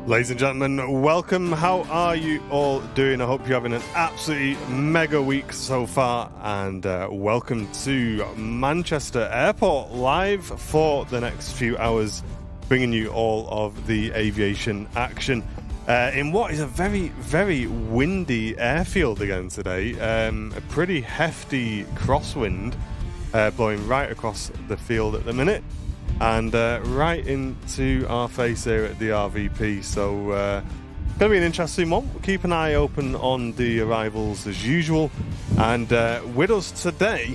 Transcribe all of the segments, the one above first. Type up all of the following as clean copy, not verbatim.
Ladies and gentlemen, welcome. How are you all doing? I hope you're having an absolutely mega week so far, and welcome to Manchester Airport live for the next few hours, bringing you all of the aviation action in what is a very, very windy airfield again today. A pretty hefty crosswind blowing right across the field at the minute. And right into our face here at the RVP. So going to be an interesting one. We'll keep an eye open on the arrivals as usual. And with us today,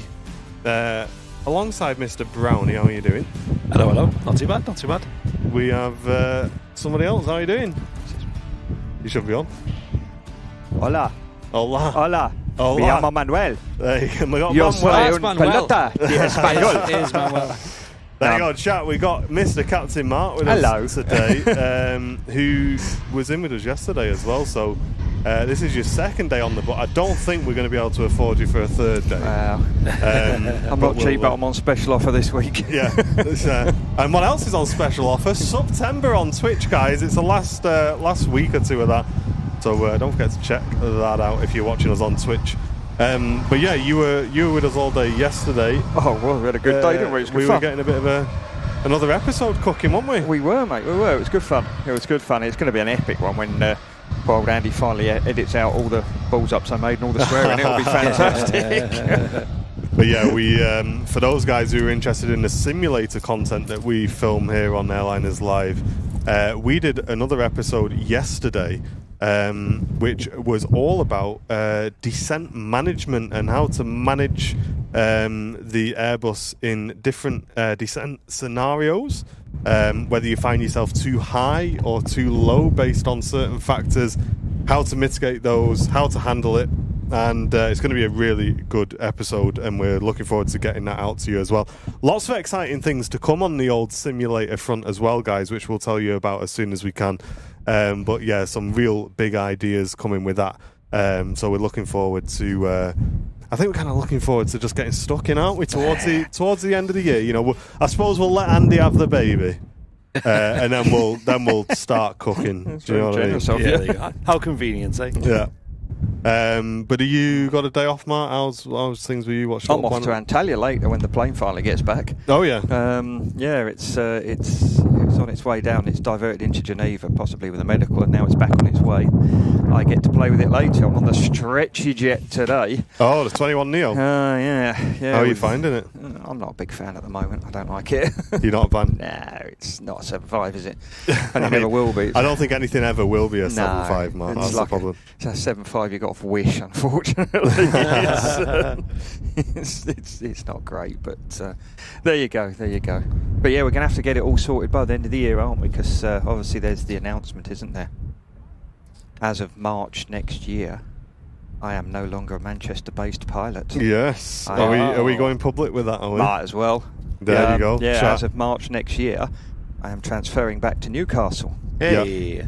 alongside Mr. Brownie, how are you doing? Hello, hello. Not too bad, not too bad. We have somebody else. How are you doing? You should be on. Hola. Hola. Hola. Hola. Me llamo Manuel. There you go. We got Yo Manuel. soy un pelota de español. Is Manuel. There you go, chat. We got Mr. Captain Mark with us today, who was in with us yesterday as well. So this is your second day on the boat. I don't think we're going to be able to afford you for a third day. I'm not cheap, but I'm on special offer this week. Yeah. And what else is on special offer? September on Twitch, guys. It's the last week or two of that. So don't forget to check that out if you're watching us on Twitch. But yeah, you were with us all day yesterday. Oh, well, we had a good day, didn't we? It was good fun. Were getting a bit of another episode cooking, weren't we? We were, mate. We were. It was good fun. It was good fun. It's going to be an epic one when old Andy finally edits out all the balls-ups I made and all the swearing. It'll be fantastic. But yeah, we for those guys who are interested in the simulator content that we film here on Airliners Live, we did another episode yesterday. Which was all about descent management and how to manage the Airbus in different descent scenarios, whether you find yourself too high or too low based on certain factors, how to mitigate those, how to handle it. And it's going to be a really good episode, and we're looking forward to getting that out to you as well. Lots of exciting things to come on the old simulator front as well, guys, which we'll tell you about as soon as we can. But yeah, some real big ideas coming with that. So we're looking forward to. I think we're kind of looking forward to just getting stuck in, aren't we? Towards the end of the year, you know. I suppose we'll let Andy have the baby, and then we'll start cooking. Do you know what I mean? Yeah, there you go. How convenient, eh? Yeah. But have you got a day off, Mark? How's things with you? I'm off to Antalya later when the plane finally gets back. Oh yeah. Yeah, it's on its way down. It's diverted into Geneva, possibly with a medical, and now it's back on its way. I get to play with it later. I'm on the stretchy jet today. Oh, the 21 Neo. Yeah. How are you finding it? I'm not a big fan at the moment. I don't like it. You're not a fan? No, it's not a 7.5, is it? And it never will be. I don't think anything ever will be a 7.5, Mark. That's like the problem. It's a 7.5 you got off Wish, unfortunately. It's not great, but there you go. But yeah, we're going to have to get it all sorted by the end of the year, aren't we? Because obviously there's the announcement, isn't there? As of March next year, I am no longer a Manchester-based pilot. Yes. Are we going public with that, are we? Might as well. There you go. Yeah, Chat. as of March next year, I am transferring back to Newcastle. Hey.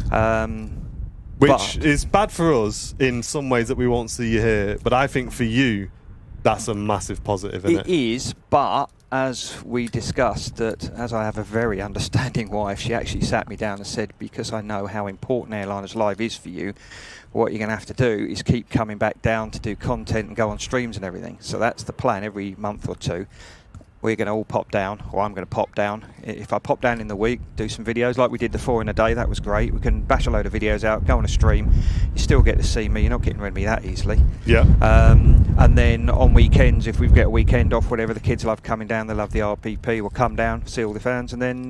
Which is bad for us in some ways that we won't see you here, but I think for you, that's a massive positive, isn't it? It is, but as we discussed, that as I have a very understanding wife, she actually sat me down and said, because I know how important Airliners Live is for you, what you're going to have to do is keep coming back down to do content and go on streams and everything. So that's the plan. Every month or two, we're going to all pop down, or I'm going to pop down. If I pop down in the week, do some videos like we did the 4 in a day, that was great. We can bash a load of videos out, go on a stream. You still get to see me. You're not getting rid of me that easily. Yeah. And then on weekends, if we get a weekend off, whatever, the kids love coming down. They love the RPP. We'll come down, see all the fans, and then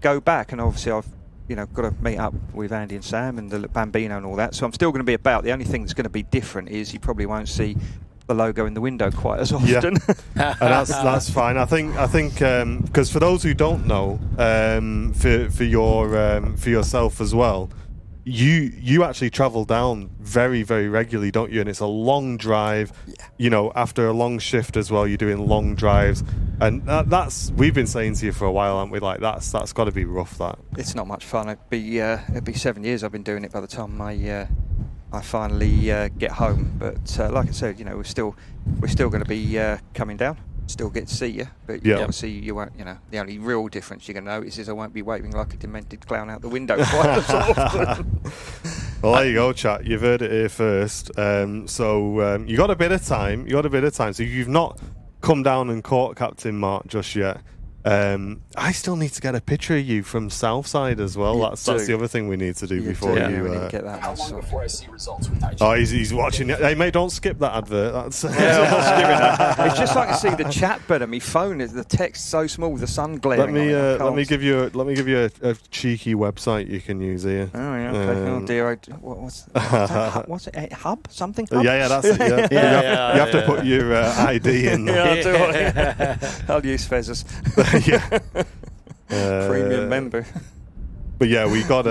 go back. And obviously, I've got to meet up with Andy and Sam and the Bambino and all that. So I'm still going to be about. The only thing that's going to be different is you probably won't see the logo in the window quite as often. Yeah. And that's fine. I think because for those who don't know, for yourself as well, you actually travel down very, very regularly, don't you? And it's a long drive. Yeah. After a long shift as well, you're doing long drives, and that's we've been saying to you for a while, aren't we? Like that's got to be rough. That it's not much fun. It'd be 7 years I've been doing it by the time I finally get home. But like I said, we're still going to be coming down. still get to see you, but Yeah. obviously you won't. The only real difference you're going to notice is I won't be waving like a demented clown out the window quite as often. Well, there you go, chat. You've heard it here first. So you got a bit of time. So if you've not come down and caught Captain Mark just yet, I still need to get a picture of you from Southside as well. That's the other thing we need to do before you. We need to get that one sorted. Before I see results with Oh, he's watching it. Hey, mate, don't skip that advert. That's It's just like I see the chat better. My phone is the text so small, the sun glaring. Let me give you a cheeky website you can use here. Oh yeah, okay. Oh dear, what's that? What's it? Hub? Something? Hub? Yeah, that's it. Yeah. You have to put your ID in. Yeah, I'll use Fezzers. Yeah. Premium member. But yeah, we got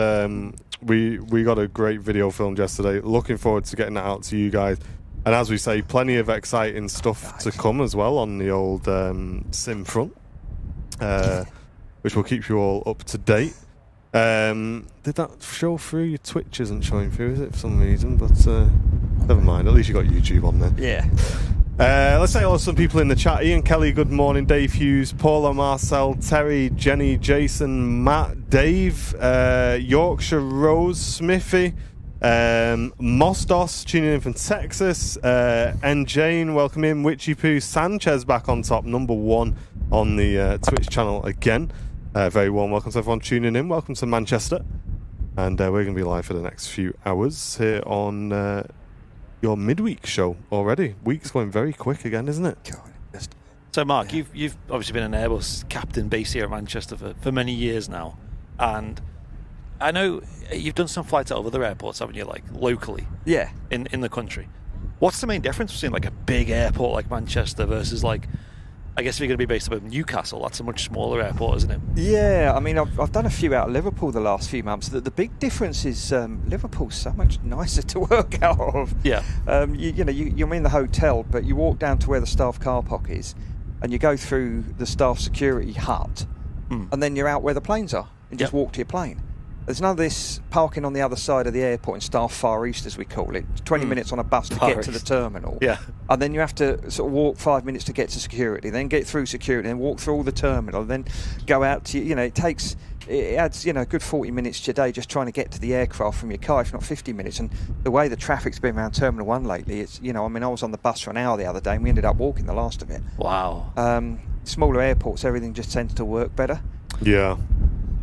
we got a great video filmed yesterday. Looking forward to getting that out to you guys. And as we say, plenty of exciting stuff to come as well on the old sim front, which will keep you all up to date. Did that show through? Your Twitch isn't showing through, is it, for some reason? But never mind. At least you got YouTube on there. Yeah. Let's say hello to some people in the chat. Ian Kelly, good morning. Dave Hughes, Paula, Marcel, Terry, Jenny, Jason, Matt, Dave, Yorkshire Rose, Smithy, Mostos tuning in from Texas, and Jane, welcome in. Witchy Poo, Sanchez back on top, number 1 on the Twitch channel again. Very warm welcome to everyone tuning in. Welcome to Manchester. And we're going to be live for the next few hours here on your midweek show already. Week's going very quick again, isn't it? So, Mark, you've obviously been an Airbus captain based here at Manchester for many years now, and I know you've done some flights out of other airports, haven't you, like locally? Yeah. In the country. What's the main difference between like a big airport like Manchester versus like, I guess if you're going to be based up in Newcastle, that's a much smaller airport, isn't it? Yeah, I mean, I've done a few out of Liverpool the last few months. The big difference is Liverpool's so much nicer to work out of. Yeah. You're in the hotel, but you walk down to where the staff car park is, and you go through the staff security hut, and then you're out where the planes are, and just walk to your plane. There's none of this parking on the other side of the airport in Staff Far East, as we call it. 20 minutes on a bus to get to the terminal. Yeah. And then you have to sort of walk 5 minutes to get to security, then get through security, then walk through all the terminal, then go out to, it adds, a good 40 minutes to your day just trying to get to the aircraft from your car, if not 50 minutes. And the way the traffic's been around Terminal 1 lately, it's, I was on the bus for an hour the other day and we ended up walking the last of it. Wow. Smaller airports, everything just tends to work better. Yeah.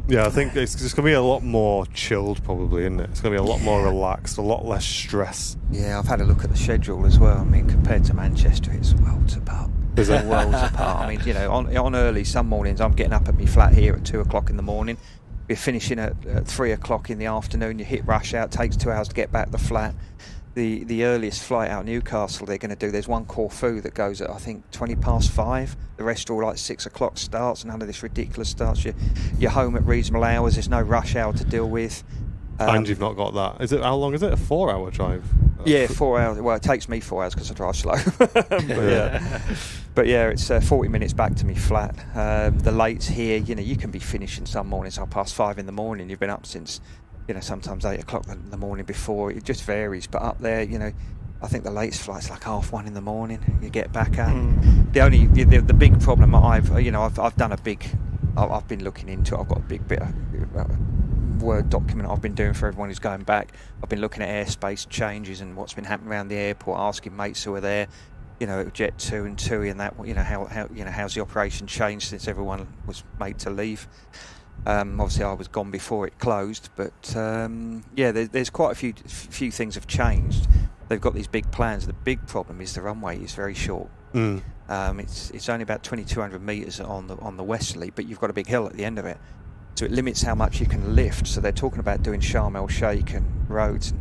Yeah, I think it's going to be a lot more chilled, probably, isn't it? It's going to be a lot more relaxed, a lot less stress. Yeah, I've had a look at the schedule as well. I mean, compared to Manchester, it's worlds apart. Is it? Worlds apart. I mean, on early, some mornings I'm getting up at my flat here at 2 o'clock in the morning. We're finishing at 3 o'clock in the afternoon. You hit rush hour, it takes 2 hours to get back to the flat. The earliest flight out of Newcastle they're going to do, there's one Corfu that goes at I think 5:20. The rest are all like 6 o'clock starts, none of this ridiculous starts. You're home at reasonable hours, there's no rush hour to deal with. And you've not got that. How long is it? A 4-hour drive? Yeah, 4 hours. Well, it takes me 4 hours because I drive slow. But yeah, it's 40 minutes back to me flat. The lates here, you can be finishing some mornings 5:30 in the morning. You've been up since sometimes 8 o'clock in the morning before. It just varies. But up there, I think the latest flight's like 1:30 in the morning. You get back at. The big problem I've done I've been looking into it. I've got a big bit of Word document I've been doing for everyone who's going back. I've been looking at airspace changes and what's been happening around the airport, asking mates who are there, Jet 2 and TUI and that, how's the operation changed since everyone was made to leave. Obviously I was gone before it closed, but there's quite a few things have changed. They've got these big plans. The big problem is the runway is very short. It's only about 2,200 metres on the westerly, but you've got a big hill at the end of it, so it limits how much you can lift. So they're talking about doing Sharm el Sheikh and Rhodes, and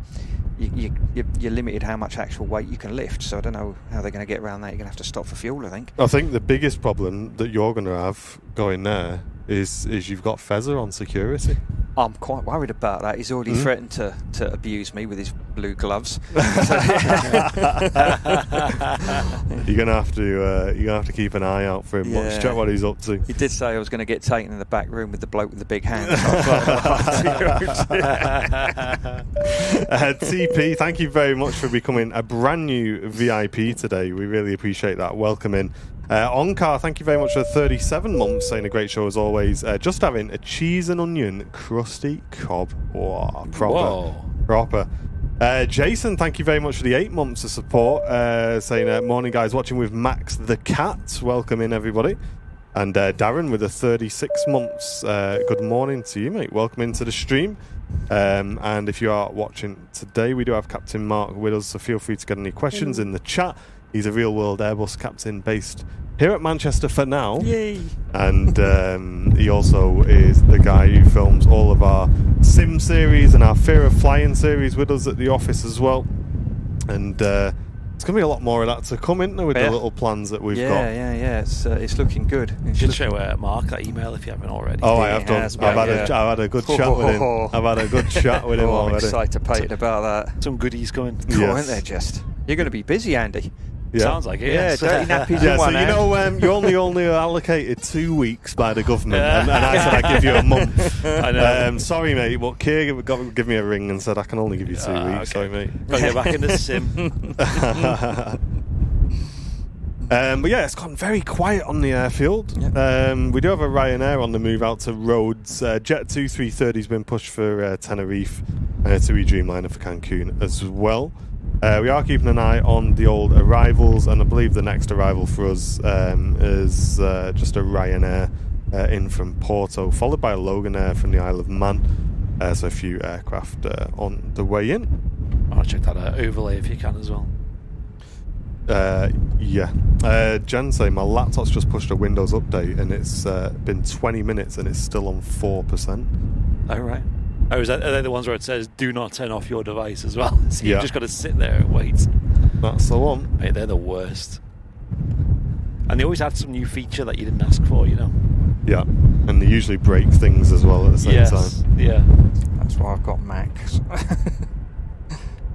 you're limited how much actual weight you can lift. So I don't know how they're going to get around that. You're going to have to stop for fuel, I think. I think the biggest problem that you're going to have going there is you've got Fezzer on security. I'm quite worried about that. He's already threatened to abuse me with his blue gloves. You're gonna have to keep an eye out for him. Yeah. Check what he's up to. He did say I was going to get taken in the back room with the bloke with the big hands. TP, thank you very much for becoming a brand new VIP today. We really appreciate that. Welcome in. Onkar, thank you very much for 37 months, saying a great show as always. Just having a cheese and onion crusty cob. Whoa, proper. Jason, thank you very much for the 8 months of support, saying morning guys, watching with Max the Cat. Welcome in everybody. And Darren with the 36 months. Good morning to you, mate. Welcome into the stream. And if you are watching today, we do have Captain Mark with us, so feel free to get any questions in the chat. He's a real-world Airbus captain based here at Manchester for now. Yay! And he also is the guy who films all of our Sim series and our Fear of Flying series with us at the office as well. And it's going to be a lot more of that to come, isn't there, with the little plans that we've got? Yeah. It's looking good. You should show Mark that email if you haven't already. Oh, I have done. I've had a good chat with him. I've had a good chat with him already. I'm excited about that. Some goodies coming. Cool, aren't they, just? You're going to be busy, Andy. Yeah. Sounds like it. Yeah, dirty nappies in one hand. You're only allocated 2 weeks by the government, and I said I'd give you a month. I know. Sorry, mate, but Keir got to give me a ring and said I can only give you 2 weeks. Okay. Sorry, mate. Got to get back in the sim. But yeah, it's gotten very quiet on the airfield. Yep. We do have a Ryanair on the move out to Rhodes. Jet 2330 has been pushed for Tenerife, TUI Dreamliner for Cancun as well. We are keeping an eye on the old arrivals, and I believe the next arrival for us is just a Ryanair in from Porto, followed by a Loganair from the Isle of Man. So a few aircraft on the way in. I'll check that overlay if you can as well. Jen say my laptop's just pushed a Windows update and it's been 20 minutes and it's still on 4%. Oh, right. Oh, are they the ones where it says do not turn off your device as well? So you've just got to sit there and wait. That's the one. Hey, they're the worst. And they always add some new feature that you didn't ask for, you know. Yeah, and they usually break things as well at the same time. Yeah. That's why I've got Macs.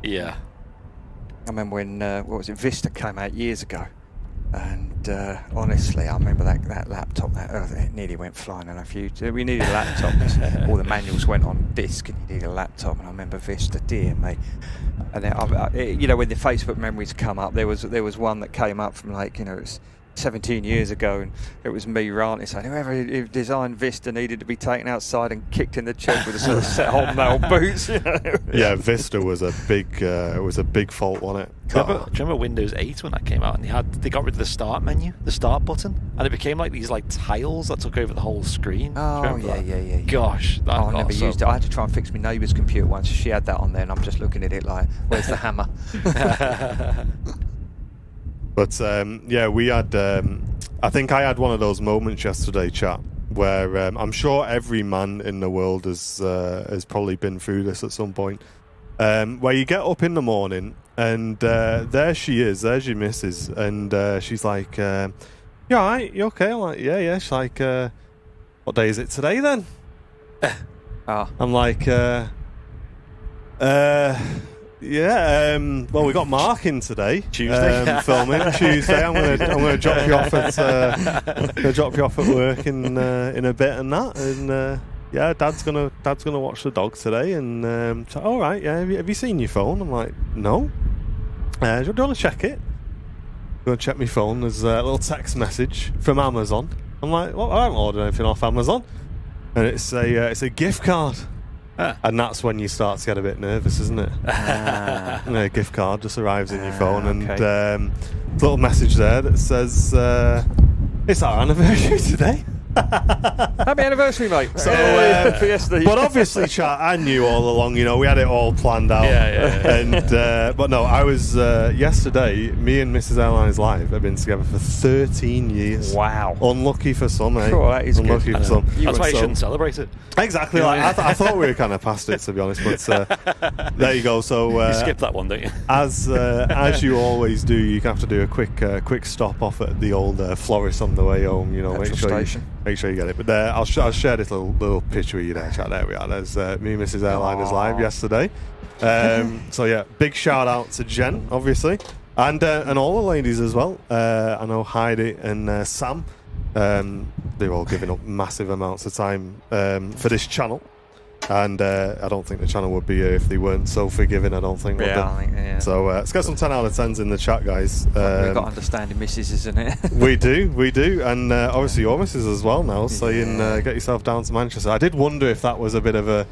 Yeah. I remember when Vista came out years ago, and honestly, I remember that laptop. It nearly went flying on a few. We needed a laptop. All the manuals went on disk, and you needed a laptop. And I remember Vista, dear me. And then, when the Facebook memories come up, there was one that came up from it's 17 years ago, and it was me ranting saying whoever designed Vista needed to be taken outside and kicked in the chest with a sort of set on nail boots. Yeah, Vista was a big fault, wasn't it? Do you remember Windows 8 when that came out, and they got rid of the start menu, the start button, and it became like these tiles that took over the whole screen? Oh yeah. Gosh, I never used it. I had to try and fix my neighbour's computer once. She had that on there, and I'm just looking at it like, where's the hammer? But we had. I think I had one of those moments yesterday, chat, where I'm sure every man in the world has probably been through this at some point. Where you get up in the morning and there she is, there's your missus, and she's like, "You all right? You okay?" I'm like, "Yeah." She's like, "What day is it today then?" I'm like, well, we got Mark in today. Tuesday, filming Tuesday. I'm gonna drop you off at work in a bit and that. And Dad's gonna watch the dog today. And so, all right, yeah. Have you seen your phone? I'm like, no. Do you want to check it? I'm gonna check my phone. There's a little text message from Amazon. I'm like, well, I haven't ordered anything off Amazon, and it's a gift card. And that's when you start to get a bit nervous, isn't it? A gift card just arrives in your phone, and a little message there that says, "It's our anniversary today." Happy anniversary, mate. So, but obviously, chat, I knew all along. We had it all planned out. Yeah. And but no, I was yesterday. Me and Mrs. Airlines Live have been together for 13 years. Wow. Unlucky for some, eh? Cool, that is unlucky good. for some. That's why you shouldn't celebrate it. Exactly. I thought we were kind of past it, to be honest. But there you go. So you skip that one, don't you? As you always do, you have to do a quick stop off at the old florist on the way home. Make sure you get it. But I'll share this little picture with you there, chat. There we are. There's me and Mrs. Airliners Live yesterday. So yeah, big shout out to Jen, obviously, and all the ladies as well. I know Heidi and Sam. They're all giving up massive amounts of time for this channel. And I don't think the channel would be here if they weren't so forgiving, I don't think. Yeah, I think, yeah. So let's get some 10 out of 10s in the chat, guys. We've got understanding misses, isn't it? we do. And obviously your missus as well now, saying get yourself down to Manchester. I did wonder if that was a bit of a,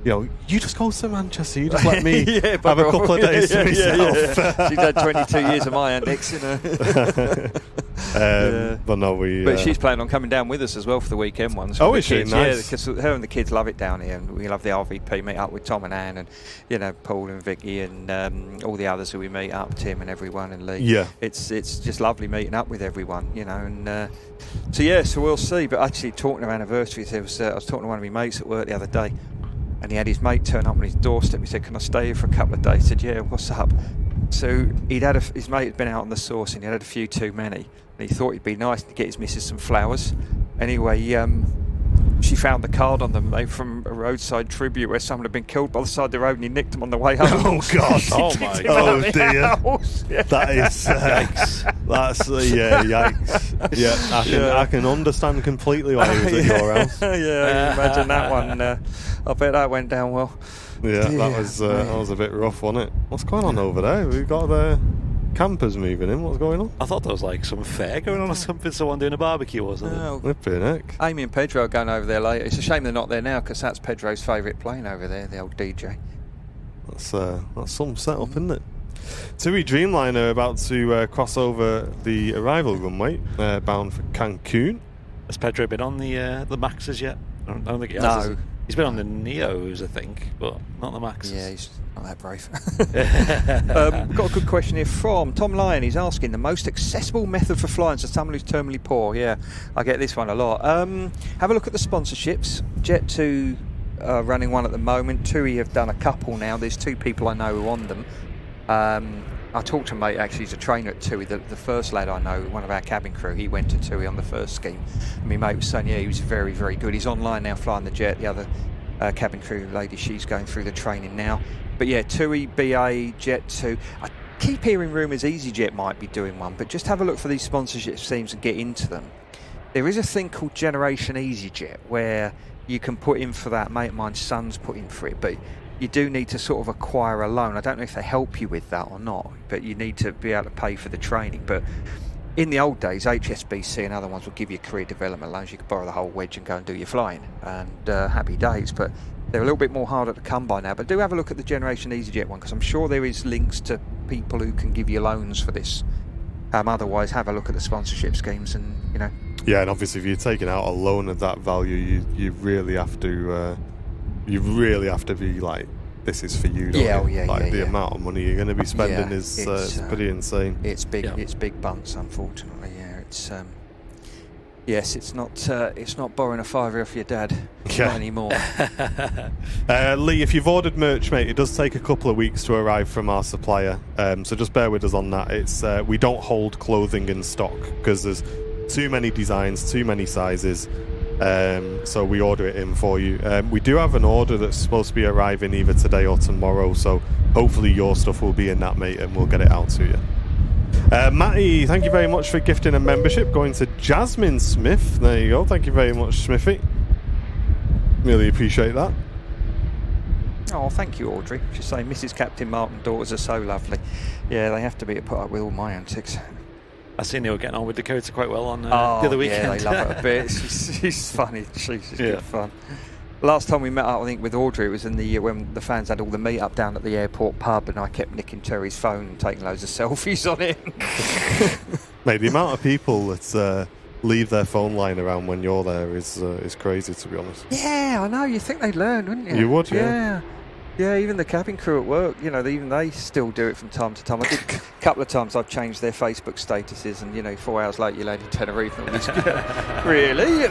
you just go to Manchester, you just let me have a couple of days to myself. She's had 22 years of my antics, But no, But she's planning on coming down with us as well for the weekend ones. Oh, is she? Nice. Yeah, because her and the kids love it down here, and we love the RVP meet up with Tom and Anne, and Paul and Vicky and all the others who we meet up, Tim and everyone, and Lee. Yeah, it's just lovely meeting up with everyone, and so we'll see. But actually, talking of anniversaries, I was talking to one of my mates at work the other day. And he had his mate turn up on his doorstep. He said, "Can I stay here for a couple of days?" He said, "Yeah, what's up?" So his mate had been out on the sauce and he had a few too many. And he thought it'd be nice to get his missus some flowers. Anyway, she found the card on them from a roadside tribute where someone had been killed by the side of the road, and he nicked them on the way home. Oh God! Oh my! Oh dear! Yeah. That is yikes! That's yikes! Yeah, I can understand completely why he was at your house. Yeah, you imagine that one. I bet that went down well. Yeah, that was a bit rough, wasn't it? What's going on over there? We've got the campers moving in. What's going on? I thought there was like some fair going on or something. Someone doing a barbecue or something. No. Flipping heck. Amy and Pedro are going over there later. It's a shame they're not there now because that's Pedro's favourite plane over there, the old DJ. That's some setup, isn't it? TUI Dreamliner about to cross over the arrival runway, bound for Cancun. Has Pedro been on the Maxes yet? I don't think he has. No. He's been on the Neos, I think, but not the Maxes. Yeah, he's not that brave. Got a good question here from Tom Lyon. He's asking the most accessible method for flying to someone who's terminally poor. Yeah, I get this one a lot. Have a look at the sponsorships. Jet2 running one at the moment. TUI have done a couple now. There's 2 people I know who are on them. I talked to a mate, actually, he's a trainer at TUI. The first lad I know, one of our cabin crew, he went to TUI on the first scheme. And my mate was saying, yeah, he was very, very good. He's online now flying the jet. The other cabin crew lady, she's going through the training now. But yeah, TUI, BA, Jet2. I keep hearing rumours EasyJet might be doing one, but just have a look for these sponsorship schemes and get into them. There is a thing called Generation EasyJet where you can put in for that. Mate of mine's son's put in for it, but you do need to sort of acquire a loan. I don't know if they help you with that or not, but you need to be able to pay for the training. But in the old days, HSBC and other ones would give you career development loans. You could borrow the whole wedge and go and do your flying, and happy days. But they're a little bit more harder to come by now. But do have a look at the Generation EasyJet one, because I'm sure there is links to people who can give you loans for this. Otherwise, have a look at the sponsorship schemes, and Yeah, and obviously, if you're taking out a loan of that value, you really have to. You really have to be like, this is for you. Don't you? The amount of money you're going to be spending is pretty insane. It's big. Yeah. It's big bunts, unfortunately. Yeah, it's yes, it's not borrowing a £5 off your dad. Not anymore. Lee, if you've ordered merch, mate, it does take a couple of weeks to arrive from our supplier. So just bear with us on that. It's we don't hold clothing in stock because there's too many designs, too many sizes. So we order it in for you. We do have an order that's supposed to be arriving either today or tomorrow, so hopefully your stuff will be in that, mate, and we'll get it out to you. Matty, thank you very much for gifting a membership, going to Jasmine Smith. There you go. Thank you very much, Smithy. Really appreciate that. Oh, thank you, Audrey. She's saying Mrs. Captain Martin daughters are so lovely. Yeah, they have to be to put up with all my antics. I seen they were getting on with Dakota quite well on the other weekend. Yeah, they love her a bit. She's funny. She's good fun. Last time we met up, I think, with Audrey, it was in the when the fans had all the meet up down at the airport pub, and I kept nicking Terry's phone and taking loads of selfies on it. Mate, the amount of people that leave their phone line around when you're there is crazy, to be honest. Yeah, I know. You think they'd learn, wouldn't you? You would, yeah. Yeah, even the cabin crew at work, even they still do it from time to time. I did a couple of times. I've changed their Facebook statuses, and 4 hours later you landed in Tenerife. And really?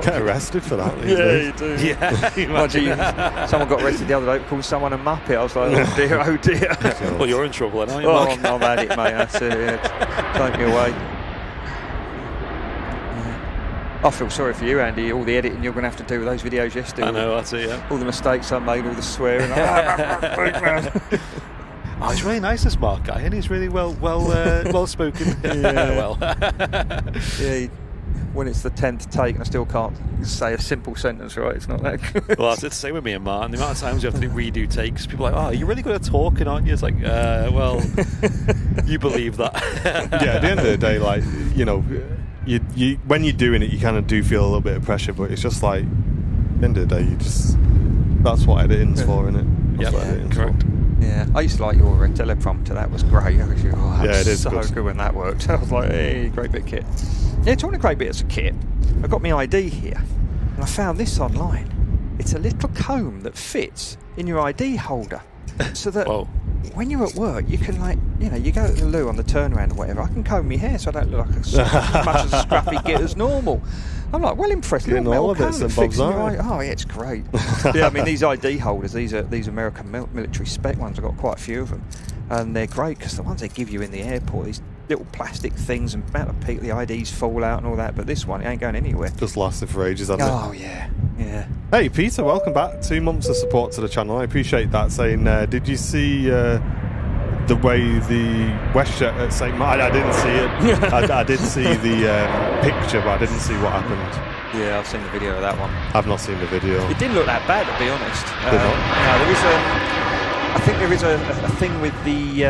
Get arrested for that. You do. Yeah. Someone got arrested the other day for calling someone a muppet. I was like, oh dear. Well, you're in trouble, aren't you? I'm at it, mate. That's it. Take me away. I feel sorry for you, Andy, all the editing you're going to have to do with those videos yesterday. I know, that's it, yeah. All the mistakes I made, all the swearing. Oh, he's really nice, this Mark guy, and he's really well spoken. Yeah. when it's the 10th take and I still can't say a simple sentence right. It's not that good. Well, it's the same with me and Martin. The amount of times you have to redo takes, people are like, oh, you're really good at talking, aren't you? It's like, well, you believe that. Yeah, at the end of the day, like, you know, you when you're doing it, you kind of do feel a little bit of pressure, but it's just like, at the end of the day, that's what editing's for, isn't it? Yeah, correct. Yeah, I used to like your teleprompter. That was great. That it is so good. good when that worked. I was like, hey, great bit of kit. Yeah, talking of great bits of kit, I got my ID here, and I found this online. It's a little comb that fits in your ID holder, so that when you're at work, you can, like, you know, you go to the loo on the turnaround or whatever. I can comb my hair so I don't look like as much as a scruffy git as normal. I'm like, well impressed. Getting all of bits and bobs, aren't you? Oh, yeah, it's great. Yeah, I mean, these ID holders, these American military spec ones, I've got quite a few of them, and they're great because the ones they give you in the airport, these little plastic things, and about to peak, the IDs fall out and all that, but this one, it ain't going anywhere. Just lasted for ages, hasn't it? Oh, yeah. Hey, Peter, welcome back. 2 months of support to the channel. I appreciate that. Saying, did you see the way the WestJet at St. Martin? I didn't see it. I did see the picture, but I didn't see what happened. Yeah, I've seen the video of that one. I've not seen the video. It didn't look that bad, to be honest. Did not? No, there is I think there is a thing with the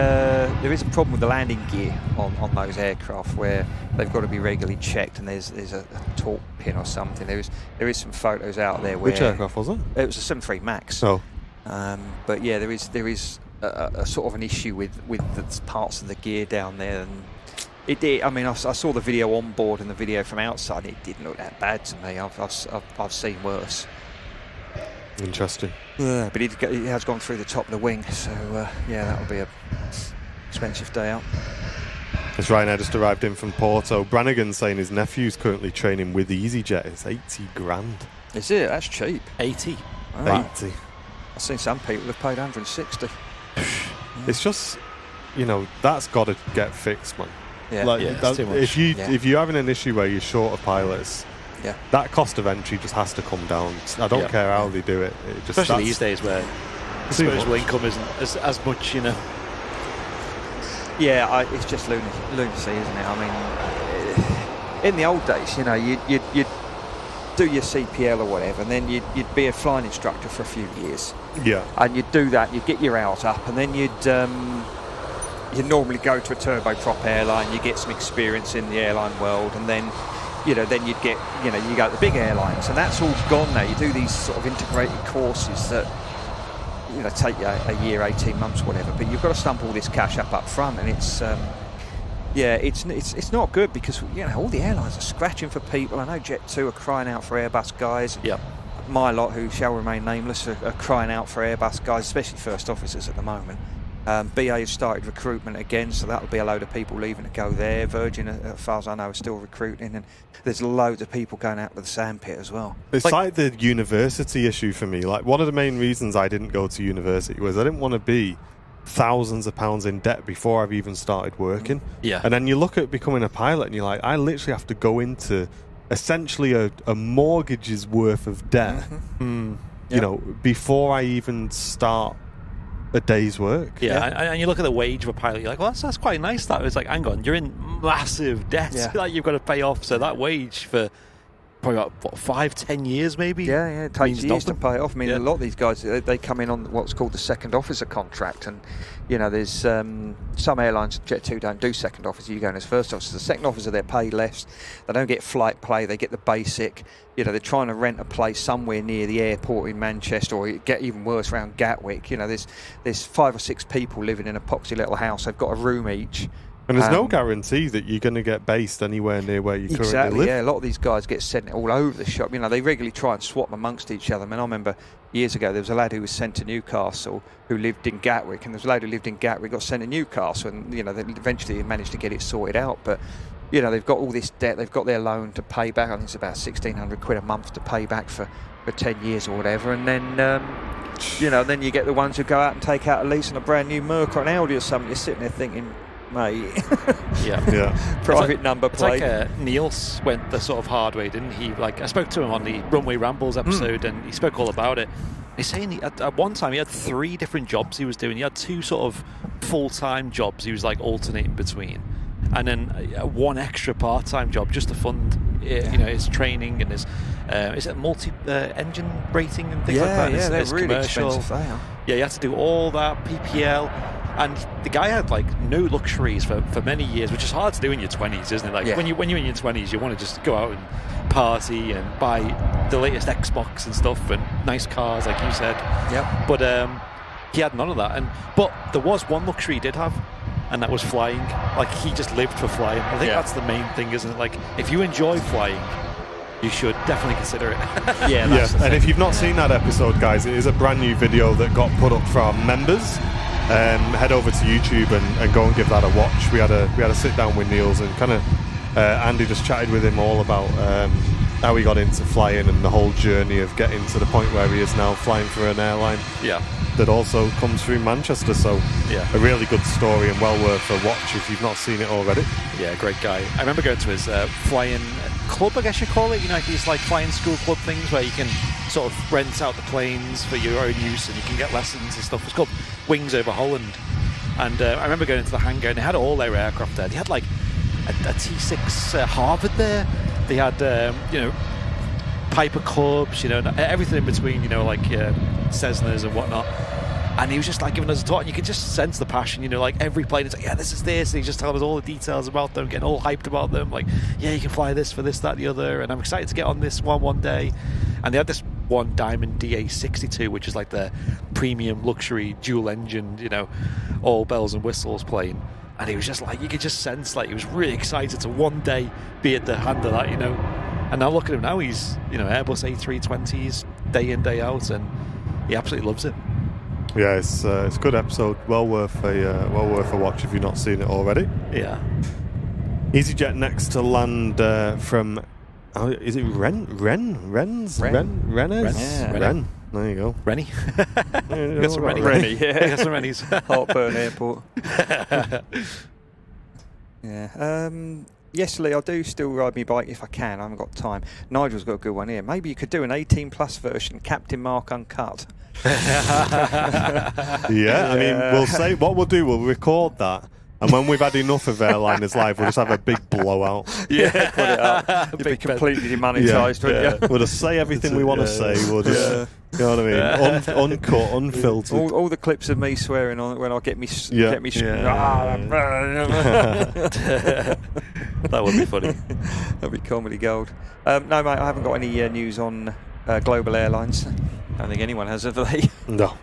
there is a problem with the landing gear on those aircraft where they've got to be regularly checked, and there's a torque pin or something. There is some photos out there where... Which aircraft was it? It was a 73 Max. Oh. But yeah, there is a sort of an issue with the parts of the gear down there, and it did. I mean, I saw the video on board and the video from outside. It didn't look that bad to me. I've seen worse. Interesting. Yeah, but it has gone through the top of the wing, so yeah, that'll be a expensive day out. It's Ryanair just arrived in from Porto. Brannigan saying his nephew's currently training with EasyJet. It's 80 grand. Is it? That's cheap. 80. Oh. 80. I've seen some people have paid 160. It's just, you know, that's got to get fixed, man. Yeah, like, it's too much. If you're having an issue where you're short of pilots, yeah, that cost of entry just has to come down. I don't care how they do it. Just, especially these days where disposable income isn't as much, you know. Yeah, it's just lunacy, isn't it? I mean, in the old days, you know, you'd do your CPL or whatever, and then you'd be a flying instructor for a few years. Yeah. And you'd do that, you'd get your hours up, and then you'd normally go to a turboprop airline, you get some experience in the airline world, and then you'd get, you go to the big airlines, and that's all gone now. You do these sort of integrated courses that, take you a year, 18 months, whatever, but you've got to stump all this cash up front, and it's it's not good because all the airlines are scratching for people. I know Jet2 are crying out for Airbus guys. Yeah. My lot, who shall remain nameless, are crying out for Airbus guys, especially first officers at the moment. BA has started recruitment again, so that'll be a load of people leaving to go there. Virgin, as far as I know, is still recruiting, and there's loads of people going out to the sandpit as well. It's like the university issue for me. Like, one of the main reasons I didn't go to university was I didn't want to be thousands of pounds in debt before I've even started working. Yeah. And then you look at becoming a pilot and you're like, I literally have to go into essentially a mortgage's worth of debt, before I even start a day's work. Yeah, and you look at the wage of a pilot, you're like, well, that's quite nice. That was like, hang on, you're in massive debt that you've got to pay off. So that wage for probably about 5-10 years maybe. Yeah, it takes years to pay it off. I mean, a lot of these guys, they come in on what's called the second officer contract, and there's some airlines, Jet2 don't do second officer. You go in as first officer. The second officer, they're paid less. They don't get flight pay. They get the basic. They're trying to rent a place somewhere near the airport in Manchester, or get even worse around Gatwick. There's 5 or 6 people living in a poxy little house. They've got a room each. And there's no guarantee that you're going to get based anywhere near where you currently live. Yeah, a lot of these guys get sent all over the shop. They regularly try and swap amongst each other. I mean, I remember years ago there was a lad who was sent to Newcastle who lived in Gatwick, and there was a lad who lived in Gatwick got sent to Newcastle, and they eventually managed to get it sorted out. But they've got all this debt. They've got their loan to pay back. I think it's about 1,600 quid a month to pay back for 10 years or whatever. And then then you get the ones who go out and take out a lease on a brand new Merc or an Audi or something. You're sitting there thinking, mate, private number plate. It's like Niels went the sort of hard way, didn't he? Like, I spoke to him on the Runway Rambles episode, and he spoke all about it. He's saying at one time he had 3 different jobs he was doing. He had 2 sort of full-time jobs he was like alternating between, and then 1 extra part-time job just to fund his training and his is it multi-engine rating and things like that. Yeah, they're his really commercial. expensive. They are. Yeah, you had to do all that PPL, and the guy had like no luxuries for many years, which is hard to do in your 20s, isn't it? Like when you're in your 20s, you want to just go out and party and buy the latest Xbox and stuff and nice cars, like you said. Yep. But he had none of that. But there was one luxury he did have, and that was flying. Like, he just lived for flying. I think that's the main thing, isn't it? Like, if you enjoy flying, you should definitely consider it. Yeah. And if you've not seen that episode, guys, it is a brand new video that got put up for our members. Head over to YouTube and go and give that a watch. We had a sit down with Niels, and kind of Andy just chatted with him all about how he got into flying and the whole journey of getting to the point where he is now, flying for an airline. Yeah. That also comes through Manchester, so a really good story and well worth a watch if you've not seen it already. Yeah, great guy. I remember going to his flying club, I guess you call it. You know, these like flying school club things where you can sort of rent out the planes for your own use and you can get lessons and stuff. It's called Wings Over Holland. And I remember going into the hangar and they had all their aircraft there. They had like a T6 Harvard there. They had, Piper Cubs, everything in between, like Cessnas and whatnot. And he was just like giving us a talk, and you could just sense the passion, like every plane is like, yeah, this is this, and he just telling us all the details about them, getting all hyped about them, like, yeah, you can fly this for this, that, the other, and I'm excited to get on this one day. And they had this one Diamond DA62, which is like the premium luxury dual engine, all bells and whistles plane. And he was just like, you could just sense like he was really excited to one day be at the hand of that, And now look at him now, he's, Airbus A320s day in, day out, and he absolutely loves it. Yeah, it's a good episode. Well worth a watch if you've not seen it already. Yeah. EasyJet next to land from. Is it Rennes? Yeah. Rennes. There you go. Rennie. Got some Rennie. Got some Rennies. Heartburn Airport. Yeah. Yes, Lee, I do still ride my bike if I can. I haven't got time. Nigel's got a good one here. Maybe you could do an 18 plus version, Captain Mark Uncut. Yeah, I mean, we'll say what we'll do. We'll record that, and when we've had enough of Airliners Live, we'll just have a big blowout. Yeah, put it up. You'd be completely demonetised, wouldn't you? We'll just say everything we want to say. We'll just, you know what I mean, uncut, unfiltered. All the clips of me swearing on it when I get me. That would be funny. That'd be comedy gold. No, mate, I haven't got any news on Global Airlines. I don't think anyone has, have they? No.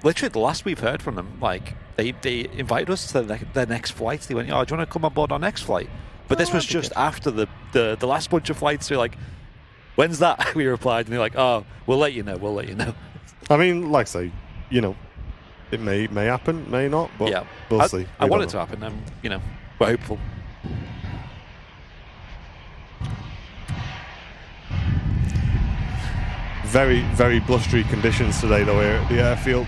Literally, the last we've heard from them, like, they invited us to their next flight. They went, oh, do you want to come on board our next flight? But this was just after the last bunch of flights. So we're like, when's that? We replied, and they're like, oh, we'll let you know. I mean, like I say, it may happen, may not, but we'll see. I want it to happen, and, we're hopeful. Very, very blustery conditions today, though, here at the airfield.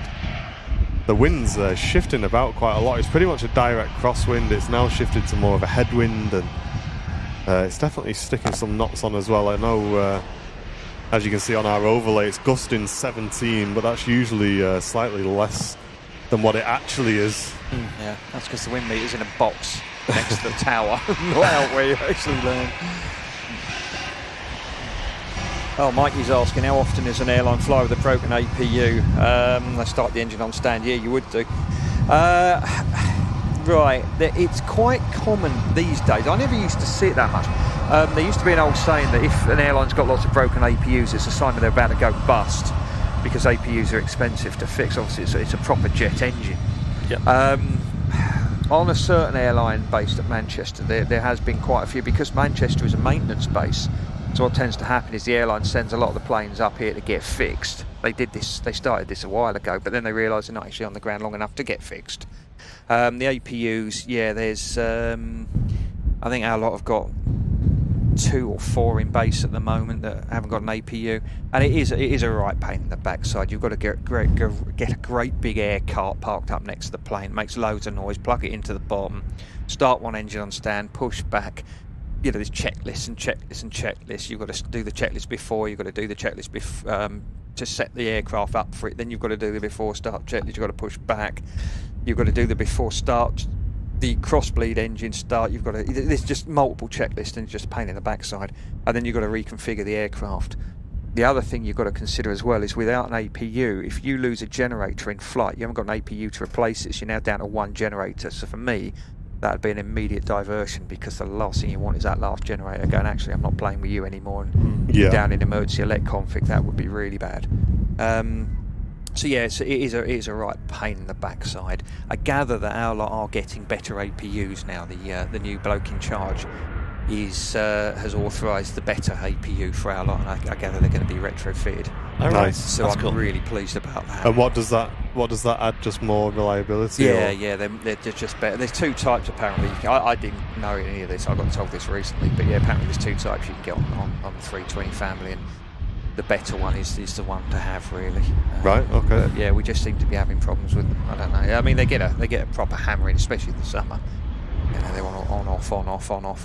The wind's shifting about quite a lot. It's pretty much a direct crosswind. It's now shifted to more of a headwind, and it's definitely sticking some knots on as well. I know, as you can see on our overlay, it's gusting 17, but that's usually slightly less than what it actually is. Yeah, that's because the wind meter's in a box next to the tower, not out where you actually land. Oh, Mikey's asking, how often is an airline fly with a broken APU? They start the engine on stand. Yeah, you would do. Right, it's quite common these days. I never used to see it that much. There used to be an old saying that if an airline's got lots of broken APUs, it's a sign that they're about to go bust, because APUs are expensive to fix. Obviously, it's a proper jet engine. Yep. On a certain airline based at Manchester, there has been quite a few, because Manchester is a maintenance base. So what tends to happen is the airline sends a lot of the planes up here to get fixed. They started this a while ago, but then they realised they're not actually on the ground long enough to get fixed. The APUs, there's I think our lot have got 2 or 4 in base at the moment that haven't got an APU, and it is a right pain in the backside. You've got to get a great big air cart parked up next to the plane. It makes loads of noise. Plug it into the bottom, start one engine on stand, push back. There's checklists and checklists and checklists. You've got to do the checklist before. You've got to do the checklist to set the aircraft up for it. Then you've got to do the before start checklist. You've got to push back. You've got to do the before start the cross-bleed engine start, you've got to, there's just multiple checklists and it's just a pain in the backside, and then you've got to reconfigure the aircraft. The other thing you've got to consider as well is without an APU, if you lose a generator in flight, you haven't got an APU to replace it, so you're now down to one generator. So for me, that would be an immediate diversion, because the last thing you want is that last generator going, actually, I'm not playing with you anymore, and down in emergency elect config. That would be really bad. So yeah, it is a right pain in the backside. I gather that our lot are getting better APUs now. The new bloke in charge has authorised the better APU for our lot, and I gather they're going to be retrofitted. Oh, nice. So That's I'm cool. really pleased about that. And what does that add? Just more reliability? Yeah, they're just better. There's two types apparently. I didn't know any of this. I got told this recently, but yeah, apparently there's two types you can get on the 320 family, and the better one is the one to have, really. Right. Okay. But yeah, we just seem to be having problems with them. I don't know. I mean, they get a proper hammering, especially in the summer. You know, they're on off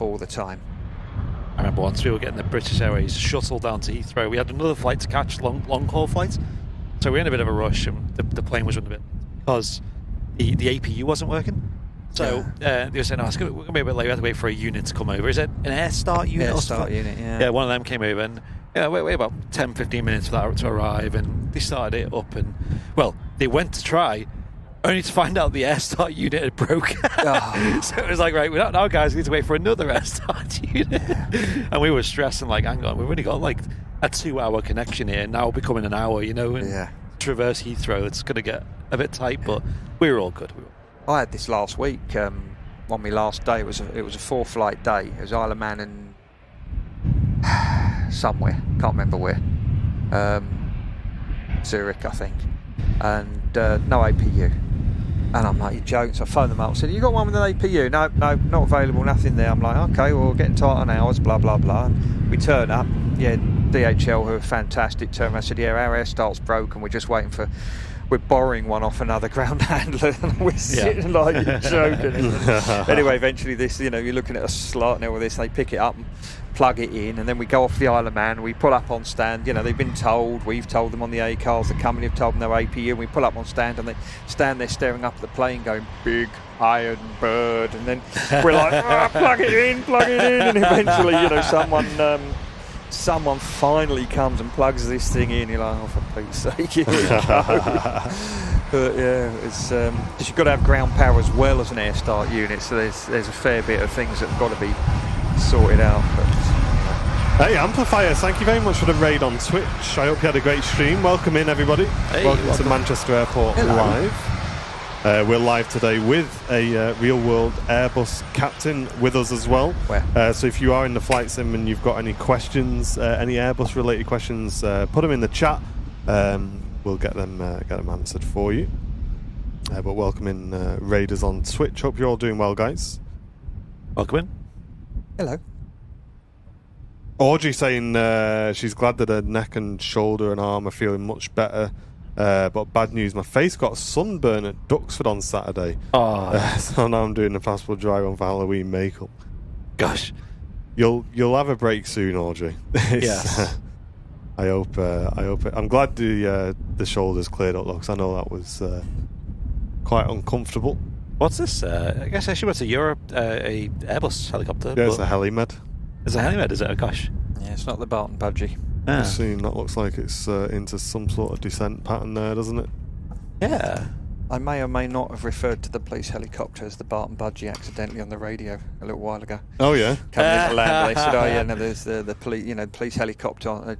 all the time. I remember once we were getting the British Airways shuttle down to Heathrow. We had another flight to catch, long haul flights. So we were in a bit of a rush, and the plane was running a bit because the APU wasn't working. So they were saying, we're going to be a bit late. We have to wait for a unit to come over. Is it an air start unit? Air start unit, yeah. Yeah, one of them came over, and wait about 10-15 minutes for that to arrive, and they started it up, and well, they went to try, only to find out the air start unit had broken. Oh. So it was like, right, now guys, we need to wait for another air start unit. And we were stressing, like, hang on, we've only got like a 2-hour connection here, now becoming an hour, and traverse Heathrow, it's going to get a bit tight, but we were all good. I had this last week, on my last day. It was a 4-flight day. It was Isle of Man and somewhere, can't remember where, Zurich, I think, and no APU. And I'm like, you're joking. So I phoned them up and said, you got one with an APU? No, not available, nothing there. I'm like, okay, well, we're getting tight on hours, blah, blah, blah. And we turn up, DHL, who are fantastic, turned around and said, yeah, our air start's broken, we're just waiting for, we're borrowing one off another ground handler. And we're sitting like, you're joking. Anyway, eventually this, you're looking at a slot and all this, they pick it up and plug it in, and then we go off the Isle of Man, we pull up on stand, they've been told, we've told them on the ACARs, the company have told them their APU, and we pull up on stand, and they stand there staring up at the plane going, big iron bird, and then we're like, plug it in, and eventually, someone finally comes and plugs this thing in. You're like, oh, for Pete's sake, here we go. But yeah, it's you've got to have ground power as well as an air start unit, so there's a fair bit of things that have got to be sorted out. But hey, Amplifier, thank you very much for the raid on Twitch. I hope you had a great stream. Welcome in, everybody. Hey, welcome to Manchester Airport Live. We're live today with a real-world Airbus captain with us as well. So if you are in the flight sim and you've got any questions, any Airbus-related questions, put them in the chat. We'll get them answered for you. But welcome in, raiders on Twitch. Hope you're all doing well, guys. Welcome in. hello. Audrey saying she's glad that her neck and shoulder and arm are feeling much better. But bad news, my face got sunburn at Duxford on Saturday. So now I'm doing the passport dry run for Halloween makeup. Gosh, you'll have a break soon, Audrey. Yes. I hope. I'm glad the shoulders cleared up, because I know that was quite uncomfortable. What's this? I guess I should go to Europe. A Airbus helicopter. Yeah, it's a helimed. It's a helimed, is it? Oh, gosh. Yeah, it's not the Barton Budgie. Ah. Soon that looks like it's into some sort of descent pattern there, doesn't it? Yeah. I may or may not have referred to the police helicopter as the Barton Budgie accidentally on the radio a little while ago. Oh yeah. Coming into land, they said, "Oh yeah, no, there's the police, police helicopter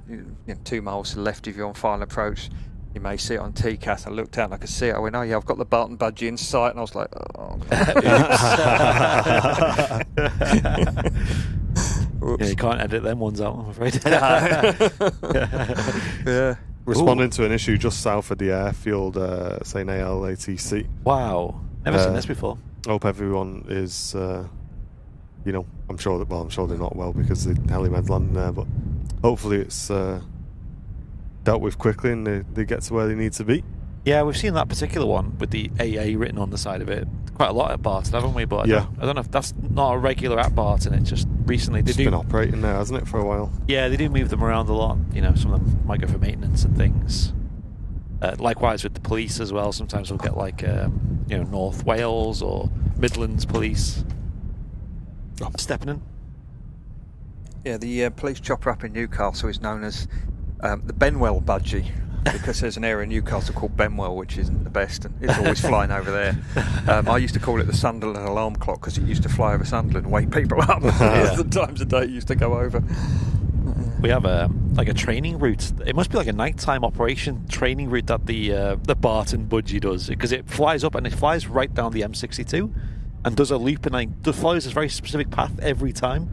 2 miles to the left of you on final approach. You may see it on TCAS." I looked out and I could see it. I went, "Oh yeah, I've got the Barton Budgie in sight," and I was like, "Oh." Yeah, you can't edit them ones out, I'm afraid. Yeah. Responding to an issue just south of the airfield, saying ALATC. Wow, never seen this before. Hope everyone is, I'm sure they're not well because the helimed landing there, but hopefully it's dealt with quickly and they get to where they need to be. Yeah, we've seen that particular one with the AA written on the side of it quite a lot at Barton, haven't we? But I don't know if that's not a regular at Barton. It's just recently It's been operating there, hasn't it, for a while? Yeah, they do move them around a lot. Some of them might go for maintenance and things. Likewise with the police as well. Sometimes we'll get like North Wales or Midlands police stepping in. Yeah, the police chopper up in Newcastle is known as the Benwell Budgie, because there's an area in Newcastle called Benwell, which isn't the best, and it's always flying over there. I used to call it the Sunderland alarm clock because it used to fly over Sunderland and wake people up. The times a day it used to go over. We have a training route. It must be like a nighttime operation training route that the Barton Budgie does, because it flies up and it flies right down the M62 and does a loop, and it follows this very specific path every time,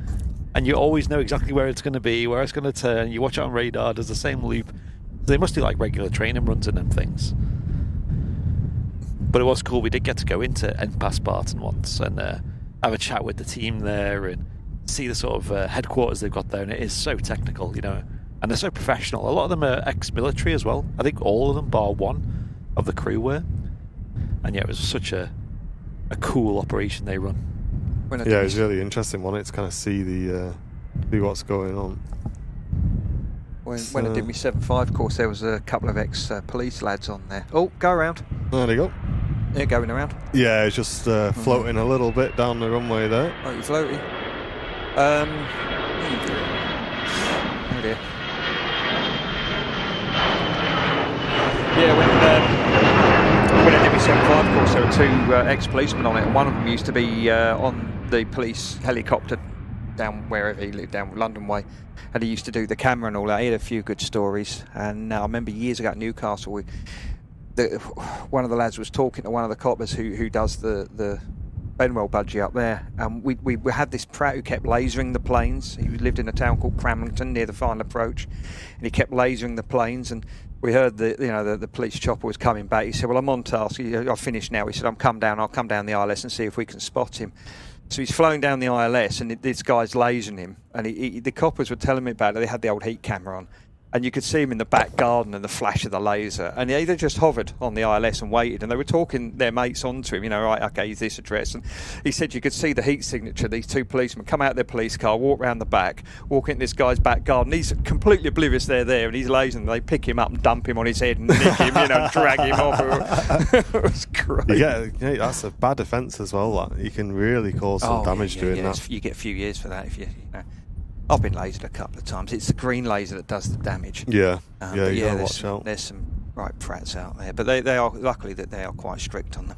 and you always know exactly where it's going to be, where it's going to turn. You watch it on radar, does the same loop. They must do like regular training runs in them things. But it was cool. We did get to go into and past Barton once and have a chat with the team there and see the sort of headquarters they've got there, and it is so technical, and they're so professional. A lot of them are ex-military as well. I think all of them, bar one of the crew, were. And yeah, it was such a cool operation they run. Yeah, it was really interesting. Wanted to kind of see what's going on. When I did my 7.5 course, there was a couple of ex-police lads on there. Oh, go around. There you go. Yeah, going around. Yeah, it's just floating a little bit down the runway there. Oh, you're floating. Oh dear. Yeah, when I did my 7.5 course, there were two ex-policemen on it, and one of them used to be on the police helicopter down wherever he lived, down London way, and he used to do the camera and all that. He had a few good stories, and I remember years ago at Newcastle, one of the lads was talking to one of the coppers who does the Benwell Budgie up there, and we had this Pratt who kept lasering the planes. He lived in a town called Cramlington near the final approach, and he kept lasering the planes, and we heard the police chopper was coming back. He said, well, I'm on task, I've finished now. He said, I'll come down the ILS and see if we can spot him. So he's flying down the ILS, and this guy's lasering him, and the coppers were telling me about it. They had the old heat camera on, and you could see him in the back garden and the flash of the laser, and they just hovered on the ILS and waited, and they were talking their mates onto him, right, okay, he's this address, and he said you could see the heat signature. These two policemen come out of their police car, walk round the back, walk into this guy's back garden. He's completely oblivious they're there, and he's lasering. They pick him up and dump him on his head and nick him, and drag him off. It was great. Yeah, that's a bad offence as well. That you can really cause some damage doing that. You get a few years for that if you know. I've been lasered a couple of times. It's the green laser that does the damage. Yeah, you gotta watch out. There's some right prats out there, but they are luckily that they are quite strict on them.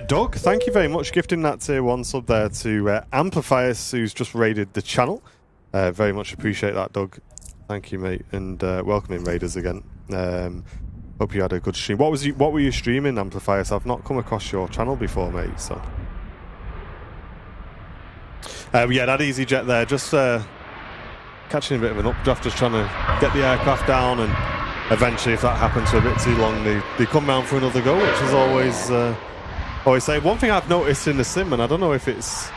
Doug, thank you very much, gifting that tier 1 sub there to Amplifiers, who's just raided the channel. Very much appreciate that, Doug. Thank you, mate, and welcome in raiders again. Hope you had a good stream. What were you streaming, Amplifiers? I've not come across your channel before, mate. So. Yeah, that EasyJet there, just catching a bit of an updraft, just trying to get the aircraft down, and eventually, if that happens for a bit too long, they come round for another go, which is always say. One thing I've noticed in the sim, and I don't know if it's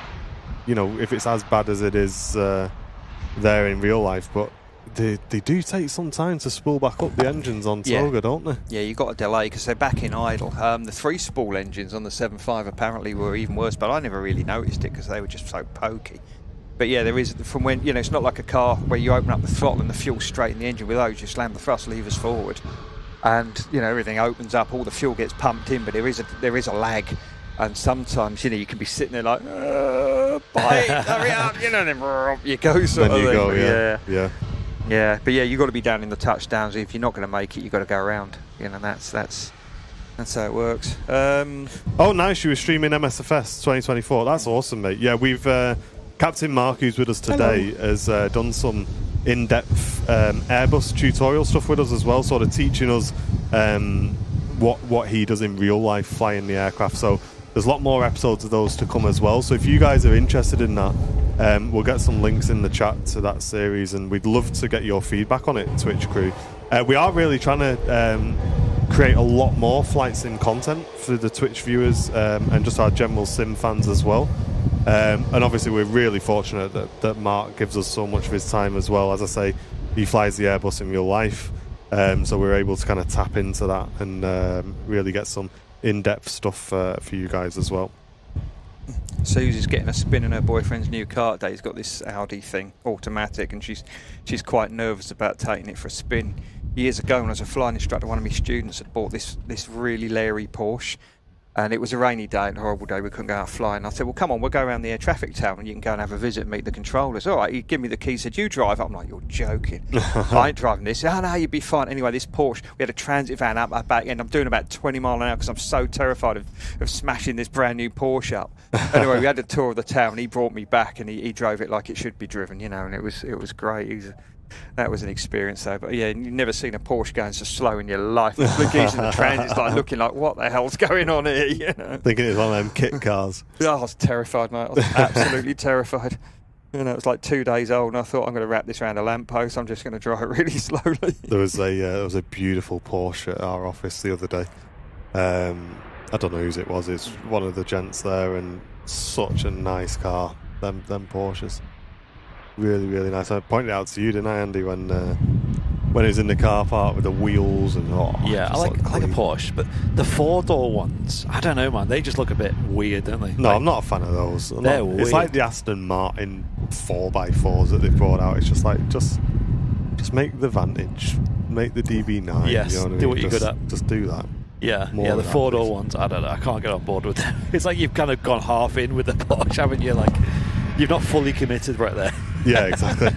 as bad as it is there in real life, but they do take some time to spool back up the engines on Toga, don't they? Yeah, you've got a delay because they're back in idle. The 3-spool engines on the 7.5 apparently were even worse, but I never really noticed it because they were just so pokey. But yeah, there is, from when, it's not like a car where you open up the throttle and the fuel's straight in the engine. With those, you slam the thrust levers forward and, everything opens up, all the fuel gets pumped in, but there is a lag. And sometimes, you can be sitting there like, bite, hurry up, and then you go sort of thing. Yeah. Yeah, but yeah, you've got to be down in the touchdowns. If you're not going to make it, you've got to go around. That's how it works. Oh, nice! You were streaming MSFS 2024. That's awesome, mate. Yeah, we've Captain Mark, who's with us today, has done some in-depth Airbus tutorial stuff with us as well, sort of teaching us what he does in real life flying the aircraft. So there's a lot more episodes of those to come as well. So if you guys are interested in that, we'll get some links in the chat to that series, and we'd love to get your feedback on it, Twitch crew. We are really trying to create a lot more flight sim content for the Twitch viewers and just our general sim fans as well. And obviously we're really fortunate that Mark gives us so much of his time as well. As I say, he flies the Airbus in real life, so we're able to kind of tap into that and really get some in-depth stuff for you guys as well. Susie's getting a spin in her boyfriend's new car today. He's got this Audi thing, automatic, and she's quite nervous about taking it for a spin. years ago when I was a flying instructor, one of my students had bought this really leery Porsche. And it was a rainy day, a horrible day, we couldn't go out flying. I said, well, come on, we'll go around the air traffic tower and you can go and have a visit and meet the controllers. All right, he gave me the keys, said, you drive. I'm like, you're joking. I ain't driving this. Oh, no, you'd be fine. Anyway, this Porsche, we had a transit van up my back end. I'm doing about 20 mile an hour because I'm so terrified of smashing this brand new Porsche up. Anyway, we had a tour of the town. He brought me back and he drove it like it should be driven, you know, and it was great. That was an experience though, but yeah, you've never seen a Porsche going so slow in your life. The flickies and the transit's like looking like, what the hell's going on here, you know? Thinking it's one of them kit cars. Yeah, I was terrified, mate. I was absolutely terrified. You know, it was like 2 days old and I thought I'm going to wrap this around a lamppost, I'm just going to drive it really slowly. There was a beautiful Porsche at our office the other day. I don't know whose it was, it's one of the gents there, and such a nice car, them Porsches. Really, really nice. I pointed out to you, didn't I, Andy, when it was in the car park with the wheels and yeah, I like a Porsche, but the 4-door ones, I don't know, man. They just look a bit weird, don't they? No, I'm not a fan of those. Weird. It's like the Aston Martin 4x4s that they've brought out. It's just like just make the Vantage, make the DB9. Yes, you know what I mean? do what you're good at. Just do that. Yeah, the 4-door ones, I don't know. I can't get on board with them. It's like you've kind of gone half in with the Porsche, haven't you? Like, you've not fully committed right there. Yeah, exactly.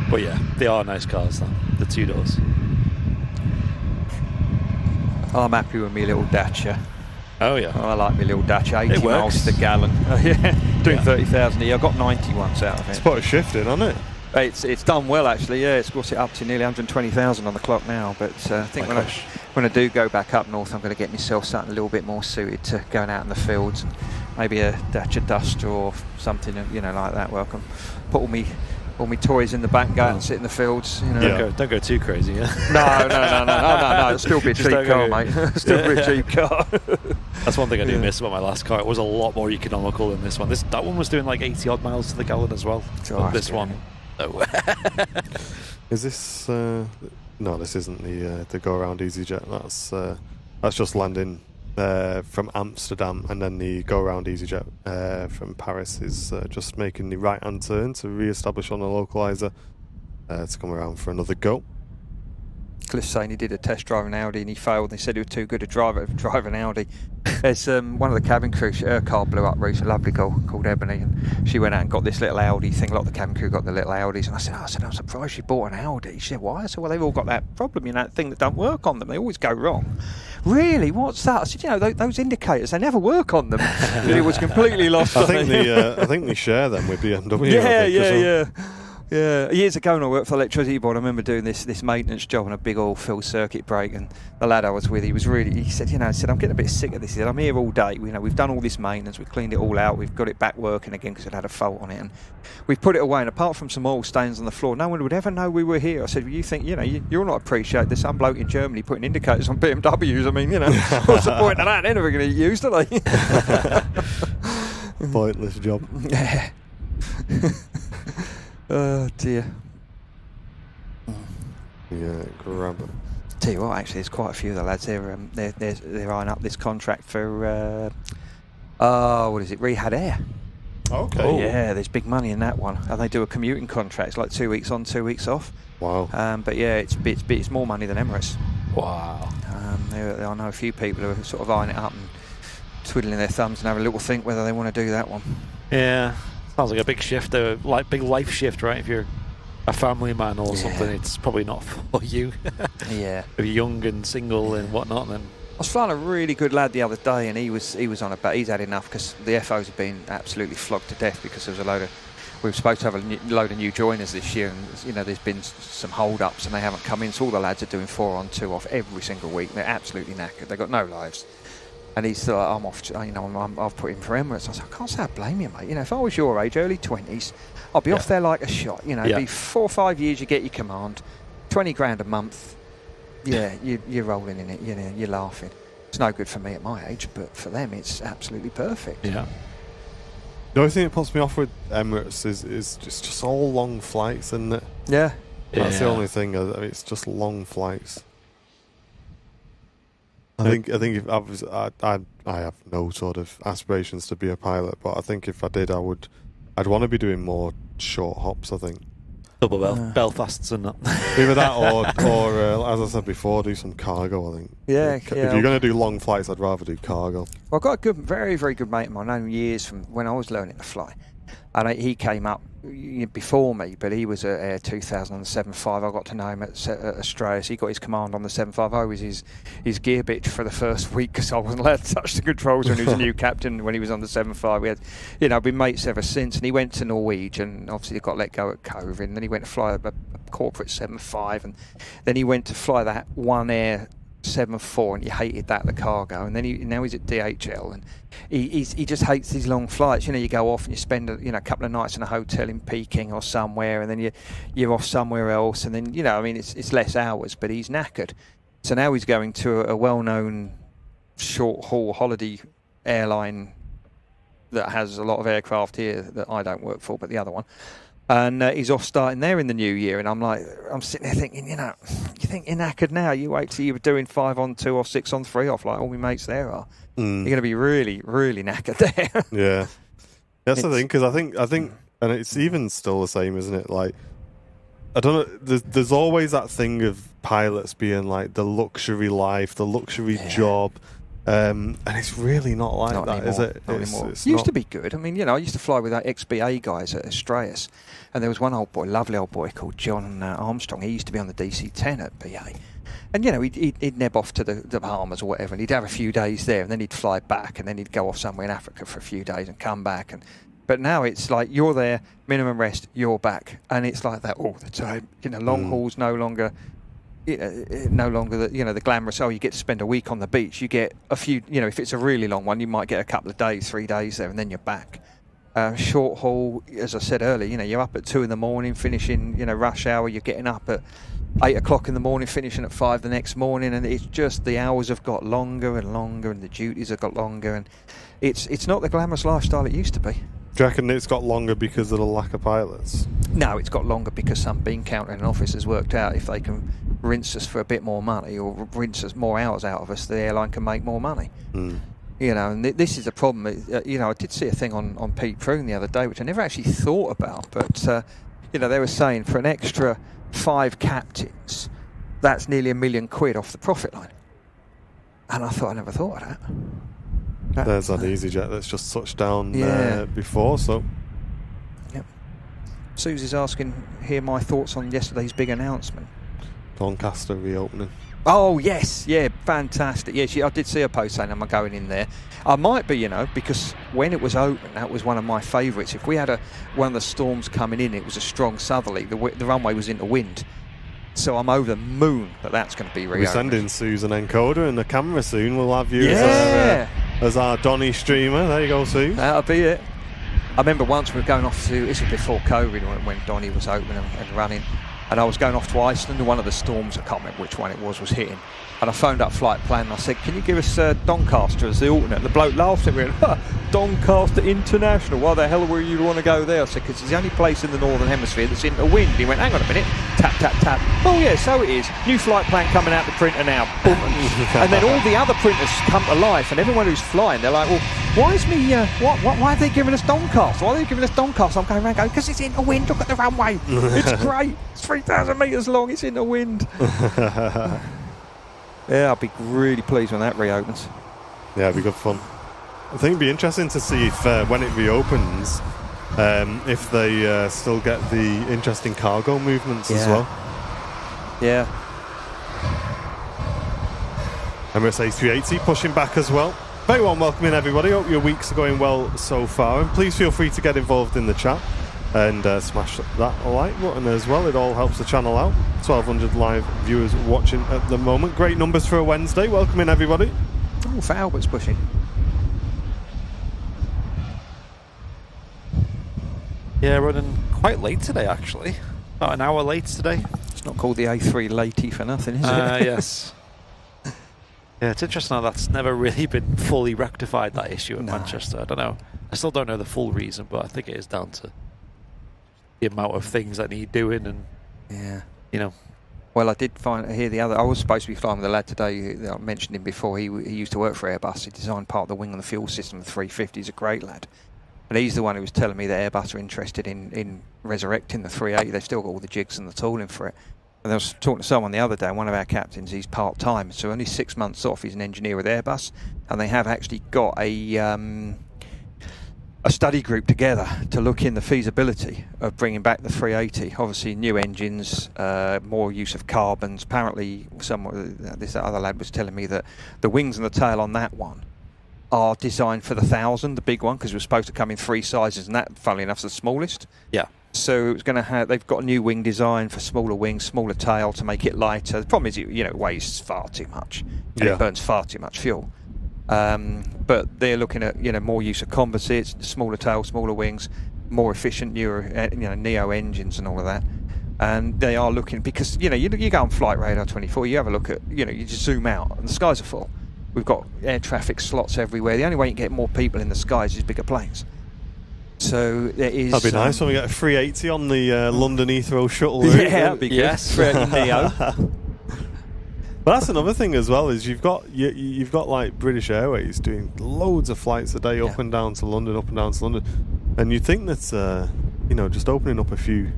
But yeah, they are nice cars, though. The 2 doors. I'm happy with my little Dacia. Oh yeah, I like my little Dacia, 80 It miles works. to the gallon. Doing 30,000 a year. I got 90 once out of it. It's put a shift in, hasn't it? It's done well actually. Yeah, it's brought it up to nearly 120,000 on the clock now. But I think when I do go back up north, I'm going to get myself something a little bit more suited to going out in the fields. And maybe a Dacia Duster or something, you know, like that. Where I can put all my toys in the back and go out and sit in the fields. You know. Yeah. Don't go too crazy. Yeah. No. It'll still be a cheap car, mate. Still be a cheap car. That's one thing I do miss about my last car. It was a lot more economical than this one. That one was doing like 80 odd miles to the gallon as well. Oh, this one, no. Is this? No, this isn't the go around EasyJet. That's just landing from Amsterdam, and then the go around EasyJet from Paris is just making the right hand turn to re-establish on the localizer to come around for another go. Cliff's saying he did a test drive an Audi and he failed. They said he was too good a driver to drive an Audi. There's one of the cabin crew, her car blew up recently, a lovely girl called Ebony, and she went out and got this little Audi thing. A lot of the cabin crew got the little Audis, and I said, I'm surprised she bought an Audi. She said, why? I said, well, they've all got that problem, you know, that thing that don't work on them. They always go wrong. Really? What's that? I said, you know, those indicators, they never work on them. It was completely lost. I think they share them with BMW. Yeah. Yeah, years ago when I worked for the electricity board, I remember doing this maintenance job on a big oil filled circuit break, and the lad I was with, he said, I'm getting a bit sick of this. He said, I'm here all day. We've done all this maintenance, we've cleaned it all out, we've got it back working again because it had a fault on it, and we've put it away, and apart from some oil stains on the floor, no one would ever know we were here. I said, well, you think, you'll not appreciate this. Some bloke in Germany putting indicators on BMWs. I mean, what's the point of that? They're never going to get used, are they? Pointless job. Yeah. Oh dear. Yeah, grab it. Tell you what, actually, there's quite a few of the lads. They're eyeing up this contract for what is it? Rehad Air. Okay. Oh yeah, there's big money in that one, and they do a commuting contract. It's like 2 weeks on, 2 weeks off. Wow. But yeah, it's more money than Emirates. Wow. I know a few people who are sort of eyeing it up and twiddling their thumbs and have a little think whether they want to do that one. Yeah. Sounds like a big shift, like big life shift, right? If you're a family man or something, it's probably not for you. Yeah. If you're young and single and whatnot, then. I was flying a really good lad the other day, and he was on a bet. He's had enough because the FOs have been absolutely flogged to death because there was we were supposed to have a load of new joiners this year, and there's been some hold-ups and they haven't come in. So all the lads are doing 4 on 2 off every single week. They're absolutely knackered. They've got no lives. And he's like, I'm off. I've put him for Emirates. I was like, I can't say I blame you, mate. If I was your age, early 20s, I'd be off there like a shot. It'd be 4 or 5 years. You get your command, 20 grand a month. Yeah, you're rolling in it. You're laughing. It's no good for me at my age, but for them, it's absolutely perfect. Yeah. The only thing that puts me off with Emirates is just all long flights, isn't it? Yeah. That's the only thing. It's just long flights. I think if I have no sort of aspirations to be a pilot, but I think if I did, I'd want to be doing more short hops. I think. Double Belfasts and that. Either that or as I said before, do some cargo, I think. Yeah, If you're going to do long flights, I'd rather do cargo. Well, I've got a good, very, very good mate of mine, I've known him years from when I was learning to fly. And he came up before me, but he was at Air 2000 on the 7.5. I got to know him at Australia. So he got his command on the 7.5. I was his gear bitch for the first week because I wasn't allowed to touch the controls when he was a new captain. When he was on the 7.5, we had, been mates ever since. And he went to Norwegian. Obviously, he got let go at COVID. And then he went to fly a corporate 7.5, and then he went to fly that One Air 7.4, and he hated that, the cargo. And then now he's at DHL, and he just hates these long flights. You go off and you spend a couple of nights in a hotel in Peking or somewhere, and then you're off somewhere else, and then it's less hours, but he's knackered. So now he's going to a well-known short haul holiday airline that has a lot of aircraft here that I don't work for, but the other one. And he's off starting there in the new year, and I'm sitting there thinking, you think you're knackered now? You wait till you're doing 5 on 2 or 6 on 3 off, like all my mates there are. You're going to be really, really knackered there. Yeah, that's the thing, because I think, and it's even still the same, isn't it? Like, I don't know. There's always that thing of pilots being like the luxury life, the luxury job. And it's really not like that, anymore. is it? Not anymore. It's used to be good. I mean, I used to fly with our XBA guys at Australis, and there was one old boy, lovely old boy called John Armstrong. He used to be on the DC-10 at BA. And, he'd neb off to the Bahamas or whatever, and he'd have a few days there, and then he'd fly back, and then he'd go off somewhere in Africa for a few days and come back. But now it's like you're there, minimum rest, you're back. And it's like that all the time. Long haul's no longer... no longer the glamorous, you get to spend a week on the beach. You get a few, if it's a really long one, you might get a couple of days, 3 days there, and then you're back. Short haul, as I said earlier, you're up at 2 in the morning, finishing, rush hour. You're getting up at 8 o'clock in the morning, finishing at 5 the next morning, and it's just the hours have got longer and longer, and the duties have got longer, and it's not the glamorous lifestyle it used to be. Do you reckon it's got longer because of the lack of pilots? No, it's got longer because some bean counter in an office has worked out if they can rinse us for a bit more money or rinse us more hours out of us, the airline can make more money. And this is the problem. I did see a thing on Pete Prune the other day, which I never actually thought about, but they were saying for an extra 5 captains, that's nearly £1 million off the profit line. And I thought, I never thought of that. There's that EasyJet that's just touched down before, so... Yep. Susie's asking here my thoughts on yesterday's big announcement. Doncaster reopening. Oh, yes. Yeah, fantastic. Yeah, I did see a post saying, am I going in there? I might be, because when it was open, that was one of my favourites. If we had one of the storms coming in, it was a strong southerly, the runway was into wind. So I'm over the moon that's going to be reopened. We're sending Susan encoder and the camera soon. We'll have you as our Donny streamer. There you go, Sue. That'll be it. I remember once we were going off to, this was before COVID, when Donny was open and running, and I was going off to Iceland, and one of the storms, I can't remember which one it was hitting. And I phoned up Flight Plan and I said, can you give us Doncaster as the alternate? The bloke laughed at me and went, Doncaster International, why the hell would you want to go there? I said, because it's the only place in the Northern Hemisphere that's in the wind. He went, hang on a minute, tap, tap, tap. Oh yeah, so it is. New Flight Plan coming out the printer now. Boom. And then all the other printers come to life, and everyone who's flying, they're like, well, why is why have they given us Doncaster? Why are they giving us Doncaster? I'm going around going, because it's in the wind, look at the runway. It's great. It's 3,000 metres long, it's in the wind. Yeah, I'll be really pleased when that reopens. Yeah, it'll be good fun. I think it'd be interesting to see if when it reopens, if they still get the interesting cargo movements as well. Yeah. Emirates A380 pushing back as well. Very warm welcoming everybody. Hope your weeks are going well so far, and please feel free to get involved in the chat and smash that like button as well. It all helps the channel out. 1,200 live viewers watching at the moment. Great numbers for a Wednesday. Welcoming everybody. Oh, for Albert's pushing. Yeah, running quite late today, actually. About an hour late today. It's not called the A3 latey for nothing, is it? Yes. Yeah, it's interesting how that's never really been fully rectified, that issue in Manchester. I don't know. I still don't know the full reason, but I think it is down to the amount of things that need doing, and Well, I did hear I was supposed to be flying with a lad today. I mentioned him before. He used to work for Airbus. He designed part of the wing and the fuel system of the 350. He's a great lad. And he's the one who was telling me that Airbus are interested in resurrecting the 380. They've still got all the jigs and the tooling for it. And I was talking to someone the other day, one of our captains, he's part-time, so only 6 months off. He's an engineer with Airbus, and they have actually got a study group together to look in the feasibility of bringing back the 380. Obviously, new engines, more use of carbons. Apparently, this other lad was telling me that the wings and the tail on that one are designed for the 1000, the big one, because it was supposed to come in 3 sizes, and that, funnily enough, is the smallest. Yeah. So it's going to have. They've got a new wing design for smaller wings, smaller tail to make it lighter. The problem is, it weighs far too much, and it burns far too much fuel. But they're looking at more use of composites, smaller tail, smaller wings, more efficient newer neo engines and all of that. And they are looking, because you go on Flight Radar 24, you have a look at you just zoom out and the skies are full. We've got air traffic slots everywhere. The only way you can get more people in the skies is bigger planes. So there is. That'd be nice when we get a 380 on the London Heathrow shuttle route. Yeah, that'd be good. Yes. 380 Neo. But that's another thing as well, is you've got like British Airways doing loads of flights a day up and down to London, and you'd think that just opening up a few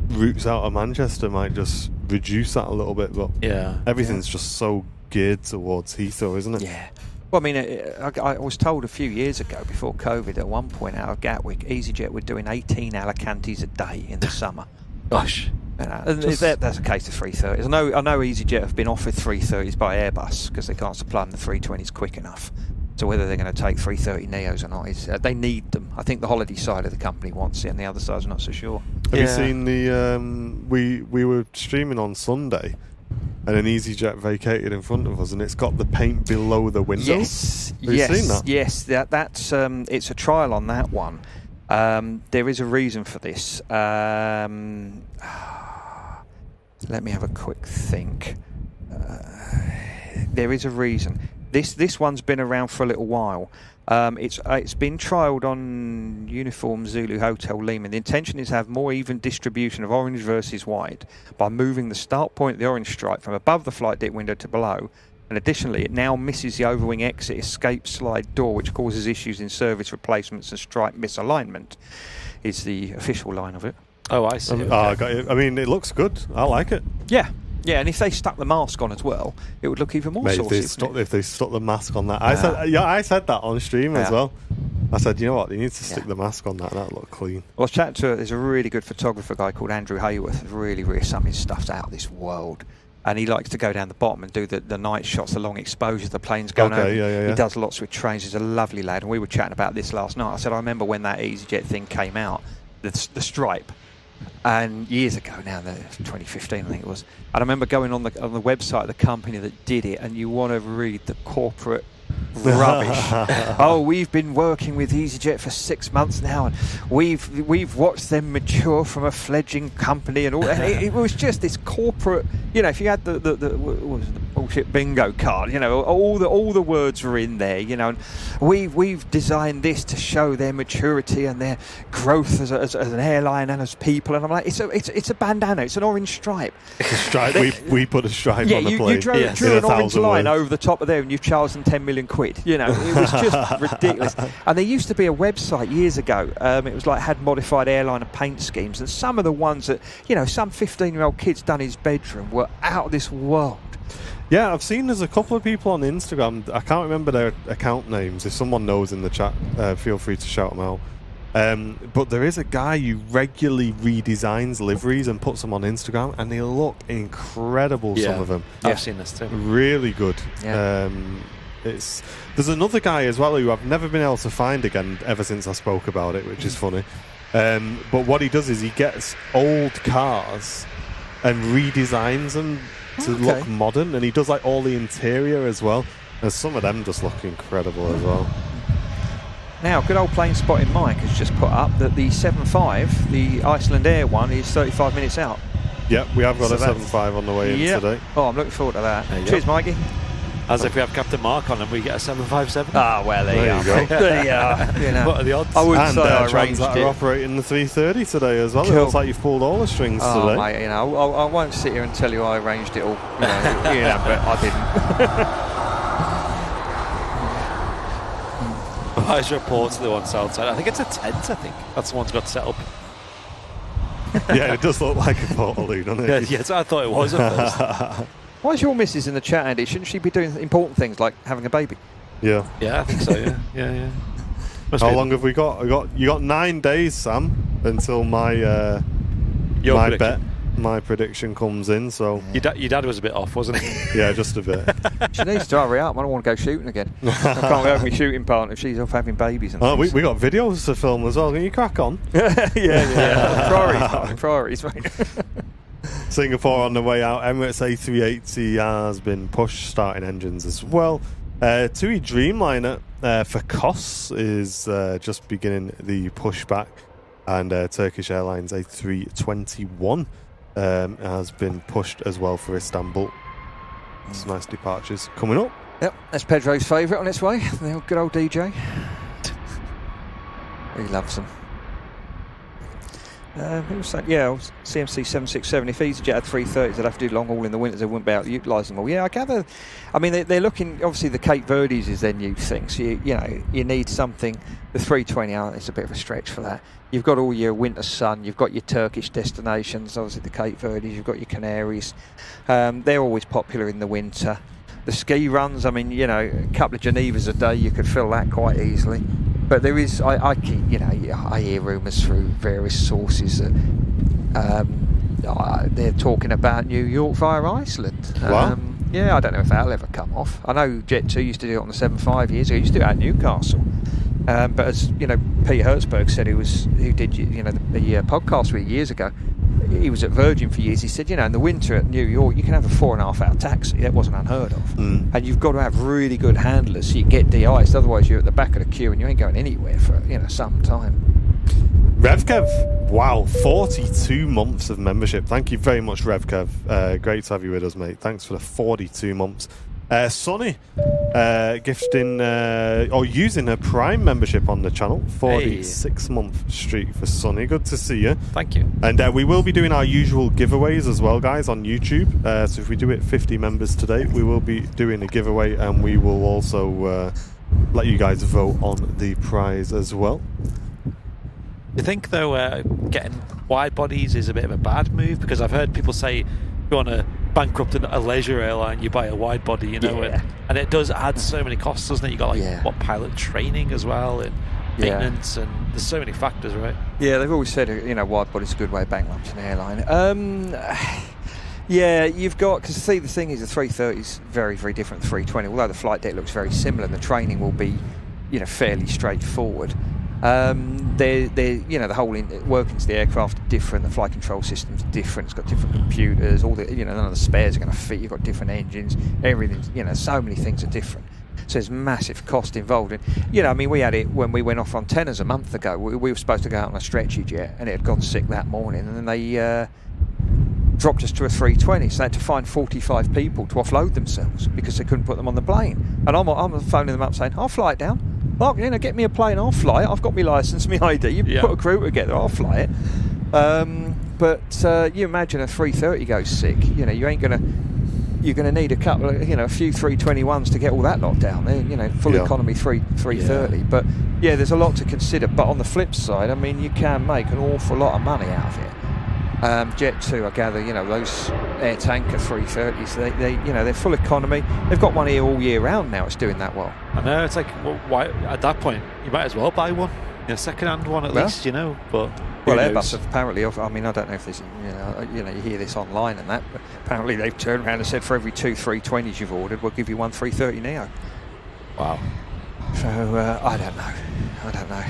routes out of Manchester might just reduce that a little bit. But everything's just so geared towards Heathrow, isn't it? Yeah. Well, I mean, I was told a few years ago, before COVID, at one point out of Gatwick, EasyJet were doing 18 Alicantes a day in the summer. Gosh. And that's the case of 330s. I know EasyJet have been offered 330s by Airbus because they can't supply them the 320s quick enough. So whether they're going to take 330 Neos or not, is they need them. I think the holiday side of the company wants it, and the other side's not so sure. Have you seen the? We were streaming on Sunday, and an EasyJet vacated in front of us, and it's got the paint below the windows. Yes, have you seen that? Yes, that's it's a trial on that one. There is a reason for this. Let me have a quick think. There is a reason. This one's been around for a little while. It's been trialled on Uniform Zulu Hotel Lima. The intention is to have more even distribution of orange versus white by moving the start point of the orange stripe from above the flight deck window to below. And additionally, it now misses the overwing exit escape slide door, which causes issues in service replacements and stripe misalignment, is the official line of it. Oh, I see. I got it. I mean, it looks good. I like it. Yeah, and if they stuck the mask on as well, it would look even more saucy. If they stuck the mask on that, I said that on stream as well. I said, you know what, they need to stick the mask on that. That'll look clean. Well, I was chatting to there's a really good photographer guy called Andrew Hayworth. Really, some of his stuff's out of this world. And he likes to go down the bottom and do the night shots, the long exposures, the planes going over. Yeah. He does lots with trains. He's a lovely lad. And we were chatting about this last night. I said, I remember when that EasyJet thing came out, the stripe. And years ago now, 2015 I think it was. And I remember going on the website of the company that did it, and you want to read the corporate rubbish. Oh, we've been working with EasyJet for 6 months now, and we've watched them mature from a fledgling company, and all. And it was just this corporate. If you had the bullshit bingo card, all the words were in there. And we've designed this to show their maturity and their growth as an airline and as people. And I'm like, it's a bandana. It's an orange stripe. It's a stripe. we put a stripe on the plane. You drew an orange line over the top of there, and you've charged them 10 million quid. It was just ridiculous. And there used to be a website years ago. It was like had modified airline and paint schemes, and some of the ones that some 15-year-old kid's done in his bedroom were out of this world. Yeah, I've seen there's a couple of people on Instagram. I can't remember their account names. If someone knows in the chat, feel free to shout them out. But there is a guy who regularly redesigns liveries and puts them on Instagram, and they look incredible. Some of them. I've seen this too. Really good. Yeah. There's another guy as well who I've never been able to find again ever since I spoke about it, which is funny. But what he does is he gets old cars and redesigns them to look modern, and he does like all the interior as well. And some of them just look incredible as well. Now, good old plane spotting Mike has just put up that the 75, the Iceland Air one, is 35 minutes out. Yeah, we have got a 75 on the way in today. Oh, I'm looking forward to that. Cheers, Mikey. As if we have Captain Mark on and we get a 757. Ah, well, there you go. There you are. What are the odds? I wouldn't say I arranged Transat are operating the 330 today as well. Cool. It looks like you've pulled all the strings today. Mate, I won't sit here and tell you I arranged it all. But I didn't. supervisor report to the one south side. I think it's a tent, I think. That's the one's got set up. Yeah, it does look like a portaloo, doesn't it? Yeah, I thought it was at first. Why is your missus in the chat, Andy? Shouldn't she be doing important things like having a baby? Yeah. Yeah, I think so, yeah. How long have we got? You got 9 days, Sam, until my my prediction comes in. So your dad was a bit off, wasn't he? Yeah, just a bit. She needs to hurry up. I don't want to go shooting again. I can't go with my shooting partner if she's off having babies and things. we got videos to film as well. Can you crack on? yeah. Priorities, mate. Singapore on the way out. Emirates A380 has been pushed, starting engines as well. TUI Dreamliner for Kos is just beginning the pushback, and Turkish Airlines A321 has been pushed as well for Istanbul. Some nice departures coming up. Yep, that's Pedro's favourite on its way. The good old DJ. He loves them. Who was saying, CMC 767. If EasyJet had 330s, they'd have to do long haul in the winters. They wouldn't be able to utilise them all. Yeah, I gather. I mean, they're looking. Obviously, the Cape Verdes is their new thing. So you need something. The 320, it's a bit of a stretch for that. You've got all your winter sun. You've got your Turkish destinations. Obviously, the Cape Verdes. You've got your Canaries. They're always popular in the winter. The ski runs. I mean, a couple of Genevas a day, you could fill that quite easily. But there is, I keep, I hear rumours through various sources that they're talking about New York via Iceland. Wow. I don't know if that'll ever come off. I know Jet2 used to do it on the 7.5 years ago. He used to do it at Newcastle. But as Peter Hertzberg said, who did the podcast with years ago. He was at Virgin for years. He said, in the winter at New York, you can have a 4.5-hour taxi. That wasn't unheard of. And you've got to have really good handlers so you get de-iced. Otherwise, you're at the back of the queue and you ain't going anywhere for some time. RevKev, wow, 42 months of membership. Thank you very much, RevKev. Great to have you with us, mate. Thanks for the 42 months. Sonny gifting or using her Prime membership on the channel. 46-month streak for Sonny. Good to see you. Thank you. And we will be doing our usual giveaways as well, guys, on YouTube. So if we do it 50 members today, we will be doing a giveaway, and we will also let you guys vote on the prize as well. You think, though, getting wide bodies is a bit of a bad move? Because I've heard people say, if you want to bankrupt a leisure airline, you buy a wide body, and it does add so many costs, doesn't it? You got pilot training as well, and maintenance, and there's so many factors, right? Yeah, they've always said wide body's a good way of bankrupting an airline. You've got, because the thing is, the 330 is very, very different from the 320. Although the flight deck looks very similar, the training will be fairly straightforward. The whole workings of the aircraft are different. The flight control system's different. It's got different computers. All the none of the spares are going to fit. You've got different engines. Everything. So many things are different. So there's massive cost involved. And we had it when we went off on tenors a month ago. We were supposed to go out on a stretchy jet, and it had gone sick that morning. And then they dropped us to a 320. So they had to find 45 people to offload themselves because they couldn't put them on the plane. And I'm phoning them up saying, "I'll fly it down. Mark, get me a plane, I'll fly it. I've got my licence, my ID. You put a crew together, I'll fly it." But you imagine a 330 goes sick. You're going to need a few 321s to get all that lot down there. Full economy 330. Yeah. But there's a lot to consider. But on the flip side, you can make an awful lot of money out of it. Jet2, I gather, those air tanker 330s, they're full economy. They've got one here all year round now. It's doing that well. I know. It's like, why at that point you might as well buy one, second-hand one at least, But Airbus have apparently. I don't know if this, you hear this online and that. But apparently they've turned around and said for every 2 320s you've ordered, we'll give you one 330 Neo. Wow. So I don't know.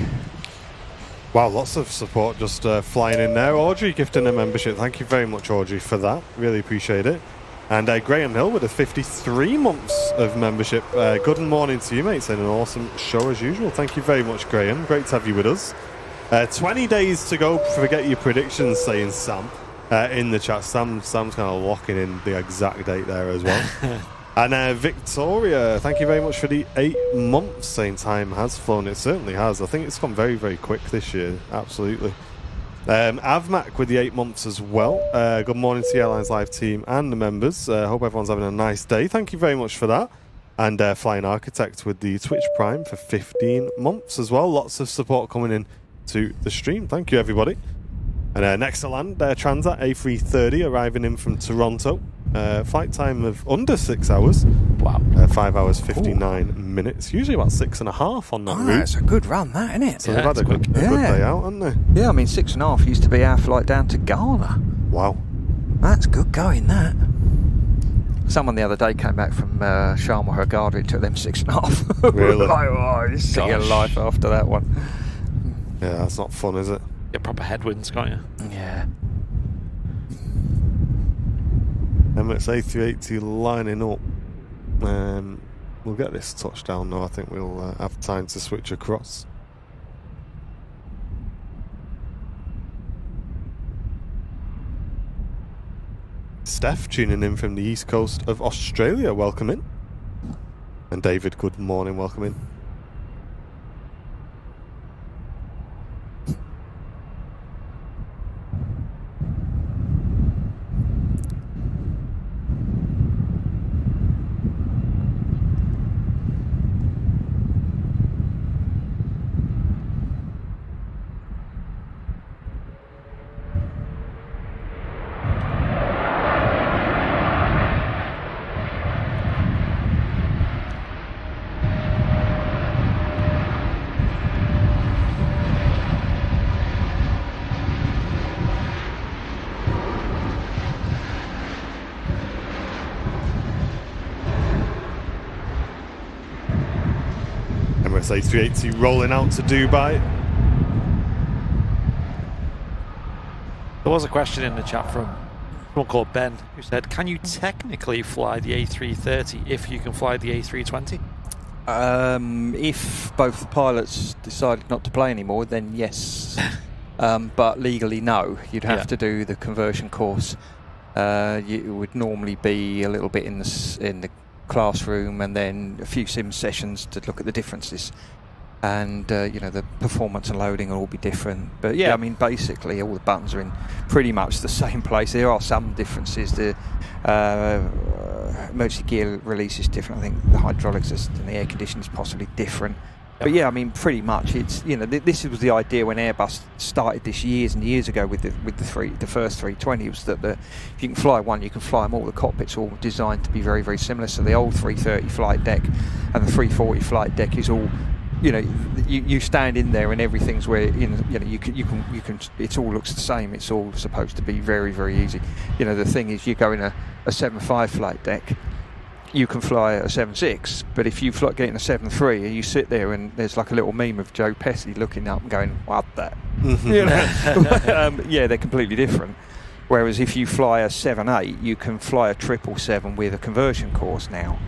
Wow, lots of support just flying in there. Audrey gifting a membership. Thank you very much, Audrey, for that. Really appreciate it. And Graham Hill with a 53 months of membership. Good morning to you, mate. Saying an awesome show as usual. Thank you very much, Graham. Great to have you with us. 20 days to go. Forget your predictions, saying Sam in the chat. Sam's kind of locking in the exact date there as well. And Victoria, thank you very much for the 8 months, saying time has flown. It certainly has. I think it's gone very, very quick this year. Absolutely. Avmac with the 8 months as well. Good morning to the Airlines Live team and the members. Hope everyone's having a nice day. Thank you very much for that. and Flying Architect with the Twitch Prime for 15 months as well. Lots of support coming in to the stream. Thank you, everybody. And next to land, Transat A330 arriving in from Toronto. Flight time of under 6 hours. Wow. 5 hours, 59 minutes. Usually about 6.5 on that route. It's a good run, that, isn't it? So they've had a good day out, haven't they? Yeah, I mean, 6.5 used to be our flight down to Ghana. Wow. That's good going, that. Someone the other day came back from Sharm el Hurghada. It took them 6.5. Really? Like, oh, you see your life after that one. Yeah, that's not fun, is it? Get proper headwinds, can't you? Yeah. Emirates A380 lining up. We'll get this touchdown though. I think we'll have time to switch across. Steph tuning in from the east coast of Australia, welcome in. And David, good morning, welcome in. A380 rolling out to Dubai. There was a question in the chat from someone called Ben who said, can you technically fly the A330 if you can fly the A320? If both the pilots decided not to play anymore, then yes. But legally, no. You'd have to do the conversion course. It would normally be a little bit in the classroom and then a few sim sessions to look at the differences, and the performance and loading will all be different. But I mean, basically all the buttons are in pretty much the same place. There are some differences. The emergency gear release is different. I think the hydraulics and the air conditioning is possibly different. But I mean, pretty much it's this was the idea when Airbus started this years and years ago with the first 320 was that if you can fly one, you can fly them all. The cockpit's all designed to be very, very similar. So the old 330 flight deck and the 340 flight deck is all, you stand in there and everything's where you can it all looks the same. It's all supposed to be very, very easy. The thing is, you go in a 7.5 flight deck, you can fly a 7.6, but if you get in a 7.3 and you sit there and there's like a little meme of Joe Pesci looking up and going, what the? They're completely different. Whereas if you fly a 7.8, you can fly a 777 with a conversion course now.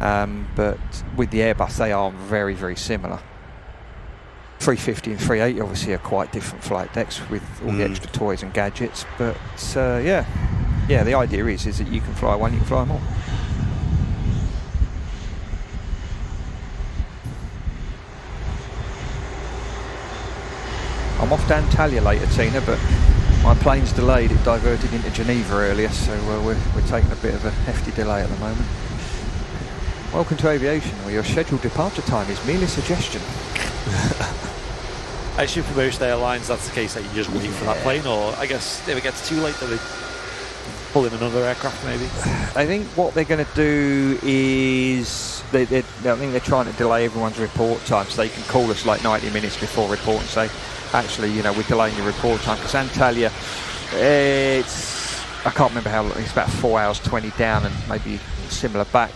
But with the Airbus, they are very, very similar. 350 and 380 obviously are quite different flight decks with all the extra toys and gadgets. But the idea is that you can fly one, you can fly them all. I'm off to Antalya later, Tina, but my plane's delayed. It diverted into Geneva earlier, so we're taking a bit of a hefty delay at the moment. Welcome to Aviation, where your scheduled departure time is merely a suggestion. I assume for most airlines that's the case, that you just wait for that plane, or I guess if it gets too late, then they pull in another aircraft maybe. I think what they're going to do is I think they're trying to delay everyone's report time, so they can call us like 90 minutes before report and say, actually, we're delaying your report time, because Antalya, I can't remember how long, it's about 4 hours 20 down and maybe similar back.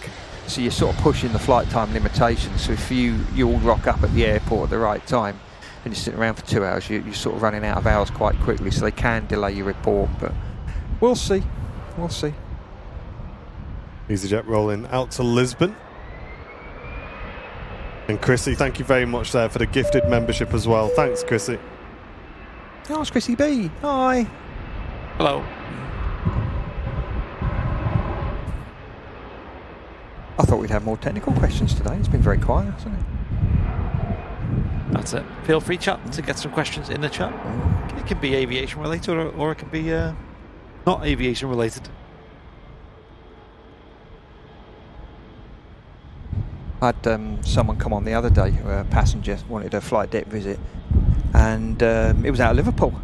So you're sort of pushing the flight time limitations. So if you all rock up at the airport at the right time and you're sitting around for 2 hours, you're sort of running out of hours quite quickly. So they can delay your report, but we'll see. We'll see. EasyJet rolling out to Lisbon. And Chrissy, thank you very much there for the gifted membership as well. Thanks, Chrissy. Oh, it's Chrissy B. Hi. Hello. I thought we'd have more technical questions today. It's been very quiet, hasn't it? That's it. Feel free, chat, to get some questions in the chat. It can be aviation related, or it can be not aviation related. I had someone come on the other day, a passenger wanted a flight deck visit, and it was out of Liverpool.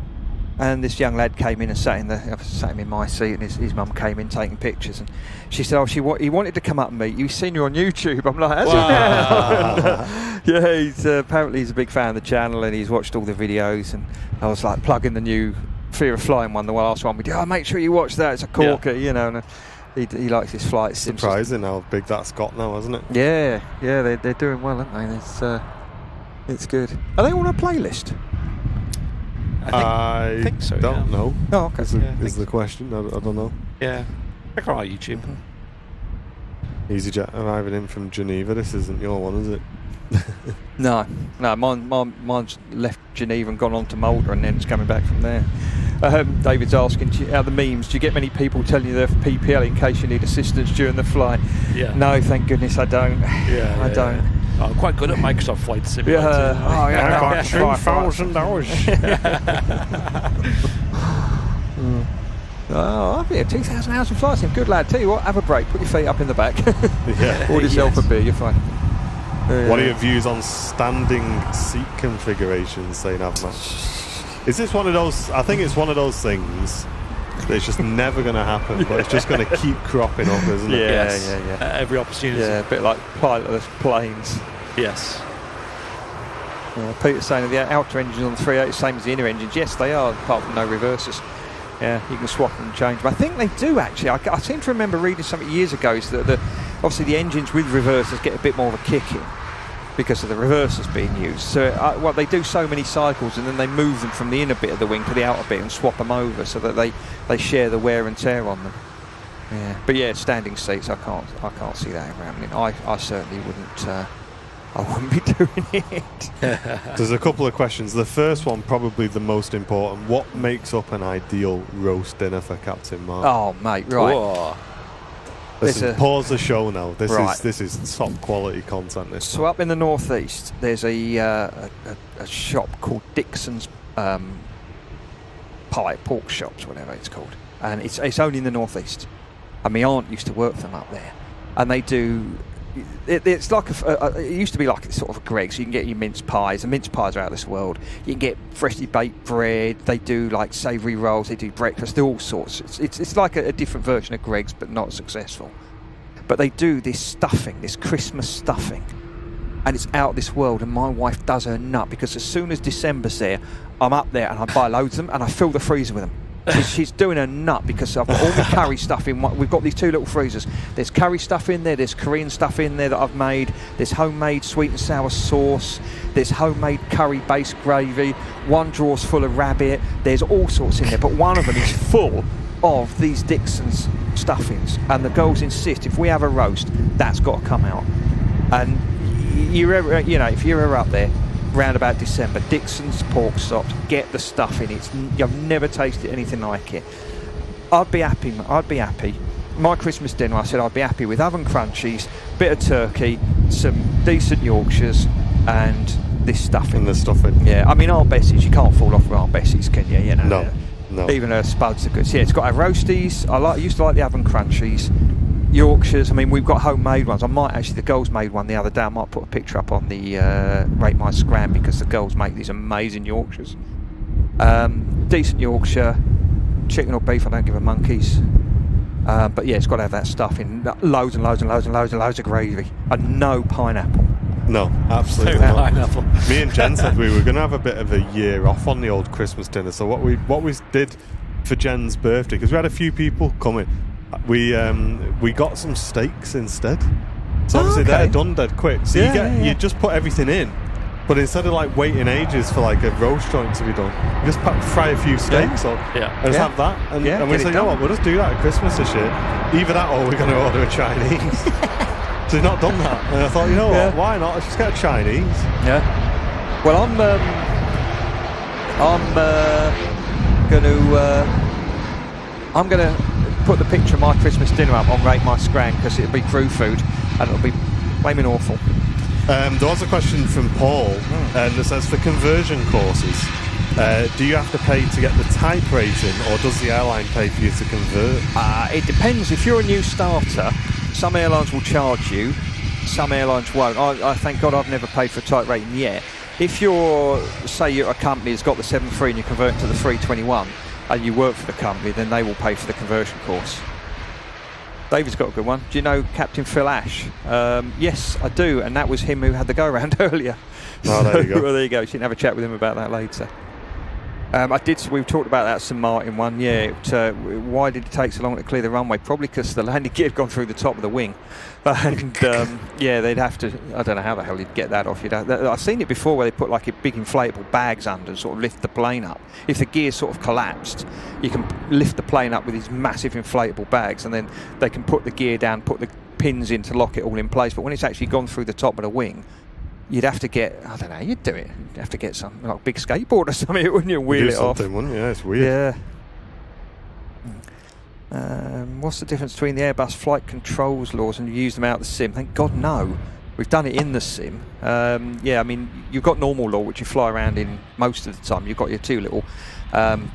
And this young lad came in and sat him in my seat, and his mum came in taking pictures, and she said, he wanted to come up and meet you. He's seen you on YouTube. I'm like, has he now? Yeah, apparently he's a big fan of the channel, and he's watched all the videos. And I was like plugging the new Fear of Flying one, the last one we did. Oh, make sure you watch that. It's a corker, you know. And he likes his flight sims. Surprising how big that's got now, isn't it? Yeah, they're doing well, aren't they? It's good. Are they all on a playlist? I think so. Don't know. Oh, okay. Is the question? I don't know. Yeah, check out our YouTube. EasyJet arriving in from Geneva. This isn't your one, is it? No, mine's left Geneva and gone on to Malta, and then it's coming back from there. David's asking, out of the memes, do you get many people telling you they're PPL in case you need assistance during the flight? Yeah. No, thank goodness I don't. I don't. Oh, I'm quite good at Microsoft Flight Simulator. I got $2,000. Oh, yeah, 2,000 hours of flight sim. Good lad. Tell you what, have a break. Put your feet up in the back. Order yourself a beer. You're fine. What are your views on standing seat configurations, saying Avman? Is this one of those? I think it's one of those things that's just never going to happen, but it's just going to keep cropping up, isn't it? Yeah. Every opportunity. Yeah, a bit like pilotless planes. Yes. Peter's saying that the outer engines on the 380 are the same as the inner engines. Yes, they are, apart from no reversers. Yeah, you can swap and change. But I think they do, actually. I seem to remember reading something years ago is that obviously the engines with reversers get a bit more of a kick in because of the reversers being used. So they do so many cycles, and then they move them from the inner bit of the wing to the outer bit and swap them over so that they share the wear and tear on them. Yeah, but yeah, standing seats, I can't see that ever happening. I certainly wouldn't. I wouldn't be doing it. There's a couple of questions. The first one, probably the most important. What makes up an ideal roast dinner for Captain Mark? Oh, mate, right. Whoa. Listen, pause the show now. This is top quality content. So up in the northeast, there's a shop called Dixon's pork shops, whatever it's called, and it's only in the northeast. And my aunt used to work for them up there, and they do. It's like it used to be like sort of a Greggs. So you can get your mince pies. The mince pies are out of this world. You can get freshly baked bread. They do like savoury rolls. They do breakfast. They do all sorts. It's like a different version of Greggs, but not successful. But they do this stuffing, this Christmas stuffing, and it's out of this world. And my wife does her nut because as soon as December's there, I'm up there and I buy loads of them and I fill the freezer with them. She's doing a nut because I've got all the curry stuff in one. We've got these two little freezers. There's curry stuff in there, there's Korean stuff in there that I've made, there's homemade sweet and sour sauce, there's homemade curry based gravy, one drawer's full of rabbit, there's all sorts in there, but one of them is full of these Dixon's stuffings, and the girls insist if we have a roast, that's got to come out. And if you're ever up there round about December, Dixon's pork chops, get the stuff in it. You've never tasted anything like it. I'd be happy. My Christmas dinner, I said I'd be happy with oven crunchies, bit of turkey, some decent Yorkshires, and this stuffing. And the stuffing. Yeah, I mean, Aunt Bessie's, you can't fall off with Aunt Bessie's, can you? You know, no. Even her spuds are good. So yeah, it's got our roasties. I used to like the oven crunchies. Yorkshires, I mean, we've got homemade ones. The girls made one the other day. I might put a picture up on the Rate My Scram because the girls make these amazing Yorkshires. Decent Yorkshire, chicken or beef, I don't give a monkeys. But yeah, it's got to have that stuff in. Loads and loads and loads and loads and loads of gravy. And no pineapple. No, absolutely no not. Pineapple. Me and Jen said we were going to have a bit of a year off on the old Christmas dinner. So what we did for Jen's birthday, because we had a few people coming, we got some steaks instead. So obviously they're done dead quick. So you just put everything in, but instead of like waiting ages for like a roast joint to be done, you just fry a few steaks up and just have that. And we said, you know what, we'll just do that at Christmas this year. Either that or we're going to order a Chinese. So he's not done that. And I thought, you know what, why not? Let's just get a Chinese. Yeah. Well, I'm gonna put the picture of my Christmas dinner up on Rate My Scran because it'll be crew food and it'll be flaming awful. There was a question from Paul that says, for conversion courses, do you have to pay to get the type rating, or does the airline pay for you to convert? It depends. If you're a new starter, some airlines will charge you some airlines won't. I thank God I've never paid for a type rating yet. If you're, say you're a company that's got the 73 and you convert to the 321 and you work for the company, then they will pay for the conversion course. David's got a good one. Do you know Captain Phil Ash? Yes, I do, and that was him who had the go-round earlier. Oh, there you go. Well, there you go. You can have a chat with him about that later. We've talked about that St Martin one. Yeah, why did it take so long to clear the runway? Probably because the landing gear had gone through the top of the wing, and yeah, they'd have to. I don't know how the hell you'd get that off. I've seen it before where they put like a big inflatable bags under, sort of lift the plane up. If the gear sort of collapsed, you can lift the plane up with these massive inflatable bags, and then they can put the gear down, put the pins in to lock it all in place. But when it's actually gone through the top of the wing, you'd have to get, I don't know, you'd do it. You'd have to get some, like a big skateboard or something, wouldn't you? Wheel it off. Wouldn't you? Yeah, it's weird. Yeah. What's the difference between the Airbus flight controls laws and you use them out of the sim? Thank God, no. We've done it in the sim. Yeah, I mean, you've got normal law, which you fly around in most of the time. You've got your two little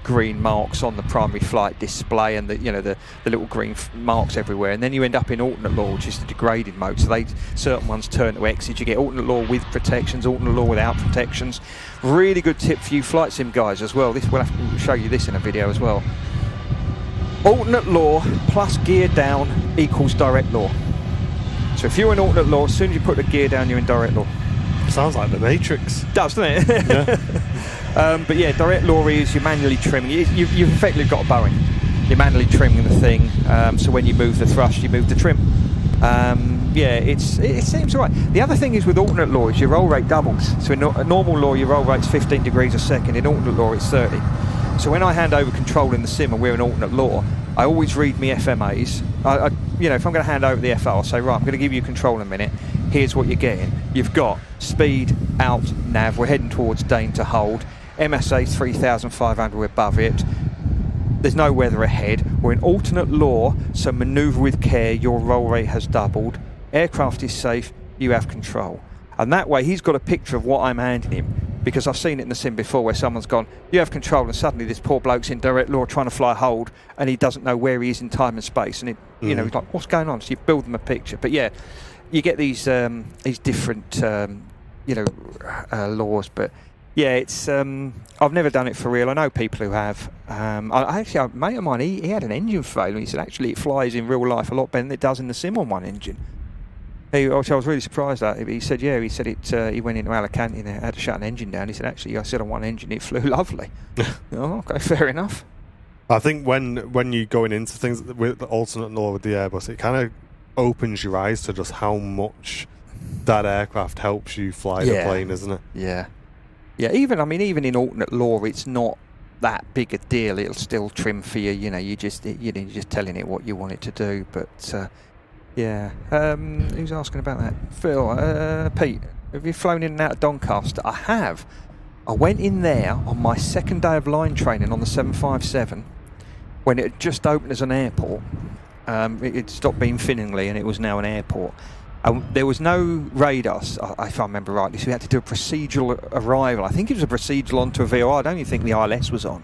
green marks on the primary flight display, and the little green marks everywhere, and then you end up in alternate law, which is the degraded mode. So certain ones turn to exit. You get alternate law with protections, alternate law without protections. Really good tip for you flight sim guys as well. We'll have to show you this in a video as well. Alternate law plus gear down equals direct law. So if you're in alternate law, as soon as you put the gear down, you're in direct law. Sounds like the Matrix. Does, doesn't it? Yeah. But yeah, direct law is you're manually trimming. You've effectively got a Boeing. You're manually trimming the thing. So when you move the thrust, you move the trim. Yeah, it seems right. The other thing is with alternate law is your roll rate doubles. So in normal law, your roll rate's 15 degrees a second. In alternate law, it's 30. So when I hand over control in the sim and we're in alternate law, I always read my FMAs. If I'm going to hand over the FR, I'll say, right, I'm going to give you control in a minute. Here's what you're getting. You've got speed, out, nav. We're heading towards Dane to hold. MSA 3,500, we're above it. There's no weather ahead. We're in alternate law, so manoeuvre with care. Your roll rate has doubled. Aircraft is safe. You have control. And that way, he's got a picture of what I'm handing him. Because I've seen it in the sim before where someone's gone, you have control, and suddenly this poor bloke's in direct law trying to fly hold, and he doesn't know where he is in time and space, and he's like, what's going on? So you build them a picture. But yeah, you get these different laws. But yeah, it's I've never done it for real. I know people who have. A mate of mine, he had an engine failure, and he said actually it flies in real life a lot better than it does in the sim on one engine. I was really surprised at it. He said, he went into Alicante and had to shut an engine down. He said, actually, I said on one engine, it flew lovely. Oh, okay, fair enough. I think when you're going into things with the alternate law with the Airbus, it kind of opens your eyes to just how much that aircraft helps you fly the plane, isn't it? Yeah. Yeah, even in alternate law, it's not that big a deal. It'll still trim for you. You're just telling it what you want it to do. But yeah, who's asking about that? Phil, Pete, have you flown in and out of Doncaster? I have. I went in there on my second day of line training on the 757 when it had just opened as an airport. It had stopped being Finningley and it was now an airport. There was no radar, if I remember rightly, so we had to do a procedural arrival. I think it was a procedural onto a VOR. I don't even think the ILS was on.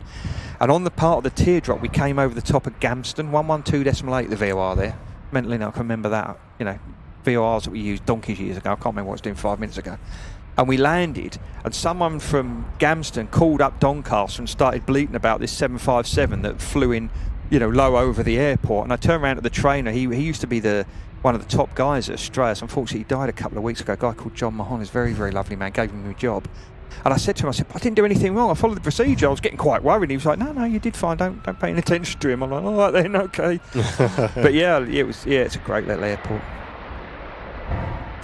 And on the part of the teardrop, we came over the top of Gamston, 112.8, the VOR there. Mentally, I can remember that. VORs that we used donkeys years ago. I can't remember what I was doing 5 minutes ago. And we landed, and someone from Gamston called up Doncaster and started bleating about this 757 that flew in, low over the airport. And I turned around to the trainer. He used to be one of the top guys at Australis. Unfortunately, he died a couple of weeks ago. A guy called John Mahon, is a very, very lovely man. Gave him a job. And I said to him, I didn't do anything wrong. I followed the procedure. I was getting quite worried. He was like, no, you did fine. Don't pay any attention to him. I'm like, all right then, okay. But yeah, it's a great little airport.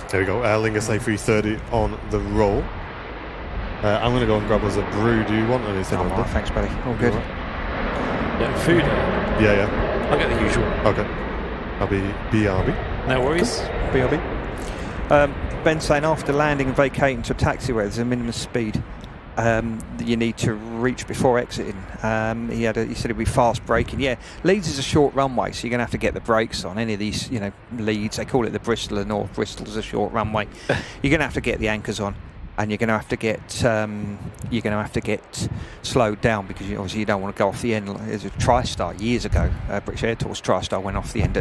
There we go. Aer Lingus A330 on the roll. I'm going to go and grab us a brew. Do you want anything? Oh, right, thanks, buddy. All good. Yeah, food. Yeah. I'll get the usual. Okay. I'll be BRB. No worries. BRB. Ben saying after landing and vacating to a taxiway, there's a minimum speed that you need to reach before exiting. He said it'd be fast braking. Yeah, Leeds is a short runway, so you're going to have to get the brakes on. Any of these, Leeds, they call it the Bristol and North Bristol is a short runway. You're going to have to get the anchors on, and you're going to have to get slowed down because obviously you don't want to go off the end. There's a TriStar years ago, British Air Tours TriStar went off the end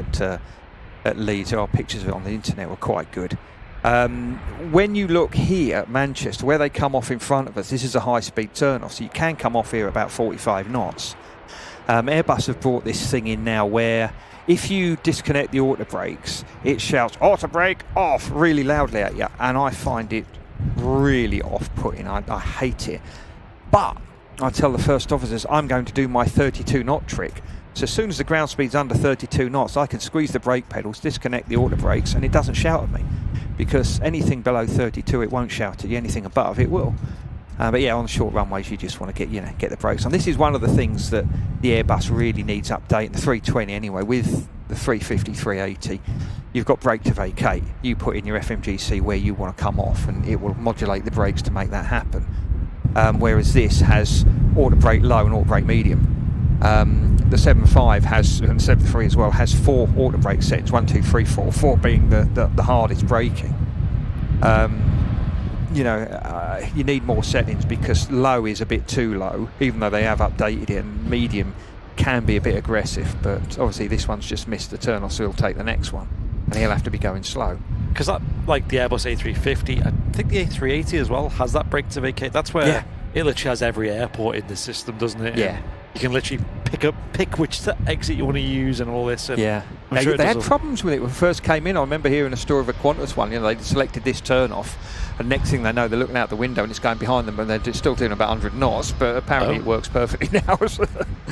at at Leeds. There are pictures of it on the internet, were quite good. When you look here at Manchester, where they come off in front of us, this is a high-speed turn-off, so you can come off here about 45 knots. Airbus have brought this thing in now where if you disconnect the auto brakes, it shouts auto brake off really loudly at you, and I find it really off-putting. I hate it. But I tell the first officers I'm going to do my 32 knot trick. So as soon as the ground speed's under 32 knots, I can squeeze the brake pedals, disconnect the auto brakes, and it doesn't shout at me. Because anything below 32, it won't shout at you. Anything above, it will. But yeah, on the short runways, you just want to get the brakes on. This is one of the things that the Airbus really needs updating. The 320 anyway, with the 350, 380, you've got brake to vacate. You put in your FMGC where you want to come off, and it will modulate the brakes to make that happen. Whereas this has auto brake low and auto brake medium. The 7.5 has, and 7.3 as well, has 4 auto brake settings, 1, 2, 3, 4, 4 being the hardest braking. You need more settings because low is a bit too low, even though they have updated it, and medium can be a bit aggressive, but obviously this one's just missed the turn off, so he'll take the next one, and he'll have to be going slow. Because that, like the Airbus A350, I think the A380 as well has that brake to vacate. That's where it literally has every airport in the system, doesn't it? Yeah. You can literally pick which exit you want to use and all this. And yeah. I'm sure they had problems with it when it first came in. I remember hearing a story of a Qantas one. They selected this turn off, and next thing they know, they're looking out the window and it's going behind them, and they're still doing about 100 knots. But apparently, it works perfectly now.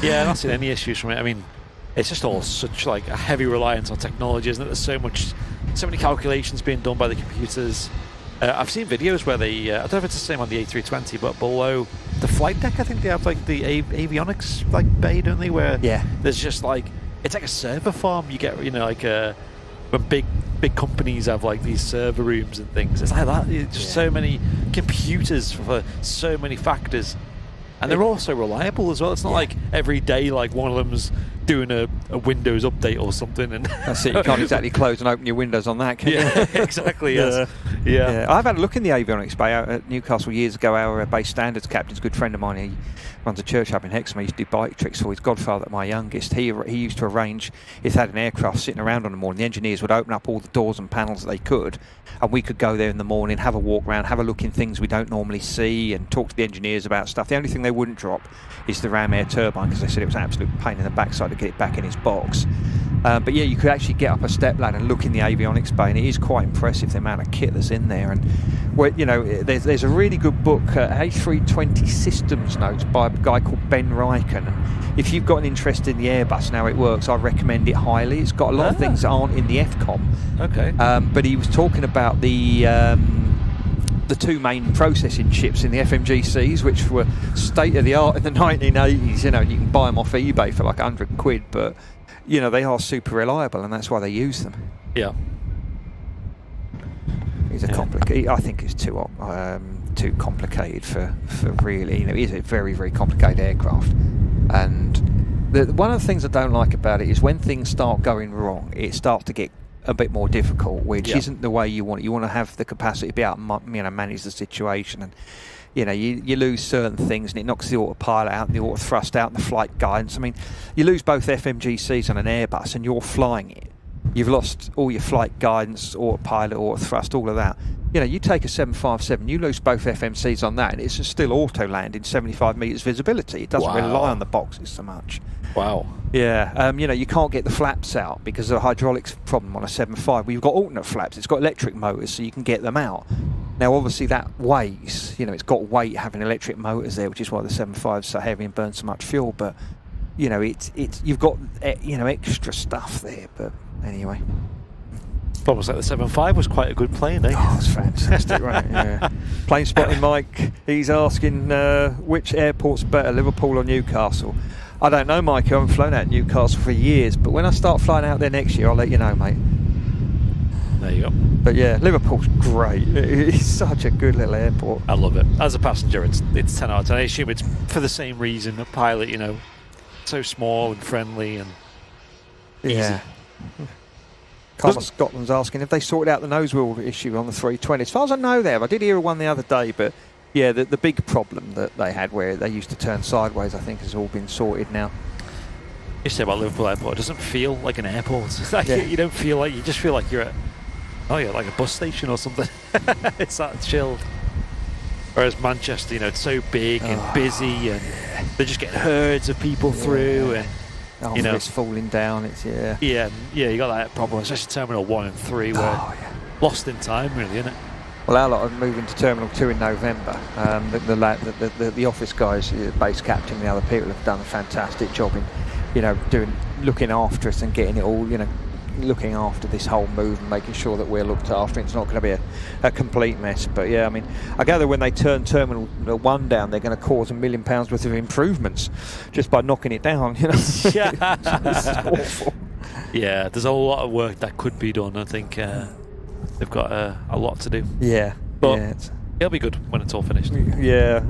Yeah, not seen any issues from it. I mean, it's just all such like a heavy reliance on technology, isn't it? There's so many calculations being done by the computers. I've seen videos where they, I don't know if it's the same on the A320, but below the flight deck, I think they have like the avionics like bay, don't they? Where there's just like, it's like a server farm. You get, like when big companies have like these server rooms and things. It's like that. It's just so many computers for so many factors. And they're also reliable as well. It's not like every day like one of them's doing a Windows update or something. And that's it. You can't exactly close and open your windows on that, can you? Yeah, exactly. Yes. Yeah. I've had a look in the avionics bay out at Newcastle years ago. Our base standards captain's a good friend of mine. He runs a church up in Hexham. He used to do bike tricks for his godfather, my youngest. He used to arrange, if they had an aircraft sitting around on the morning, the engineers would open up all the doors and panels that they could, and we could go there in the morning, have a walk around, have a look in things we don't normally see, and talk to the engineers about stuff. The only thing they wouldn't drop is the ram air turbine, because they said it was an absolute pain in the backside to get it back in its box. But yeah, you could actually get up a step ladder and look in the avionics bay, and it is quite impressive the amount of kit that's in there. And there's a really good book, A320 Systems Notes, by a guy called Ben Ryken. And if you've got an interest in the Airbus and how it works, I recommend it highly. It's got a lot of things that aren't in the FCOM. Okay. But he was talking about the 2 main processing chips in the FMGCs, which were state of the art in the 1980s. You can buy them off eBay for like 100 quid, but they are super reliable, and that's why they use them. Yeah. It's a complicated. I think it's too complicated for really. It is a very, very complicated aircraft, and one of the things I don't like about it is when things start going wrong, it starts to get a bit more difficult, which isn't the way you want it. You want to have the capacity to be able to manage the situation, and you lose certain things, and it knocks the autopilot out, and the auto thrust out, and the flight guidance. I mean, you lose both FMGCs on an Airbus, and you're flying it. You've lost all your flight guidance, autopilot, auto thrust, all of that. You take a 757, you lose both FMCs on that, and it's still auto landing 75 metres visibility. It doesn't rely on the boxes so much. Wow. Yeah, you can't get the flaps out because of the hydraulics problem on a 7.5. Well, you've got alternate flaps. It's got electric motors, so you can get them out. Now, obviously, that weighs. It's got weight having electric motors there, which is why the 7.5 is so heavy and burns so much fuel. But you've got extra stuff there. But anyway. Almost like the 7.5 was quite a good plane, eh? Oh, it's fantastic, right? Yeah. Plane spotting Mike, he's asking which airport's better, Liverpool or Newcastle? I don't know, Mike. I haven't flown out Newcastle for years, but when I start flying out there next year, I'll let you know, mate. There you go. But yeah, Liverpool's great. It's such a good little airport. I love it. As a passenger, it's 10 out of 10. I assume it's for the same reason. A pilot, so small and friendly and easy. Carlos Scotland's asking if they sorted out the nose wheel issue on the 320. As far as I know, I did hear one the other day, but yeah, the big problem that they had where they used to turn sideways, I think, has all been sorted now. You say about Liverpool Airport, it doesn't feel like an airport. It's like Yeah. you don't feel like, you just feel like you're at, like a bus station or something. It's that chilled. Whereas Manchester, it's so big and busy, and they're just getting herds of people through, and it's falling down. It's yeah, you got that problem, especially Terminal 1 and 3, where lost in time, really, isn't it? Well, our lot are moving to Terminal 2 in November. The office guys, the base captain, and the other people have done a fantastic job in, looking after us and getting it all, looking after this whole move and making sure that we're looked after. It's not going to be a complete mess. But yeah, I mean, I gather when they turn Terminal 1 down, they're going to cause £1 million worth of improvements just by knocking it down. Yeah, it's awful. Yeah, there's a lot of work that could be done. I think they've got a lot to do. Yeah, but yeah, it'll be good when it's all finished. Yeah,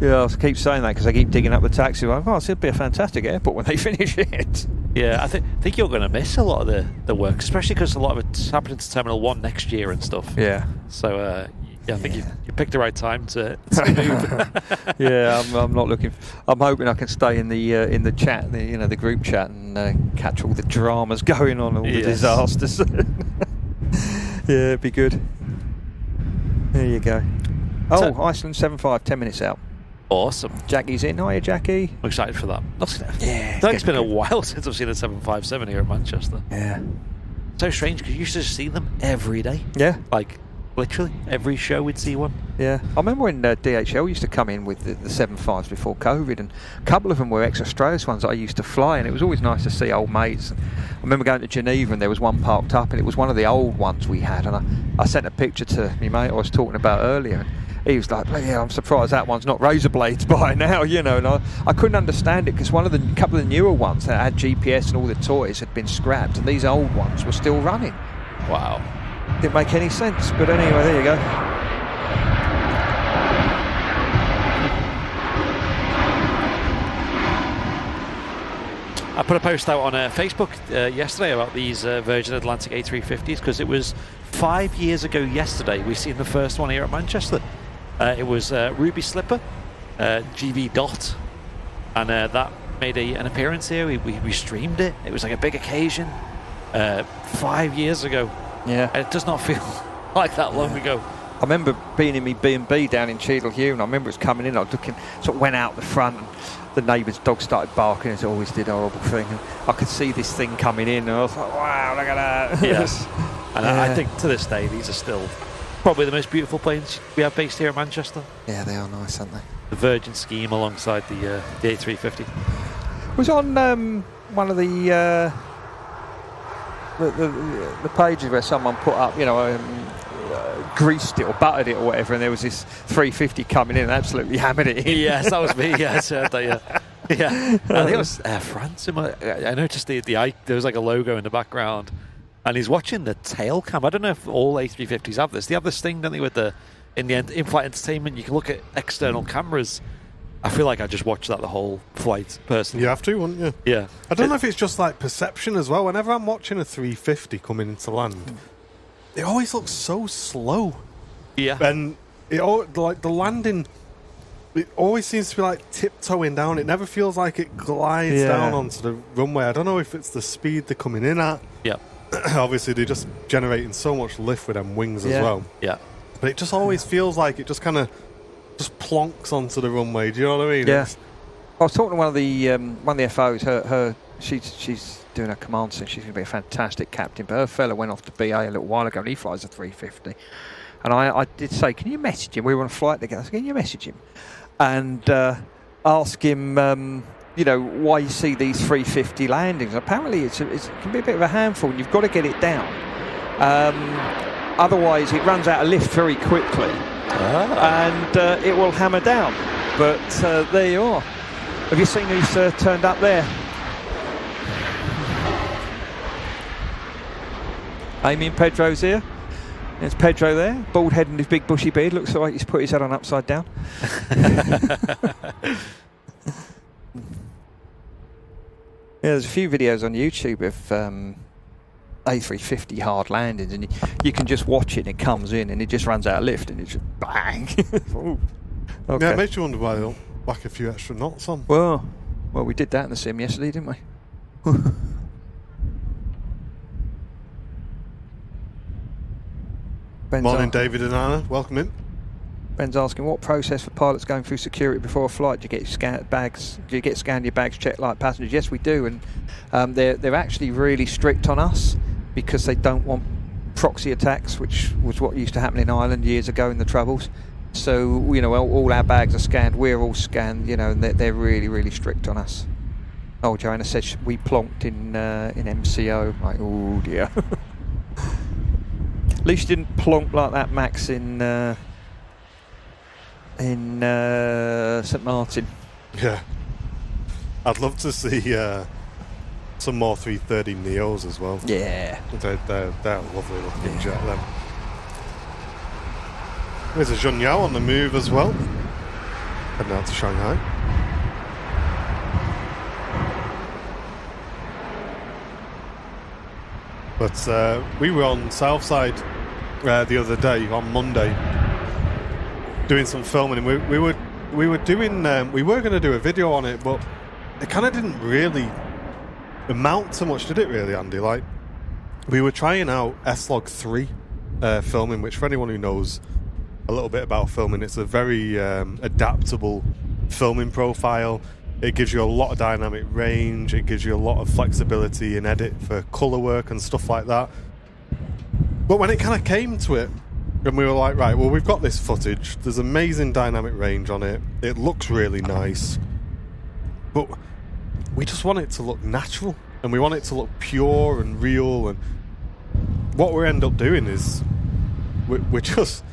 I keep saying that because I keep digging up the taxi. Like, it'll be a fantastic airport when they finish it. Yeah, I think you're going to miss a lot of the work, especially because a lot of it's happening to Terminal 1 next year and stuff. Yeah. So, I think you picked the right time to move. Yeah, I'm not looking. I'm hoping I can stay in the chat, the group chat, and catch all the dramas going on, all the disasters. Yeah, it'd be good. There you go. Oh, Iceland 7.5, 10 minutes out. Awesome. Jackie's in. Hiya, Jackie. I'm excited for that. Yeah. I think it's been a while since I've seen a 757 here in Manchester. Yeah. So strange because you used to see them every day. Yeah. Like, literally, every show we'd see one. Yeah. I remember when DHL used to come in with the 7.5s before COVID, and a couple of them were ex-Australis ones that I used to fly, and it was always nice to see old mates. I remember going to Geneva and there was one parked up, and it was one of the old ones we had, and I sent a picture to my mate I was talking about earlier, and he was like, yeah, I'm surprised that one's not razor blades by now, and I couldn't understand it because couple of the newer ones that had GPS and all the toys had been scrapped, and these old ones were still running. Wow. Didn't make any sense, but anyway, there you go. I put a post out on Facebook yesterday about these Virgin Atlantic A350s because it was 5 years ago yesterday we seen the first one here at Manchester. It was Ruby Slipper, GV Dot, and that made an appearance here. We streamed it. It was like a big occasion 5 years ago. Yeah. And it does not feel like that long ago. I remember being in my B&B down in Cheadle Heugh, and I remember it was coming in. I was looking, sort of went out the front, and the neighbour's dog started barking, as it always did, a horrible thing. And I could see this thing coming in, and I was like, wow, look at that. Yes. And I think to this day, these are still probably the most beautiful planes we have based here in Manchester. Yeah, they are nice, aren't they? The Virgin scheme alongside the A350. Was on one of the pages where someone put up, greased it or buttered it or whatever, and there was this 350 coming in and absolutely hammered it in. Yes, that was me. Yes, yeah. I think it was Air France. I noticed there was like a logo in the background, and he's watching the tail cam. I don't know if all A350s have this. They have this thing, don't they, with in-flight entertainment, you can look at external cameras. I feel like I just watched that the whole flight, personally. You have to, wouldn't you? Yeah. I don't know if it's just like perception as well. Whenever I'm watching a 350 coming into land, it always looks so slow. Yeah. And like the landing, it always seems to be like tiptoeing down. It never feels like it glides down onto the runway. I don't know if it's the speed they're coming in at. Yeah. Obviously, they're just generating so much lift with them wings as well. Yeah. But it just always feels like it just kind of just plonks onto the runway. Do you know what I mean? Yeah. I was talking to one of the FOs. She's doing her command center. She's going to be a fantastic captain. But her fella went off to BA a little while ago, and he flies a 350. And I did say, can you message him? We were on a flight together. I said, can you message him and ask him, why you see these 350 landings? Apparently, it can be a bit of a handful, and you've got to get it down. Otherwise, it runs out of lift very quickly, and it will hammer down. But there you are. Have you seen who's turned up there? Amy and Pedro's here. There's Pedro there, bald head and his big bushy beard. Looks like he's put his head on upside down. There's a few videos on YouTube of A350 hard landings, and you can just watch it, and it comes in, and it just runs out of lift, and it's just bang. Ooh. Okay. Yeah, it makes you wonder why they don't whack a few extra knots on. Well, we did that in the sim yesterday, didn't we? Morning, David and Anna. Welcome in. Ben's asking, what process for pilots going through security before a flight? Do you get scanned bags? Do you get scanned your bags checked like passengers? Yes, we do, and they're actually really strict on us because they don't want proxy attacks, which was what used to happen in Ireland years ago in the Troubles. So you know, all our bags are scanned. We're all scanned. You know, and they're really, really strict on us. Oh, Joanna said we plonked in MCO. Like, oh dear. At least you didn't plonk like that, Max, in St Martin. Yeah, I'd love to see some more 330 Neos as well. Yeah, they're lovely looking jet. Them. There's a Zhun Yao on the move as well, heading out to Shanghai. But we were on Southside the other day on Monday, doing some filming, and we were doing we were going to do a video on it, but it kind of didn't really amount to much, did it really, Andy? Like, we were trying out S-Log 3 filming, which for anyone who knows a little bit about filming, it's a very adaptable filming profile. It gives you a lot of dynamic range, it gives you a lot of flexibility in edit for colour work and stuff like that. But when it kind of came to it, and we were like, right, well, we've got this footage, there's amazing dynamic range on it, it looks really nice, but we just want it to look natural, and we want it to look pure and real, and what we end up doing is we're just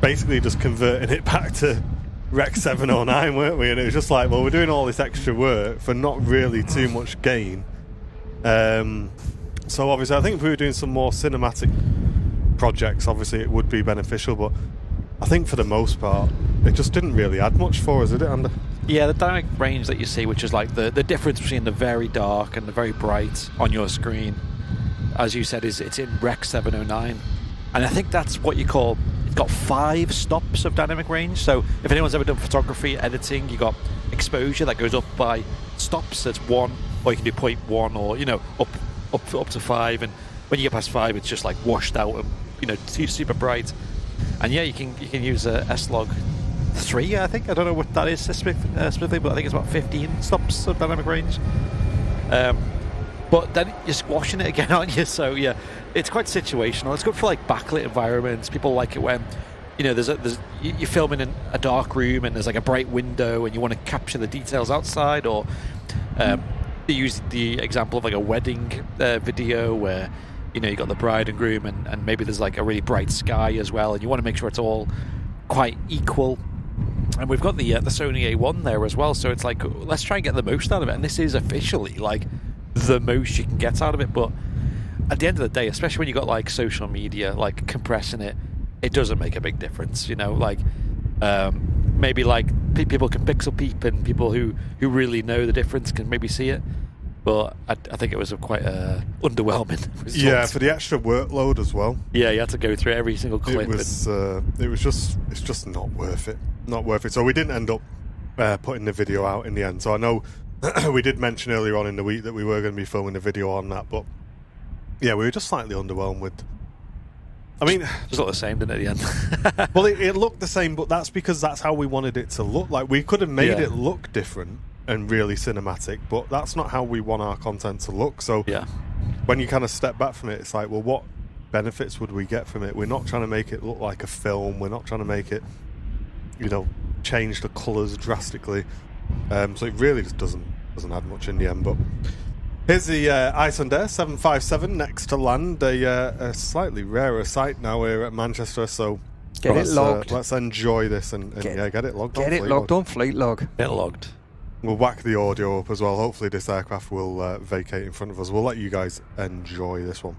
basically just converting it back to Rec 709, weren't we? And it was just like, well, we're doing all this extra work for not really too much gain. So obviously I think if we were doing some more cinematic projects, obviously it would be beneficial, but I think for the most part it just didn't really add much for us, did it, Andy? Yeah, the dynamic range that you see, which is like the difference between the very dark and the very bright on your screen, as you said, it's in Rec 709, and I think that's what you call, it's got 5 stops of dynamic range. So if anyone's ever done photography, editing, you got exposure that goes up by stops. That's 1, or you can do 0.1, or you know, up to 5, and when you get past 5 it's just like washed out and, you know, super bright. And yeah, you can use a S-Log 3, I think. I don't know what that is specifically, but I think it's about 15 stops of dynamic range. But then you're squashing it again, aren't you? So yeah, it's quite situational. It's good for like backlit environments. People like it when, you know, you're filming in a dark room and there's like a bright window and you want to capture the details outside, or you use the example of like a wedding video where, you know, you got the bride and groom and maybe there's like a really bright sky as well, and you want to make sure it's all quite equal. And we've got the Sony A1 there as well, so it's like, let's try and get the most out of it. And this is officially like the most you can get out of it. But at the end of the day, especially when you got like social media, like compressing it doesn't make a big difference, you know. Like maybe like people can pixel peep, and people who really know the difference can maybe see it. But I think it was a quite underwhelming result. Yeah, for the extra workload as well. Yeah, you had to go through every single clip. It's just not worth it. Not worth it. So we didn't end up putting the video out in the end. So I know we did mention earlier on in the week that we were going to be filming a video on that, but yeah, we were just slightly underwhelmed with. I mean, it looked the same, didn't it, at the end? Well, it looked the same, but that's because that's how we wanted it to look. Like, we could have made it look different and really cinematic, but that's not how we want our content to look. So yeah, when you kind of step back from it, it's like, well, what benefits would we get from it? We're not trying to make it look like a film. We're not trying to make it, you know, change the colours drastically. So it really just doesn't add much in the end. But here's the Icelandair 757 next to land, a slightly rarer sight now here at Manchester. So get it logged. Let's enjoy this and get it logged. Get it logged on Fleet Log. Get it logged. We'll whack the audio up as well. Hopefully this aircraft will vacate in front of us. We'll let you guys enjoy this one.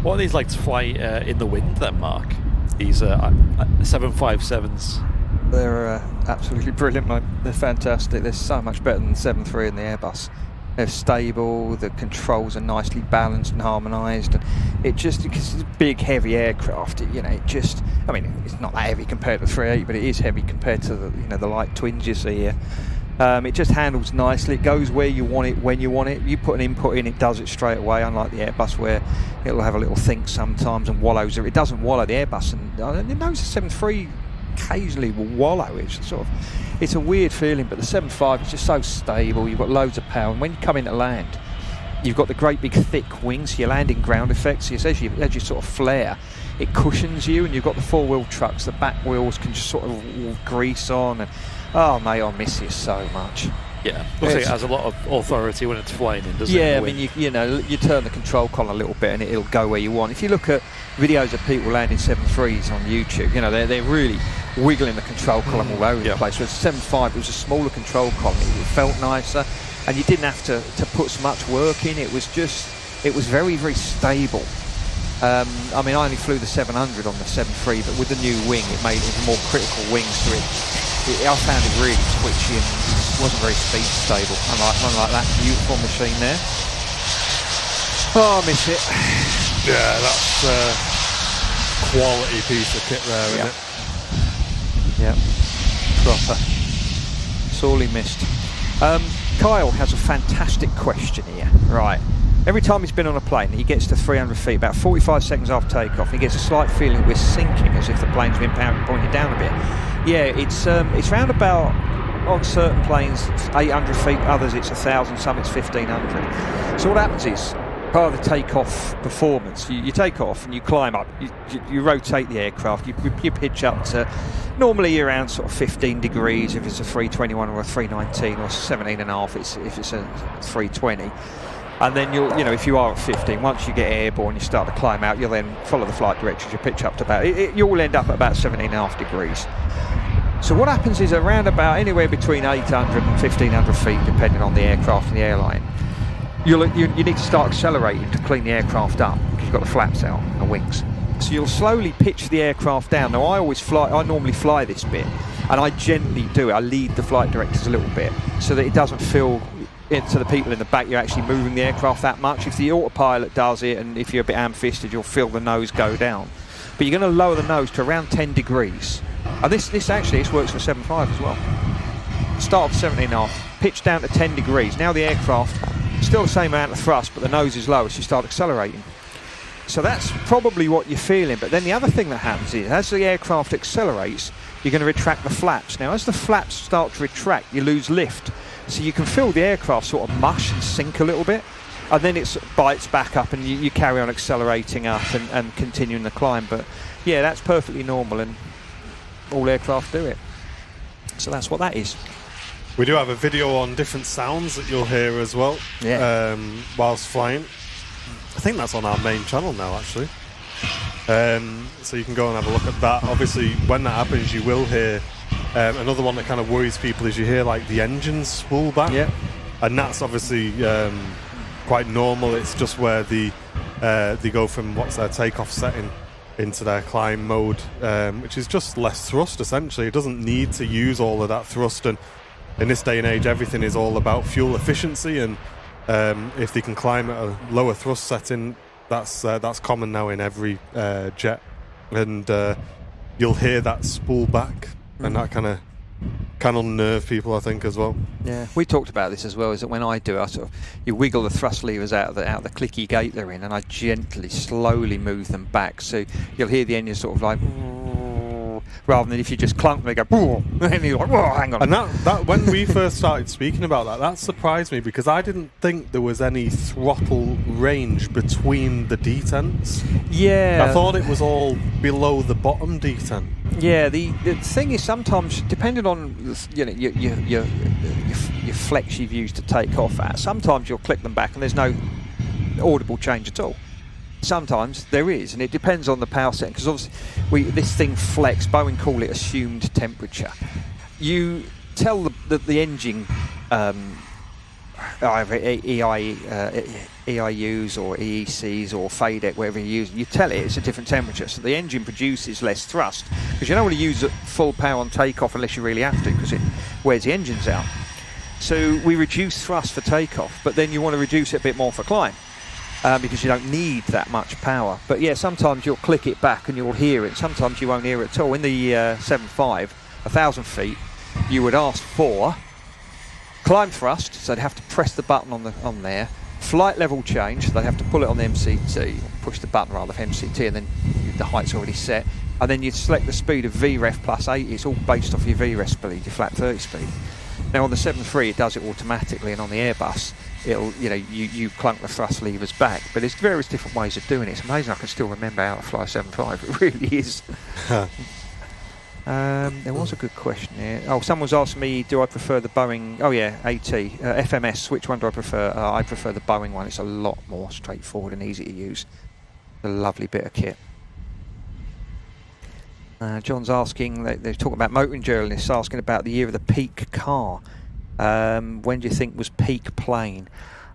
What are these like to fly in the wind then, Mark? These 757s. They're absolutely brilliant, mate. They're fantastic. They're so much better than the 737 and the Airbus. They're stable, the controls are nicely balanced and harmonised, and it just, because it's a big heavy aircraft, it just, I mean, it's not that heavy compared to the 380, but it is heavy compared to the light twins you see here. It just handles nicely, it goes where you want it, when you want it. You put an input in, it does it straight away, unlike the Airbus where it'll have a little think sometimes and wallows. It doesn't wallow, the Airbus, and it knows the 73 occasionally will wallow. It's a weird feeling, but the 75 is just so stable. You've got loads of power, and when you come in to land, you've got the great big thick wings, so your landing ground effects. As you sort of flare, it cushions you, and you've got the four-wheel trucks. The back wheels can just sort of grease on, and oh mate, I miss it so much. Yeah, looks like it has a lot of authority when it's flying in, doesn't it? Yeah, I mean, you turn the control column a little bit and it'll go where you want. If you look at videos of people landing 7.3s on YouTube, they're really wiggling the control column all over the place. Whereas 7.5, it was a smaller control column, it felt nicer, and you didn't have to put so much work in. It was very, very stable. I mean, I only flew the 700 on the 7.3, but with the new wing, it made it more critical wings to it. I found it really twitchy and wasn't very speed stable, unlike that beautiful machine there. Oh, I miss it. Yeah, that's a quality piece of kit there, isn't it? Yeah, proper. Sorely missed. Kyle has a fantastic question here. Right. Every time he's been on a plane, he gets to 300 feet, about 45 seconds after takeoff, he gets a slight feeling we're sinking, as if the plane's been pointed down a bit. Yeah, it's round about, on certain planes, 800 feet, others it's 1,000, some it's 1,500. So what happens is, part of the takeoff performance, you take off and you climb up, you rotate the aircraft, you pitch up to, normally you're around sort of 15 degrees if it's a 321 or a 319, or 17.5 if it's a 320. And then if you are at 15, once you get airborne, you start to climb out, you'll then follow the flight directions, you pitch up to about, you'll end up at about 17.5 degrees. So what happens is around about anywhere between 800 and 1,500 feet, depending on the aircraft and the airline, you need to start accelerating to clean the aircraft up, because you've got the flaps out and the wings. So you'll slowly pitch the aircraft down. Now I normally fly this bit, and I gently do it. I lead the flight directors a little bit, so that it doesn't feel into the people in the back you're actually moving the aircraft that much. If the autopilot does it, and if you're a bit ham-fisted, you'll feel the nose go down. But you're going to lower the nose to around 10 degrees. And this works for 7.5 as well. Start off 17.5, pitch down to 10 degrees. Now the aircraft, still the same amount of thrust, but the nose is lower, so you start accelerating. So that's probably what you're feeling. But then the other thing that happens is, as the aircraft accelerates, you're going to retract the flaps. Now, as the flaps start to retract, you lose lift. So you can feel the aircraft sort of mush and sink a little bit. And then it bites back up, and you carry on accelerating up and continuing the climb. But yeah, that's perfectly normal, and all aircraft do it. So that's what that is. We do have a video on different sounds that you'll hear as well, whilst flying. I think that's on our main channel now, actually. So you can go and have a look at that. Obviously, when that happens, you will hear another one that kind of worries people is you hear like the engines spool back. Yeah. And that's obviously quite normal. It's just where they go from what's their takeoff setting into their climb mode, which is just less thrust, essentially. It doesn't need to use all of that thrust, and in this day and age, everything is all about fuel efficiency, and if they can climb at a lower thrust setting, that's common now in every jet, and you'll hear that spool back, and that kind of can unnerve people, I think, as well. Yeah, we talked about this as well, is that when I do, you wiggle the thrust levers out of the clicky gate they're in, and I gently, slowly move them back, so you'll hear the engine sort of like, rather than if you just clunk them, they go, and you're like, whoa, hang on. And that when we first started speaking about that surprised me, because I didn't think there was any throttle range between the detents. Yeah. I thought it was all below the bottom detent. Yeah, the thing is, sometimes, depending on your flex you've used to take off at, sometimes you'll click them back and there's no audible change at all. Sometimes there is, and it depends on the power setting, because obviously this thing flex, Boeing call it assumed temperature. You tell the engine either EIUs or EECs or FADEC, whatever you use, you tell it it's a different temperature, so the engine produces less thrust, because you don't want to use it full power on takeoff unless you really have to, because it wears the engines out. So we reduce thrust for takeoff, but then you want to reduce it a bit more for climb, because you don't need that much power. But yeah, sometimes you'll click it back and you'll hear it, sometimes you won't hear it at all. In the 7.5, 1,000 feet, you would ask for climb thrust, so they'd have to press the button on there. Flight level change, so they'd have to pull it on the MCT, push the button rather for MCT, and then the height's already set. And then you'd select the speed of VREF plus 80. It's all based off your VREF speed, your flat 30 speed. Now on the 7.3 it does it automatically, and on the Airbus it'll, you clunk the thrust levers back. But there's various different ways of doing it. It's amazing I can still remember how to fly a 7.5. It really is. There was a good question here. Oh, someone's asked me, do I prefer the Boeing? Oh yeah, AT, FMS. Which one do I prefer? I prefer the Boeing one. It's a lot more straightforward and easy to use. A lovely bit of kit. John's asking, they're talking about motoring journalists, asking about the year of the peak car. When do you think was peak plane?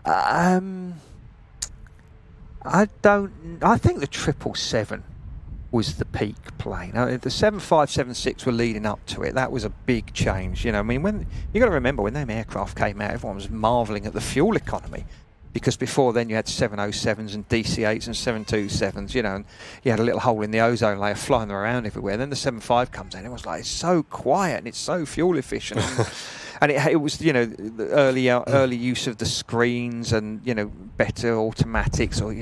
I think the 777 was the peak plane. The 75, 76 were leading up to it. That was a big change. I mean, when you got to remember when them aircraft came out, everyone was marvelling at the fuel economy, because before then you had 707s and DC8s and 727s, and you had a little hole in the ozone layer flying them around everywhere. Then the 75 comes in, it was like, it's so quiet and it's so fuel efficient. And it was, the early use of the screens and, better automatics, or,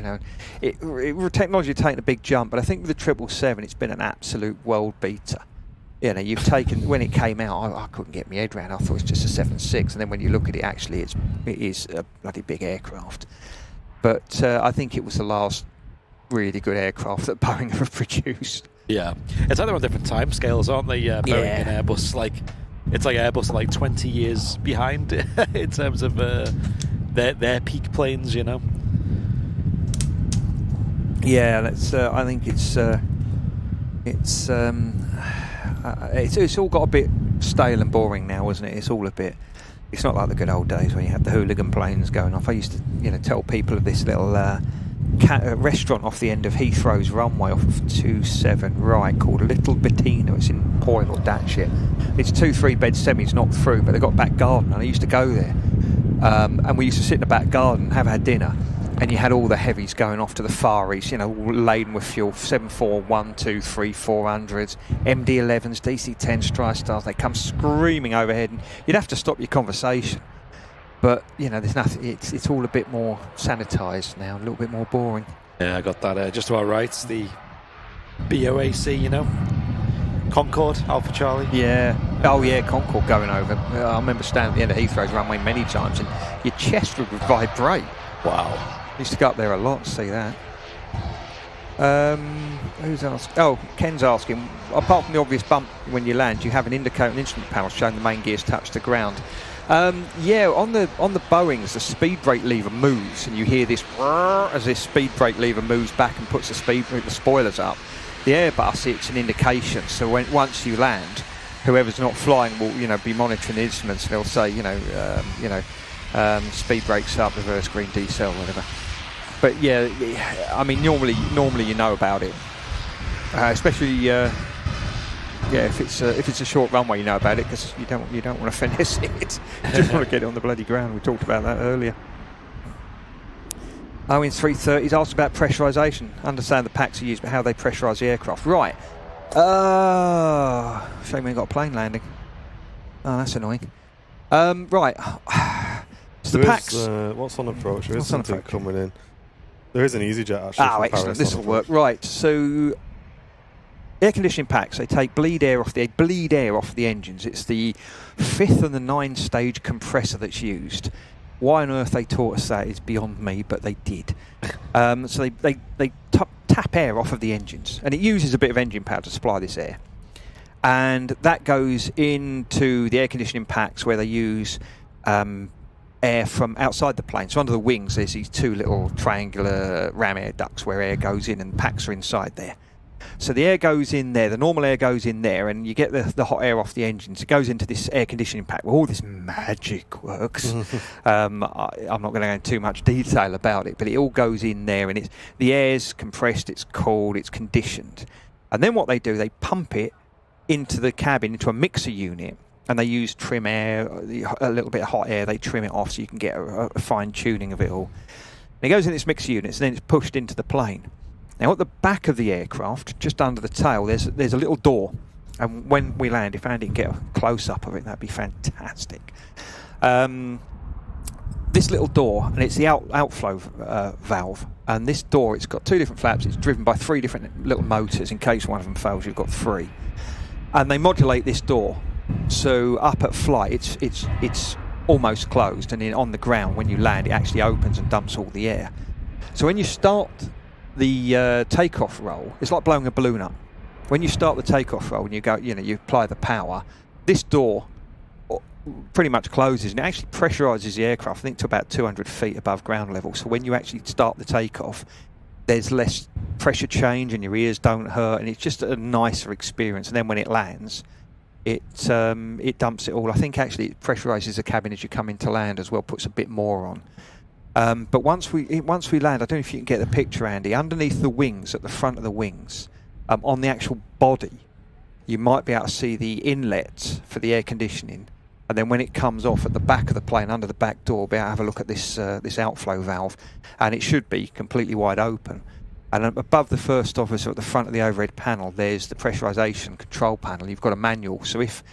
technology had taken a big jump. But I think with the 777, it's been an absolute world beater. You've taken, when it came out, I couldn't get my head around. I thought it was just a 7.6, and then when you look at it, actually, it is a bloody big aircraft. But I think it was the last really good aircraft that Boeing have produced. Yeah, it's like they're on different time scales, aren't they? Boeing and Airbus, it's like Airbus are like 20 years behind in terms of their peak planes, Yeah, that's. I think it's all got a bit stale and boring now, isn't it? It's all a bit. It's not like the good old days when you had the hooligan planes going off. I used to, tell people of this little restaurant off the end of Heathrow's runway off of 27 right called Little Bettina. It's in Poyle or Datshire. It's 2-3 bed semis knocked through, but they've got back garden, and I used to go there. And we used to sit in the back garden, have our dinner, and you had all the heavies going off to the Far East, all laden with fuel, 74, 1, 2, 3, 400s, MD-11s, DC-10s, TriStars. They come screaming overhead, and you'd have to stop your conversation. But, there's nothing, it's all a bit more sanitised now, a little bit more boring. Yeah, I got that just about right. The BOAC, Concorde, Alpha Charlie. Yeah. Oh, yeah, Concorde going over. I remember standing at the end of Heathrow's runway many times, and your chest would vibrate. Wow. I used to go up there a lot to see that. Who's asking? Oh, Ken's asking, apart from the obvious bump when you land, do you have an indicator and instrument panel showing the main gears touch the ground? Yeah, on the Boeings, the speed brake lever moves, and you hear this as this speed brake lever moves back and puts the spoilers up. The Airbus, it's an indication. So once you land, whoever's not flying will, be monitoring the instruments, and they'll say, speed brakes up, reverse green decel, whatever. But yeah, I mean, normally you know about it, especially. If it's a short runway, you know about it, because you don't want to finesse it. You just want to get it on the bloody ground. We talked about that earlier. Oh, in 330s, asked about pressurisation. Understand the packs are used, but how they pressurise the aircraft. Right. Shame we ain't got a plane landing. Oh, that's annoying. Right. So the packs. What's on approach? There is something coming in. There is an EasyJet actually. Oh, excellent. This will work. Right. So. Air conditioning packs, they take bleed air off the engines. It's the 5th and the 9-stage compressor that's used. Why on earth they taught us that is beyond me, but they did. So they tap air off of the engines, and it uses a bit of engine power to supply this air. And that goes into the air conditioning packs where they use air from outside the plane. So under the wings, there's these two little triangular ram air ducts where air goes in, and packs are inside there. So the air goes in there, the normal air goes in there, and you get the hot air off the engines. It goes into this air conditioning pack where all this magic works. I'm not going to go into too much detail about it, but it all goes in there, and the air's compressed, it's cooled, it's conditioned. And then what they do, they pump it into the cabin, into a mixer unit, and they use trim air, a little bit of hot air, they trim it off so you can get a fine tuning of it all. And it goes in this mixer unit, and then it's pushed into the plane. Now, at the back of the aircraft, just under the tail, there's a little door. And when we land, if Andy can get a close-up of it, that'd be fantastic. This little door, and it's the outflow valve. And this door, it's got 2 different flaps. It's driven by 3 different little motors. In case one of them fails, you've got 3. And they modulate this door. So up at flight, it's almost closed. And then on the ground, when you land, it actually opens and dumps all the air. So when you start the takeoff roll, it's like blowing a balloon up. When you start the takeoff roll and you apply the power, this door pretty much closes, and it actually pressurizes the aircraft, I think, to about 200 feet above ground level. So when you actually start the takeoff, there's less pressure change and your ears don't hurt, and it's just a nicer experience. And then when it lands, it dumps it all. I think actually it pressurizes the cabin as you come into land as well, puts a bit more on. But once we land, I don't know if you can get the picture, Andy, underneath the wings, at the front of the wings, on the actual body, you might be able to see the inlet for the air conditioning. And then when it comes off at the back of the plane, under the back door, be able to have a look at this outflow valve, and it should be completely wide open. And above the first officer at the front of the overhead panel, there's the pressurization control panel. You've got a manual, so if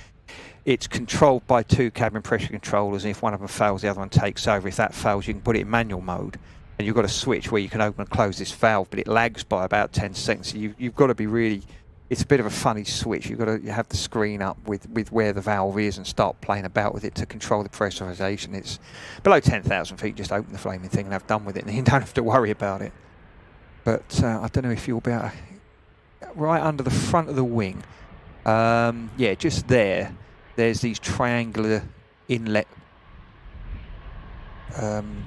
it's controlled by 2 cabin pressure controllers, and if one of them fails, the other one takes over. If that fails, you can put it in manual mode, and you've got a switch where you can open and close this valve, but it lags by about 10 seconds. So you've got to be really... It's a bit of a funny switch. You've got to have the screen up with where the valve is and start playing about with it to control the pressurization. It's below 10,000 feet, just open the flaming thing and have done with it, and you don't have to worry about it. But I don't know if you'll be able to... Right under the front of the wing, yeah, just there, there's these triangular inlet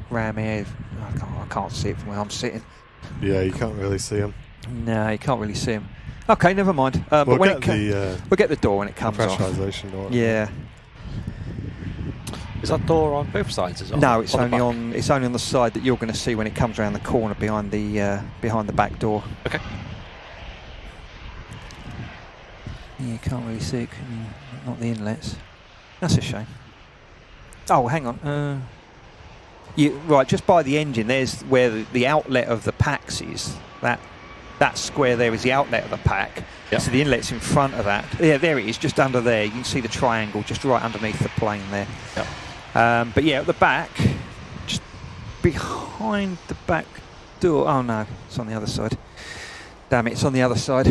ram air. I can't see it from where I'm sitting. Yeah, you can't really see them. No, you can't really see them. Okay, never mind. But we'll when we'll get the door when it comes off. Pressurization door. Yeah. Is that door on both sides? Is it No, it's only on. It's only on the side that you're going to see when it comes around the corner behind the back door. Okay. Yeah, you can't really see it. Not the inlets. That's a shame. Oh, hang on. Right, just by the engine, there's where the outlet of the packs is. That square there is the outlet of the pack. Yep. So the inlet's in front of that. Yeah, there it is, just under there. You can see the triangle just right underneath the plane there. Yep. But yeah, at the back, just behind the back door. Oh no, it's on the other side. Damn it, it's on the other side.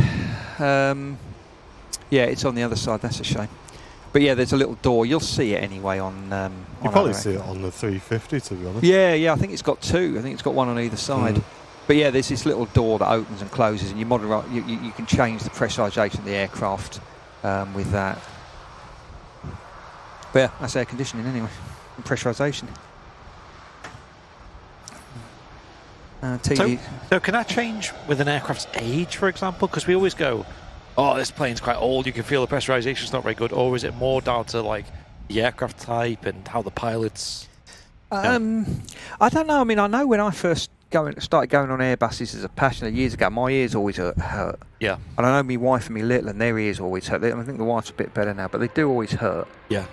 Yeah, it's on the other side. That's a shame. But yeah, there's a little door. You'll see it anyway on. You probably see it on the 350, to be honest. Yeah. I think it's got 2. I think it's got one on either side. But yeah, there's this little door that opens and closes, and you can change the pressurization of the aircraft with that. But yeah, that's air conditioning anyway, and pressurization. So can that change with an aircraft's age, for example? Because we always go, oh, this plane's quite old, you can feel the pressurization's not very good. Or is it more down to like the aircraft type and how the pilots... I don't know. I mean, I know when I first started going on Airbuses as a passenger years ago, my ears always hurt. Yeah. And I know my wife and me little, and their ears always hurt. I think the wife's a bit better now, but they do always hurt. Yeah.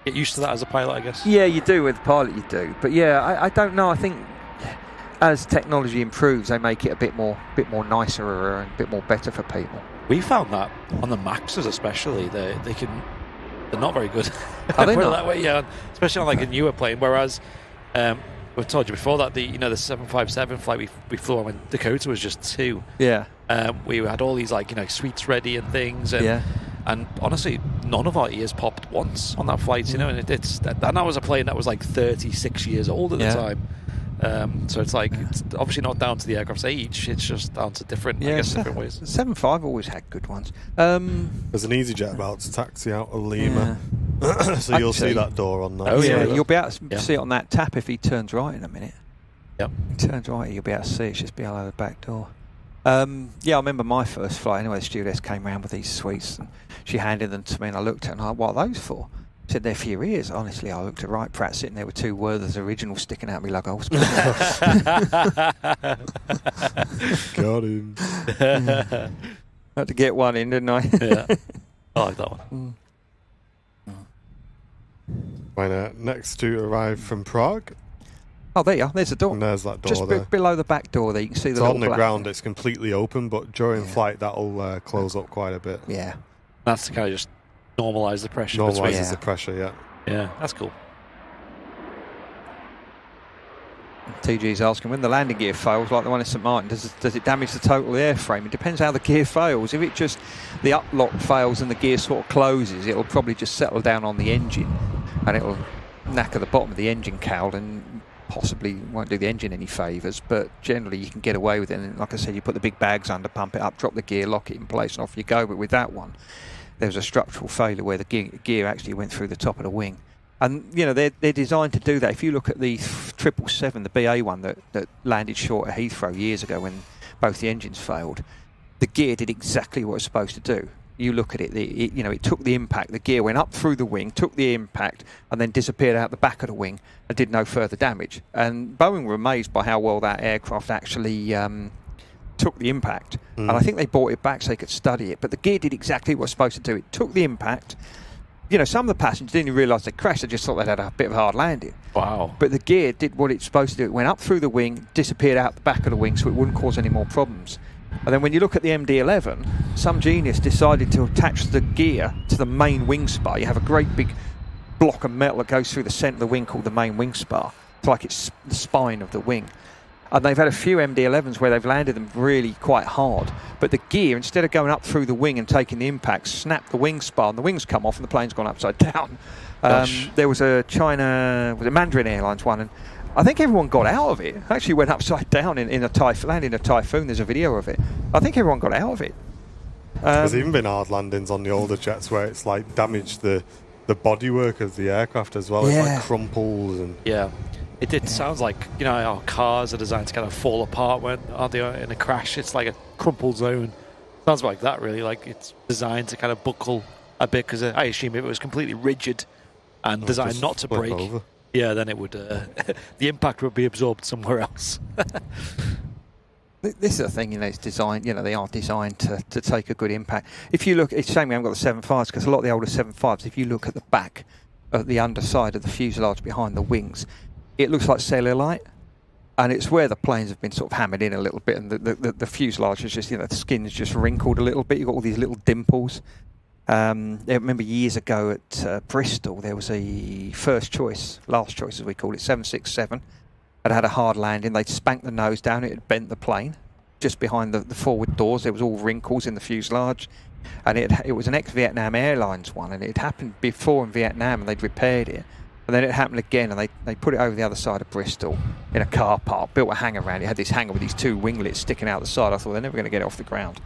Get used to that as a pilot, I guess. Yeah, you do. With the pilot, you do. But yeah, I don't know. I think as technology improves, they make it a bit more nicer and a bit more better for people. We found that on the Maxes, especially, they're not very good. Are they Put it not? that way, yeah. Especially on like a newer plane. Whereas we've told you before that the 757 flight we flew on when Dakota was just 2. Yeah. We had all these suites ready and things. And, Yeah. And honestly, none of our ears popped once on that flight. And that was a plane that was like 36 years old at the time. So it's obviously not down to the aircraft's age. It's just down to different ways. 7.5 always had good ones. There's an EasyJet about to taxi out of Lima, so you'll see that door on that. Oh, yeah. You'll be able to see it on that tap if he turns right in a minute. Yep. He turns right, you'll be able to see it. It's just below the back door. Yeah, I remember my first flight. Anyway, the stewardess came round with these sweets, and she handed them to me, and I looked at it, and I went, what are those for? She said, they're for your ears. Honestly, I looked at Right Pratt sitting there with 2 Werther's originals sticking out of me lug holes. Got him. Had to get one in, didn't I? Yeah. I like that one. Right, next to arrive from Prague. Oh, there you are. There's the door. And there's that door Just there. below the back door there, you can see the It's little on the black ground, thing. it's completely open, but during flight that'll close up quite a bit. Yeah. That's to kind of just normalise the pressure. Normalises the pressure, yeah. Yeah, that's cool. TG's asking, when the landing gear fails, like the one in St Martin, does it damage the total airframe? It depends how the gear fails. If it just, the uplock fails and the gear sort of closes, it'll probably just settle down on the engine and it'll knacker the bottom of the engine cowl and possibly won't do the engine any favours, but generally you can get away with it. And like I said, you put the big bags under, pump it up, drop the gear, lock it in place, and off you go. But with that one, there was a structural failure where the gear actually went through the top of the wing. And, you know, they're designed to do that. If you look at the 777, the BA one that landed short at Heathrow years ago when both the engines failed, the gear did exactly what it was supposed to do. You look at it, it took the impact, the gear went up through the wing, took the impact, and then disappeared out the back of the wing and did no further damage. And Boeing were amazed by how well that aircraft actually took the impact. And I think they brought it back so they could study it. But the gear did exactly what it was supposed to do. It took the impact. You know, some of the passengers didn't even realise they crashed. They just thought they'd had a bit of a hard landing. Wow. But the gear did what it's supposed to do. It went up through the wing, disappeared out the back of the wing so it wouldn't cause any more problems. And then when you look at the MD-11, some genius decided to attach the gear to the main wing spar. You have a great big block of metal that goes through the centre of the wing called the main wing spar. It's like it's the spine of the wing. And they've had a few MD-11s where they've landed them really quite hard. But the gear, instead of going up through the wing and taking the impact, snapped the wing spar and the wings come off and the plane's gone upside down. There was a Mandarin Airlines one, and I think everyone got out of it. Actually went upside down in a landing in a typhoon. There's a video of it. I think everyone got out of it. There's even been hard landings on the older jets where it's like damaged the bodywork of the aircraft as well. It's like crumples and It sounds like, you know, our cars are designed to kind of fall apart when aren't they in a crash. It's like a crumpled zone. Sounds like that, really. Like it's designed to kind of buckle a bit because I assume if it was completely rigid and designed not to break, then it would the impact would be absorbed somewhere else. This is the thing, you know, it's designed, you know, they are designed to take a good impact. If you look, it's a shame we haven't got the 7.5s because a lot of the older 7.5s, if you look at the back, at the underside of the fuselage behind the wings, it looks like cellulite, and it's where the planes have been sort of hammered in a little bit, and the fuselage is just, you know, the skin's just wrinkled a little bit. You've got all these little dimples. I remember years ago at Bristol, there was a last choice as we call it, 767. It had a hard landing. They'd spanked the nose down. It had bent the plane just behind the forward doors. There was all wrinkles in the fuselage, and it was an ex-Vietnam Airlines one, and it had happened before in Vietnam, and they'd repaired it. And then it happened again, and they put it over the other side of Bristol in a car park, built a hangar around it. It had this hangar with these 2 winglets sticking out the side. I thought they're never going to get it off the ground.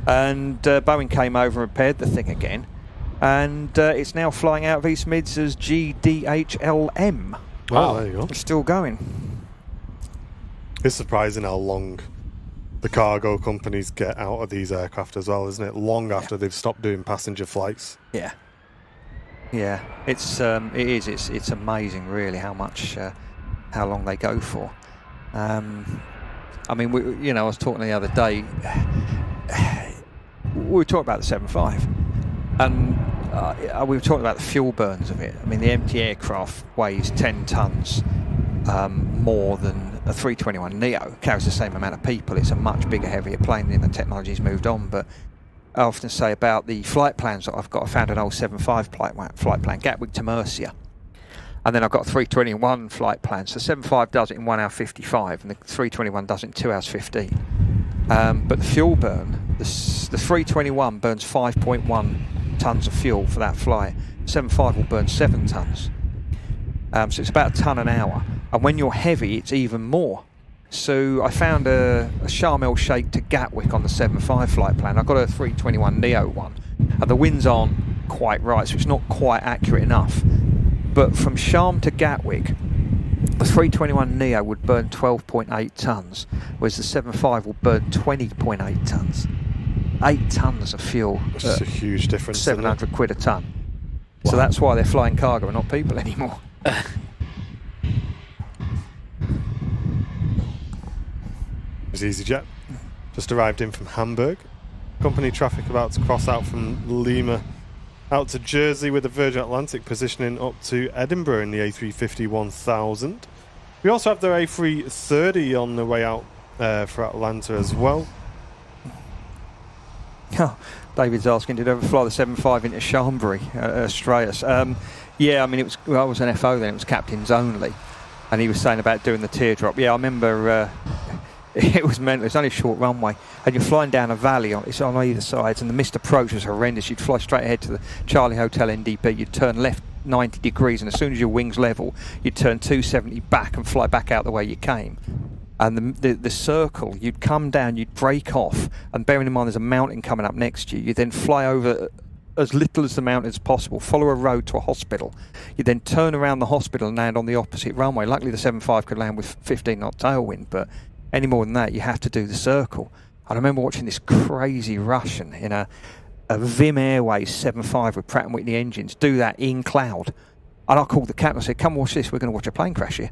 And Boeing came over and repaired the thing again, and it's now flying out of East Mids as GDHLM. Wow, there you go. It's still going. It's surprising how long the cargo companies get out of these aircraft as well, isn't it? Long after they've stopped doing passenger flights. Yeah. Yeah, it is. It's amazing, really, how long they go for. I mean, I was talking the other day. We were talking about the 7.5, and we were talking about the fuel burns of it. I mean, the empty aircraft weighs 10 tons more than a 321neo. Carries the same amount of people. It's a much bigger, heavier plane, and the technology's moved on, but I often say about the flight plans that I've got. I found an old 7.5 flight plan, Gatwick to Murcia. And then I've got a 321 flight plan. So 7.5 does it in 1 hour 55, and the 321 does it in 2 hours 15. But the fuel burn, the 321 burns 5.1 tonnes of fuel for that flight. 7.5 will burn 7 tonnes. So it's about a tonne an hour. And when you're heavy, it's even more. So I found a Sharm el Sheikh to Gatwick on the 7.5 flight plan. I've got a 321neo one, and the winds aren't quite right, so it's not quite accurate enough. But from Sharm to Gatwick, the 321 Neo would burn 12.8 tonnes, whereas the 75 will burn 20.8 tonnes. 8 tonnes of fuel. That's a huge difference. 700 quid a tonne. Wow. So that's why they're flying cargo and not people anymore. It's EasyJet. Just arrived in from Hamburg. Company traffic about to cross out from Lima out to Jersey with the Virgin Atlantic positioning up to Edinburgh in the A350-1000. We also have their A330 on the way out for Atlanta as well. Oh, David's asking, did I ever fly the 75 into Chambéry, Australia? Yeah, I mean, I was an FO then, it was captains only. And he was saying about doing the teardrop. Yeah, I remember it was mental. It's only a short runway. And you're flying down a valley, it's on either side, and the missed approach was horrendous. You'd fly straight ahead to the Charlie Hotel NDP, you'd turn left 90 degrees, and as soon as your wings level, you'd turn 270 back and fly back out the way you came. And the circle, you'd come down, you'd break off, and bearing in mind there's a mountain coming up next to you, you then fly over as little as the mountain as possible, follow a road to a hospital. You then turn around the hospital and land on the opposite runway. Luckily the 75 could land with 15 knot tailwind, but any more than that you have to do the circle. I remember watching this crazy Russian in a Vim Airways 75 with Pratt & Whitney engines do that in cloud. And I called the captain, I said, come watch this, we're going to watch a plane crash here.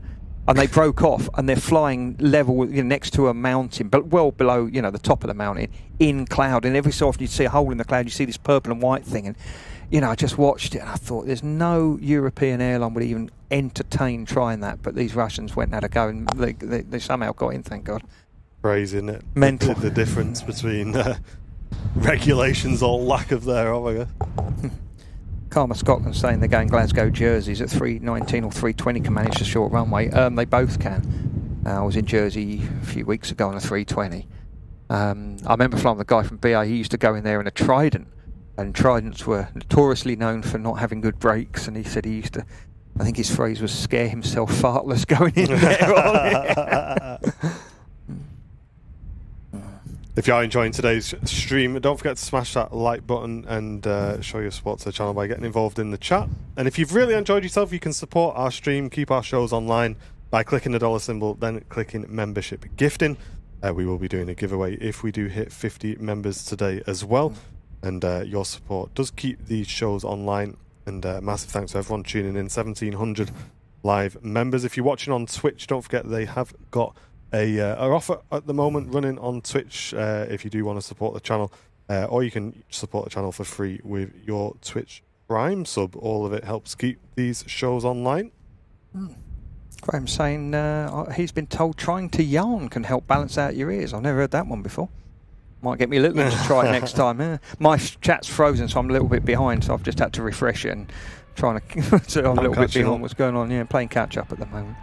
And they broke off, and they're flying level, next to a mountain, but well below, the top of the mountain, in cloud. And every so often you'd see a hole in the cloud, you see this purple and white thing. And, I just watched it, and I thought, there's no European airline would even entertain trying that. But these Russians went and had a go, and they somehow got in, thank God. Crazy, isn't it? Mental. The difference between regulations or lack of thereof, I guess. Karma Scotland saying they're going Glasgow Jerseys at 319 or 320 can manage the short runway. They both can. I was in Jersey a few weeks ago on a 320. I remember flying with a guy from BA. He used to go in there in a Trident, and Tridents were notoriously known for not having good brakes. And he said he used to, I think his phrase was, scare himself fartless going in there. If you are enjoying today's stream, don't forget to smash that like button and show your support to the channel by getting involved in the chat. And if you've really enjoyed yourself, you can support our stream, keep our shows online by clicking the dollar symbol, then clicking membership gifting. We will be doing a giveaway if we do hit 50 members today as well. And your support does keep these shows online. And massive thanks to everyone tuning in, 1,700 live members. If you're watching on Twitch, don't forget they have got an offer at the moment running on Twitch if you do want to support the channel, or you can support the channel for free with your Twitch Prime sub. All of it helps keep these shows online. Graham's saying he's been told trying to yarn can help balance out your ears. I've never heard that one before. Might get me a little bit to try it next time. My chat's frozen, so I'm a little bit behind, so I've just had to refresh it and trying to so I'm a little bit behind what's going on. Yeah, playing catch up at the moment.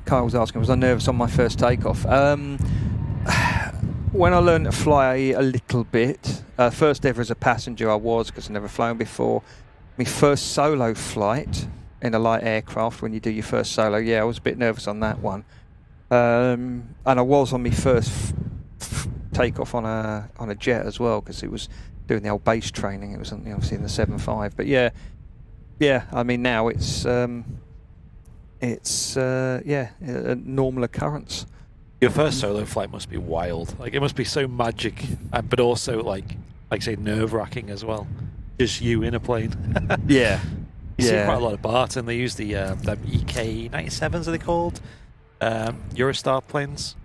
Kyle was asking, was I nervous on my first takeoff? When I learned to fly a little bit, first ever as a passenger I was, because I'd never flown before. My first solo flight in a light aircraft, when you do your first solo, I was a bit nervous on that one. And I was on my first takeoff on a jet as well, because it was doing the old base training. It was obviously in the 7.5. But yeah, I mean now it's a normal occurrence. Your first solo flight must be wild. Like, it must be so magic, but also like say nerve-wracking as well. Just you in a plane. Yeah. You see quite a lot of Barton. They use the EK-97s, are they called? Eurostar planes.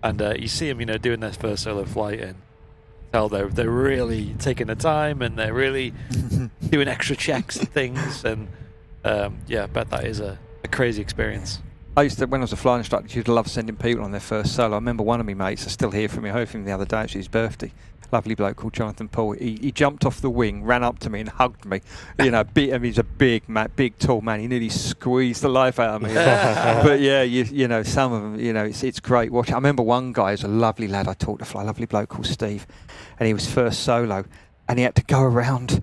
And you see them, doing their first solo flight, and tell they're really taking the time, and they're really doing extra checks and things. And I bet that is a crazy experience. I used to, when I was a flying instructor, I used to love sending people on their first solo. I remember one of my mates, I still hear from him, I heard from him the other day, it's his birthday. Lovely bloke called Jonathan Paul. He jumped off the wing, ran up to me and hugged me. He's a big man, big tall man. He nearly squeezed the life out of me. But yeah, some of them, it's great watching. I remember one guy was a lovely lad I taught to fly, a lovely bloke called Steve, and he was first solo, and he had to go around.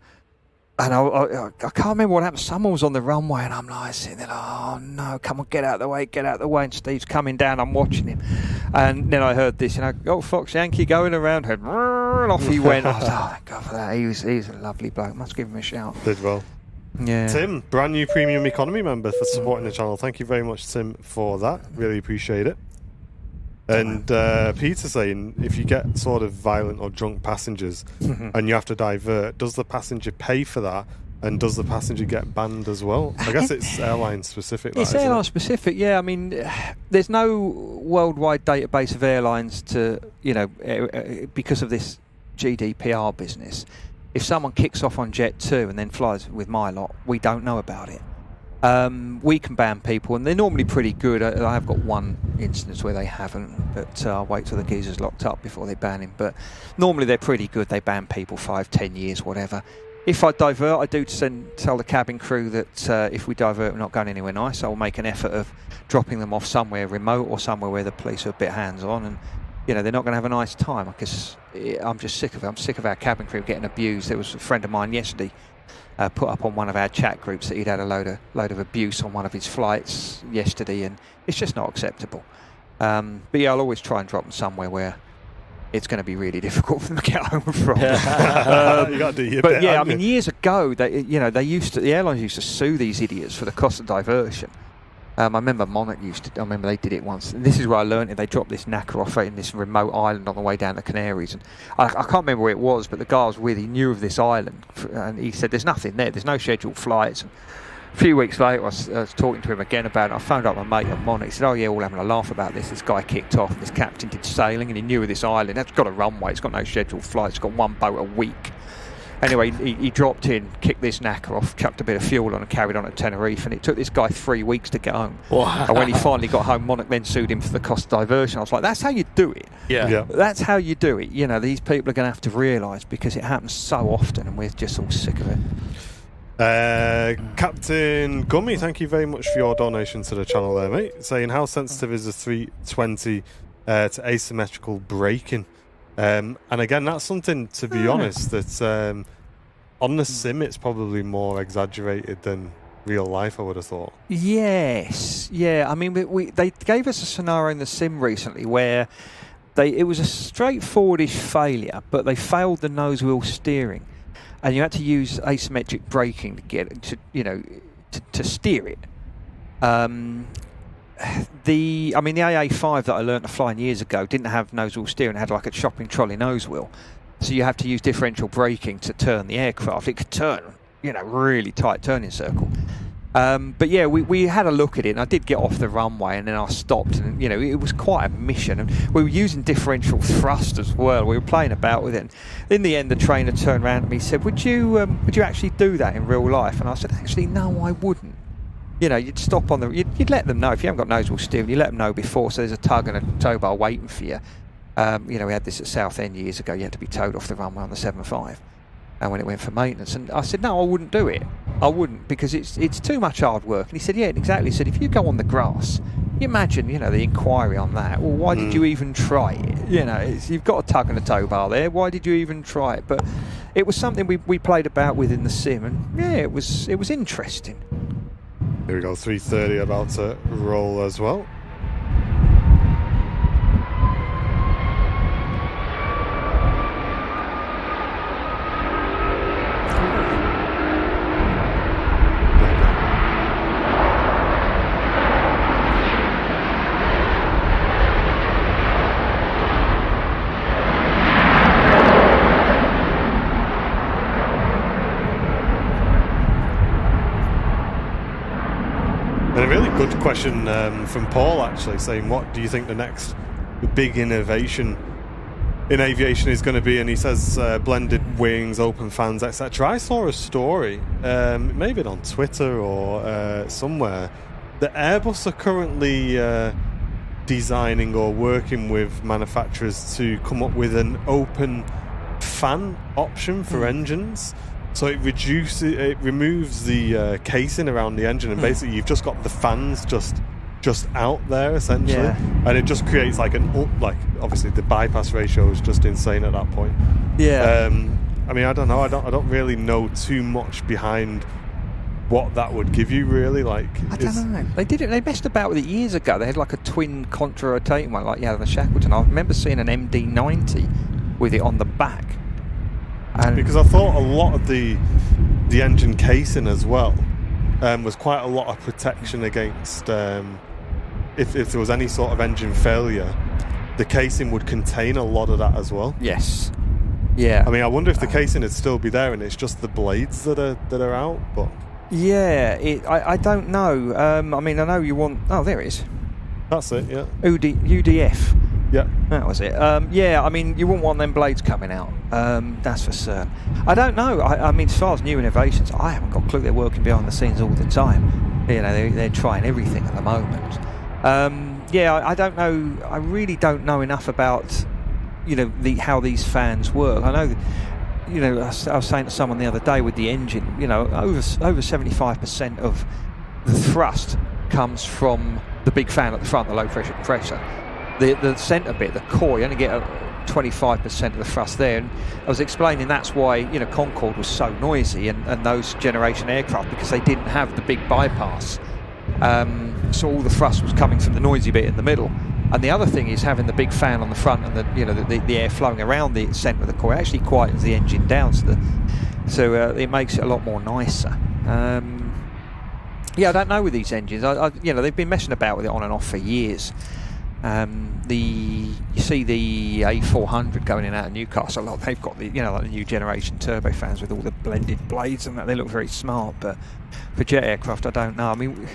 And I can't remember what happened. Someone was on the runway, and I'm like sitting there, oh no, come on, get out of the way. And Steve's coming down, I'm watching him. And then I heard this, Fox Yankee going around, and off he went. I was like, oh, thank God for that. He's a lovely bloke. Must give him a shout. Did well. Yeah. Tim, brand new premium economy member for supporting the channel. Thank you very much, Tim, for that. Really appreciate it. And Peter saying, if you get sort of violent or drunk passengers and you have to divert, does the passenger pay for that? And does the passenger get banned as well? I guess it's airline specific. It's airline specific, yeah. I mean, there's no worldwide database of airlines to, because of this GDPR business. If someone kicks off on Jet 2 and then flies with my lot, we don't know about it. We can ban people, and they're normally pretty good. I have got one instance where they haven't, but I'll wait till the geezer's locked up before they ban him. But normally they're pretty good. They ban people 5-10 years, whatever. If I divert, I do tell the cabin crew that if we divert, we're not going anywhere nice. I'll make an effort of dropping them off somewhere remote or somewhere where the police are a bit hands-on, and they're not going to have a nice time, because I'm just sick of it. I'm sick of our cabin crew getting abused. There was a friend of mine yesterday put up on one of our chat groups that he'd had a load of abuse on one of his flights yesterday, and it's just not acceptable. But yeah, I'll always try and drop them somewhere where it's going to be really difficult for them to get home from. You got to do your bit, yeah, I mean, years ago, the airlines used to sue these idiots for the cost of diversion. I remember Monarch they did it once. And this is where I learned it. They dropped this knacker off in this remote island on the way down the Canaries. And I can't remember where it was, but the guy I was with, he knew of this island. And he said, there's nothing there. There's no scheduled flights. And a few weeks later, I was talking to him again about it. I phoned up my mate on Monarch. He said, oh, yeah, we're all having a laugh about this. This guy kicked off. This captain did sailing, and he knew of this island. It's got a runway. It's got no scheduled flights. It's got one boat a week. Anyway, he dropped in, kicked this knacker off, chucked a bit of fuel on and carried on to Tenerife, and it took this guy 3 weeks to get home. Wow. And when he finally got home, Monarch then sued him for the cost of diversion. I was like, that's how you do it. Yeah. That's how you do it. These people are going to have to realise, because it happens so often and we're just all sick of it. Captain Gummy, thank you very much for your donation to the channel there, mate. Saying, how sensitive is the 320 to asymmetrical braking? And again, that's something, to be honest, that on the sim it's probably more exaggerated than real life, I would have thought. Yes, yeah. I mean, they gave us a scenario in the sim recently where it was a straightforwardish failure, but they failed the nose wheel steering, and you had to use asymmetric braking to get it to steer it. The AA5 that I learned to fly years ago didn't have nose wheel steering. It had like a shopping trolley nose wheel, so you have to use differential braking to turn the aircraft. It could turn, really tight turning circle. But yeah, we had a look at it, and I did get off the runway, and then I stopped, and it was quite a mission. And we were using differential thrust as well. We were playing about with it. And in the end, the trainer turned around to me and said, "Would you actually do that in real life?" And I said, "Actually, no, I wouldn't." You'd stop on you'd let them know. If you haven't got nose wheel steering, you let them know before, so there's a tug and a tow bar waiting for you. We had this at Southend years ago. You had to be towed off the runway on the 7.5, and when it went for maintenance. And I said, no, I wouldn't do it. I wouldn't, because it's too much hard work. And he said, yeah, exactly. He said, if you go on the grass, you imagine, the inquiry on that. Well, why did you even try it? You've got a tug and a tow bar there. Why did you even try it? But it was something we played about with in the sim, and yeah, it was interesting. Here we go, 330 about to roll as well. And a really good question from Paul, actually, saying, what do you think the next big innovation in aviation is going to be? And he says blended wings, open fans, etc. I saw a story, maybe on Twitter or somewhere, that Airbus are currently designing or working with manufacturers to come up with an open fan option for engines. So it removes the casing around the engine, and basically you've just got the fans just out there essentially, and it just creates obviously the bypass ratio is just insane at that point. I mean, I don't know. I don't really know too much behind what that would give you, really. I don't know. They messed about with it years ago. They had like a twin contra-rotating one, like you had on the Shackleton. I remember seeing an MD-90 with it on the back. Because I thought a lot of the the engine casing as well was quite a lot of protection against if there was any sort of engine failure. The casing would contain a lot of that as well. Yes. Yeah. I mean, I wonder if the casing would still be there and it's just the blades that are out. But yeah, I don't know. I mean, I know you want. Oh, there it is. That's it. Yeah. UDF. Yeah. That was it. Yeah, I mean, you wouldn't want them blades coming out. That's for certain. I don't know. I mean, as far as new innovations, I haven't got a clue. They're working behind the scenes all the time. You know, they're trying everything at the moment. Yeah, I don't know. I really don't know enough about, you know, how these fans work. I know, you know, I was saying to someone the other day with the engine, you know, over 75% of the thrust comes from the big fan at the front, the low pressure compressor. The centre bit, the core, you only get 25% of the thrust there. And I was explaining that's why, you know, Concorde was so noisy and those generation aircraft, because they didn't have the big bypass. So all the thrust was coming from the noisy bit in the middle. And the other thing is having the big fan on the front and the air flowing around the centre of the core actually quietens the engine down, so it makes it a lot more nicer. Yeah, I don't know with these engines. You know, they've been messing about with it on and off for years. You see the A400 going in and out of Newcastle a lot. They've got the, you know, like the new generation turbofans with all the blended blades and that. They look very smart, but for jet aircraft, I don't know. I mean,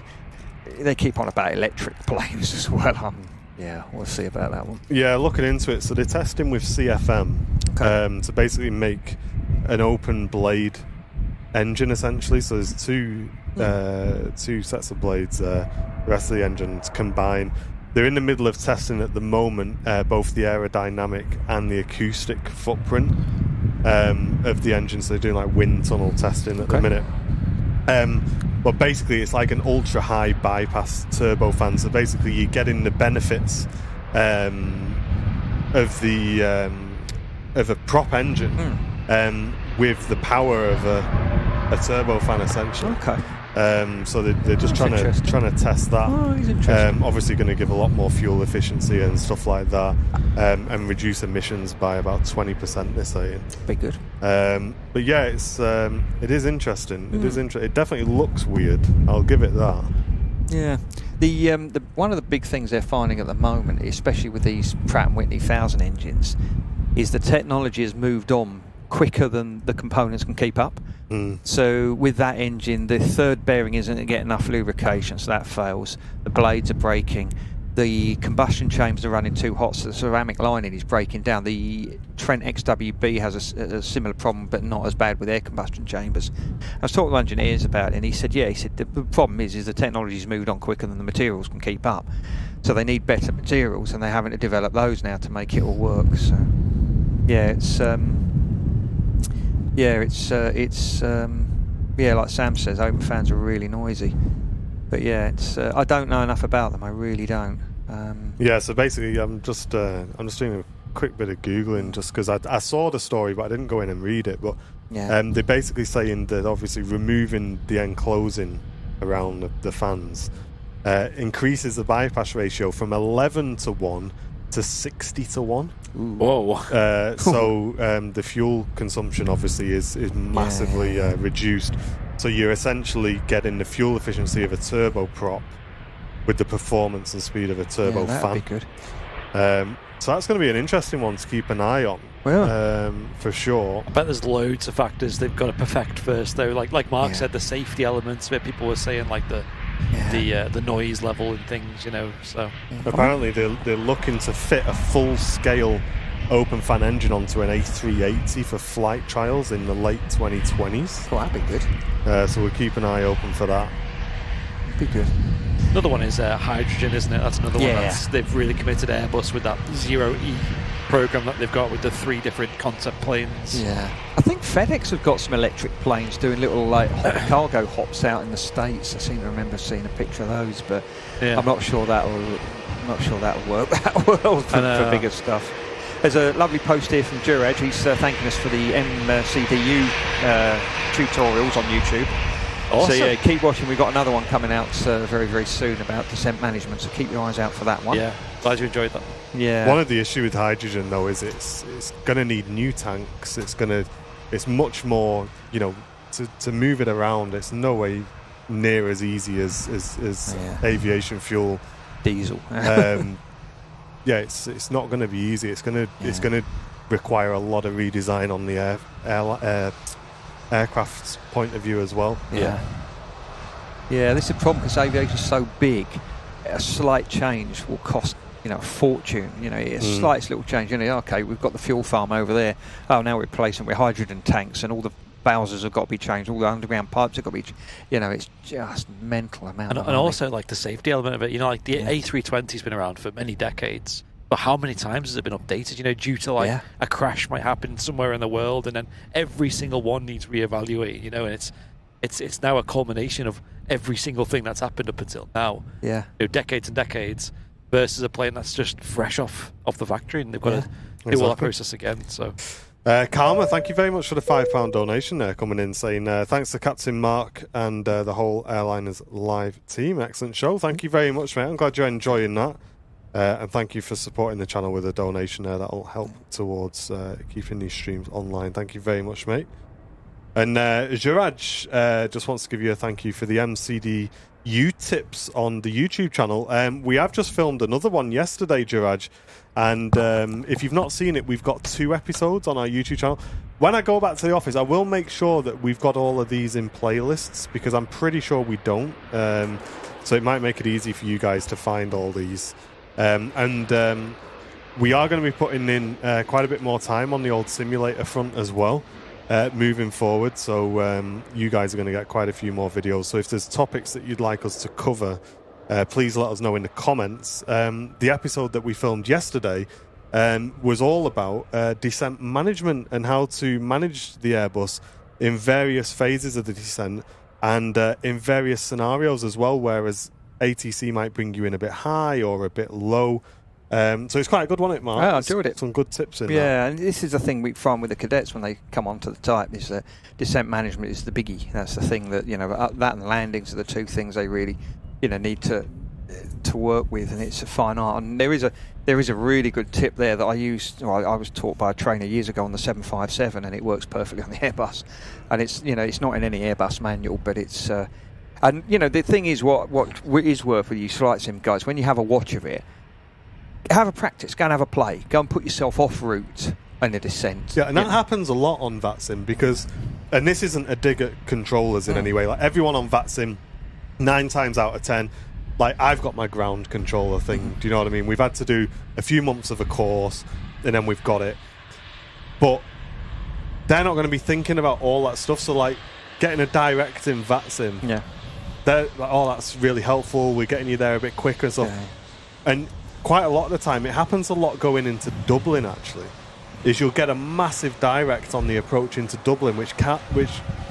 they keep on about electric planes as well. Yeah, we'll see about that one. Yeah, looking into it. So they're testing with CFM to basically make an open blade engine essentially. So there's two sets of blades there. The rest of the engines combine. They're in the middle of testing at the moment both the aerodynamic and the acoustic footprint of the engine. So they're doing like wind tunnel testing at the minute. But basically it's like an ultra high bypass turbofan. So basically you're getting the benefits of a prop engine with the power of a turbofan essentially. Okay. So they're just trying to test that. Oh, he's interesting. Obviously going to give a lot more fuel efficiency and stuff like that, and reduce emissions by about 20%. They're saying. Be good. But yeah, it is interesting. It is it definitely looks weird. I'll give it that. Yeah. The one of the big things they're finding at the moment, especially with these Pratt & Whitney 1000 engines, is the technology has moved on quicker than the components can keep up. So with that engine, the third bearing isn't going to get enough lubrication, so that fails. The blades are breaking. The combustion chambers are running too hot, so the ceramic lining is breaking down. The Trent XWB has a similar problem, but not as bad with air combustion chambers. I was talking to engineers about it, and he said the problem is the technology's moved on quicker than the materials can keep up. So they need better materials, and they're having to develop those now to make it all work. So yeah, like Sam says, open fans are really noisy. But yeah, I don't know enough about them. I really don't. Yeah, so basically, I'm just doing a quick bit of googling just because I saw the story, but I didn't go in and read it. But they're basically saying that obviously removing the enclosing around the fans increases the bypass ratio from 11-1 to 60-1. Whoa! So the fuel consumption obviously is massively reduced. So you're essentially getting the fuel efficiency of a turboprop with the performance and speed of a turbofan. That'd be good. So that's going to be an interesting one to keep an eye on. Well, for sure. I bet there's loads of factors they've got to perfect first, though. Like Mark said, the safety elements, where people were saying like the noise level and things, you know. So apparently they're looking to fit a full-scale open fan engine onto an A380 for flight trials in the late 2020s. Oh, that'd be good. So we'll keep an eye open for that. Be good. Another one is hydrogen, isn't it? That's another one they've really committed Airbus with that Zero E program that they've got with the 3 different concept planes. Yeah, I think FedEx have got some electric planes doing little like cargo hops out in the States. I seem to remember seeing a picture of those, but I'm not sure that'll work that well for bigger stuff. There's a lovely post here from Duraj. He's thanking us for the MCDU tutorials on YouTube. Awesome. So yeah, keep watching. We've got another one coming out very, very soon about descent management, so keep your eyes out for that one. Yeah, glad you enjoyed that. Yeah. One of the issues with hydrogen though is it's going to need new tanks. It's much more, to move it around, it's no way near as easy as aviation fuel. Diesel. It's not going to be easy. It's going to require a lot of redesign on the aircraft's point of view as well. Yeah, this is a problem because aviation is so big. A slight change will cost a fortune. A slight little change. Okay, we've got the fuel farm over there. Oh, now we're replacing with hydrogen tanks, and all the bowsers have got to be changed. All the underground pipes have got to be. It's just mental amount. And also like the safety element of it. Like the A320's been around for many decades. But how many times has it been updated? Due to a crash might happen somewhere in the world, and then every single one needs reevaluating. And it's now a culmination of every single thing that's happened up until now. Yeah. Decades and decades versus a plane that's just fresh off the factory, and they've got to do all that process again. So. Karma, thank you very much for the £5 donation there coming in, saying thanks to Captain Mark and the whole Airliners Live team. Excellent show. Thank you very much, mate. I'm glad you're enjoying that. And thank you for supporting the channel with a donation there. That'll help towards keeping these streams online. Thank you very much, mate. And Jiraj just wants to give you a thank you for the MCDU tips on the YouTube channel. We have just filmed another one yesterday, Jiraj. And if you've not seen it, we've got 2 episodes on our YouTube channel. When I go back to the office, I will make sure that we've got all of these in playlists, because I'm pretty sure we don't. So it might make it easy for you guys to find all these. And we are going to be putting in quite a bit more time on the old simulator front as well, moving forward. So you guys are going to get quite a few more videos. So if there's topics that you'd like us to cover, please let us know in the comments. The episode that we filmed yesterday was all about descent management and how to manage the Airbus in various phases of the descent and in various scenarios as well, whereas ATC might bring you in a bit high or a bit low. So it's quite a good one, Mark. I enjoyed it. Some good tips in there. Yeah, and this is the thing we find with the cadets when they come onto the type, is that descent management is the biggie. That's the thing that, that and the landings are the 2 things they really, need to work with, and it's a fine art. And there is a really good tip there that I used. I was taught by a trainer years ago on the 757, and it works perfectly on the Airbus. And it's it's not in any Airbus manual, but it's and the thing is, what is worth with you flight sim guys, when you have a watch of it, have a practice, go and have a play, go and put yourself off route in a descent. Yeah, and that happens a lot on VATSIM, because, and this isn't a dig at controllers in any way, like everyone on VATSIM, 9 times out of 10, like I've got my ground controller thing, do you know what I mean? We've had to do a few months of a course, and then we've got it. But they're not going to be thinking about all that stuff, so like getting a direct in VATSIM, that's really helpful, we're getting you there a bit quicker and stuff. Yeah. And quite a lot of the time, it happens a lot going into Dublin, actually, is you'll get a massive direct on the approach into Dublin, which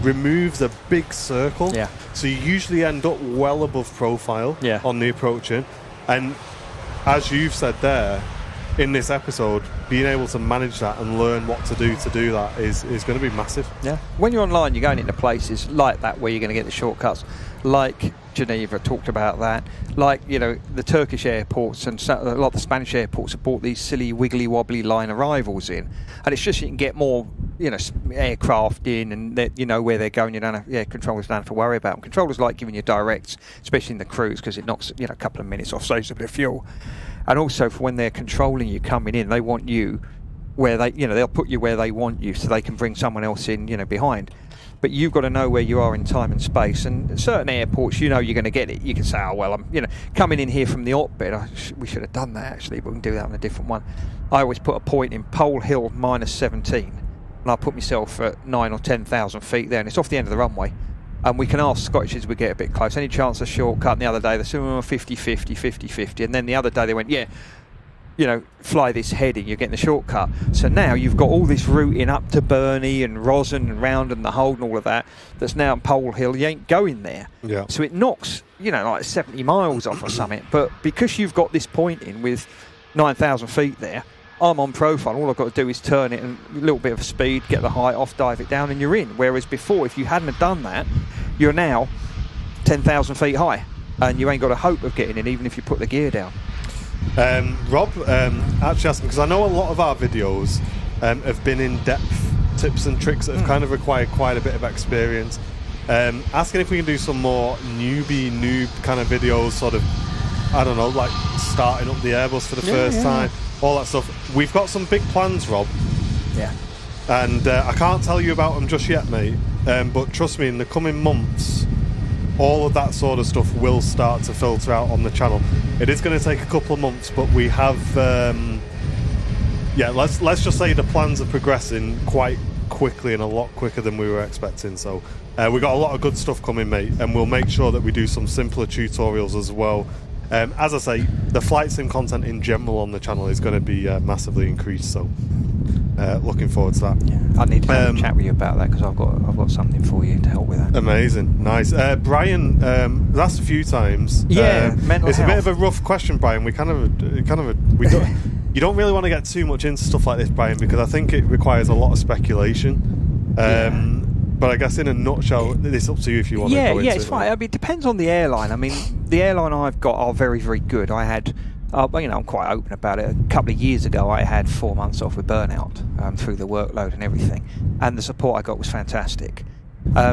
removes a big circle. Yeah. So you usually end up well above profile on the approaching. And as you've said there, in this episode, being able to manage that and learn what to do that is going to be massive. Yeah. When you're online, you're going into places like that where you're going to get the shortcuts, like Geneva talked about that, like the Turkish airports and a lot of the Spanish airports have brought these silly wiggly wobbly line arrivals in, and it's just you can get more aircraft in, and where they're going. Controllers don't have to worry about them. Controllers like giving you directs, especially in the cruise, because it knocks a couple of minutes off, saves a bit of fuel. And also for when they're controlling you coming in, they want you where they they'll put you where they want you, so they can bring someone else in behind. But you've got to know where you are in time and space. And at certain airports, you're going to get it. You can say, oh, well, I'm coming in here from the op bit. We should have done that, actually, but we can do that on a different one. I always put a point in Pole Hill -17, and I put myself at 9,000 or 10,000 feet there, and it's off the end of the runway. And we can ask Scottish as we get a bit close, any chance of shortcut? And the other day, they said, 50-50, 50-50. And then the other day, they went, fly this heading, you're getting the shortcut. So now you've got all this routing up to Burney and Rosen and round and the Hold and all of that, that's now in Pole Hill. You ain't going there. Yeah. So it knocks, like 70 miles off or something. But because you've got this point in with 9,000 feet there, I'm on profile. All I've got to do is turn it and a little bit of speed, get the height off, dive it down, and you're in. Whereas before, if you hadn't have done that, you're now 10,000 feet high, and you ain't got a hope of getting in, even if you put the gear down. Rob actually asked me, because I know a lot of our videos have been in depth tips and tricks that have kind of required quite a bit of experience. Asking if we can do some more noob kind of videos, sort of, I don't know, like starting up the Airbus for the first time, all that stuff. We've got some big plans, Rob. Yeah. And I can't tell you about them just yet, mate. But trust me, in the coming months, all of that sort of stuff will start to filter out on the channel. It is going to take a couple of months, but we have, let's just say the plans are progressing quite quickly and a lot quicker than we were expecting. So we've got a lot of good stuff coming, mate, and we'll make sure that we do some simpler tutorials as well. As I say, the flight sim content in general on the channel is going to be massively increased, so looking forward to that. Yeah, I need to have a chat with you about that because I've got something for you to help with that. Amazing, nice. Brian, asked a few times. Mental it's health. A bit of a rough question, Brian. We you don't really want to get too much into stuff like this, Brian, because I think it requires a lot of speculation. But I guess in a nutshell, it's up to you if you want to go into it. Yeah, it's fine. I mean, it depends on the airline. I mean, the airline I've got are very, very good. I had, I'm quite open about it. A couple of years ago, I had 4 months off with burnout through the workload and everything, and the support I got was fantastic.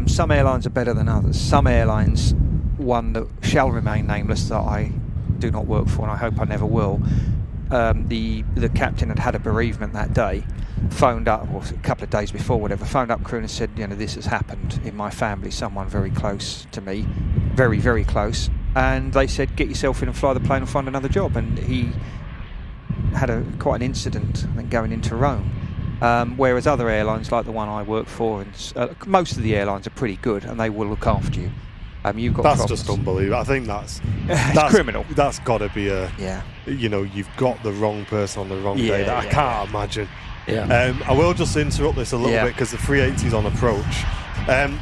Some airlines are better than others. Some airlines, one that shall remain nameless, that I do not work for, and I hope I never will. The captain had a bereavement that day, phoned up, or a couple of days before, whatever, phoned up crew and said, this has happened in my family, someone very close to me, very, very close, and they said, get yourself in and fly the plane and find another job. And he had quite an incident, I think, going into Rome. Whereas other airlines, like the one I work for, and most of the airlines are pretty good, and they will look after you. You've got that's problems. just unbelievable. I think that's criminal. That's got to be you've got the wrong person on the wrong day. I can't imagine. I will just interrupt this a little bit because the 380 is on approach.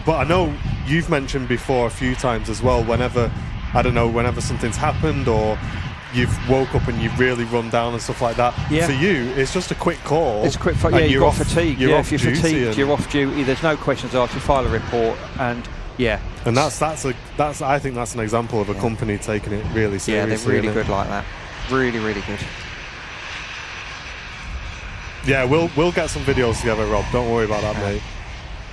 But I know you've mentioned before a few times as well, whenever something's happened or you've woke up and you've really run down and stuff like that. For you, it's just a quick call. It's a quick phone. You've got fatigue. If you're fatigued, you're off duty. There's no questions asked. You file a report and and that's I think that's an example of a company taking it really seriously. Yeah, they're really good like that. Really, really good. Yeah, we'll get some videos together, Rob. Don't worry about that, mate.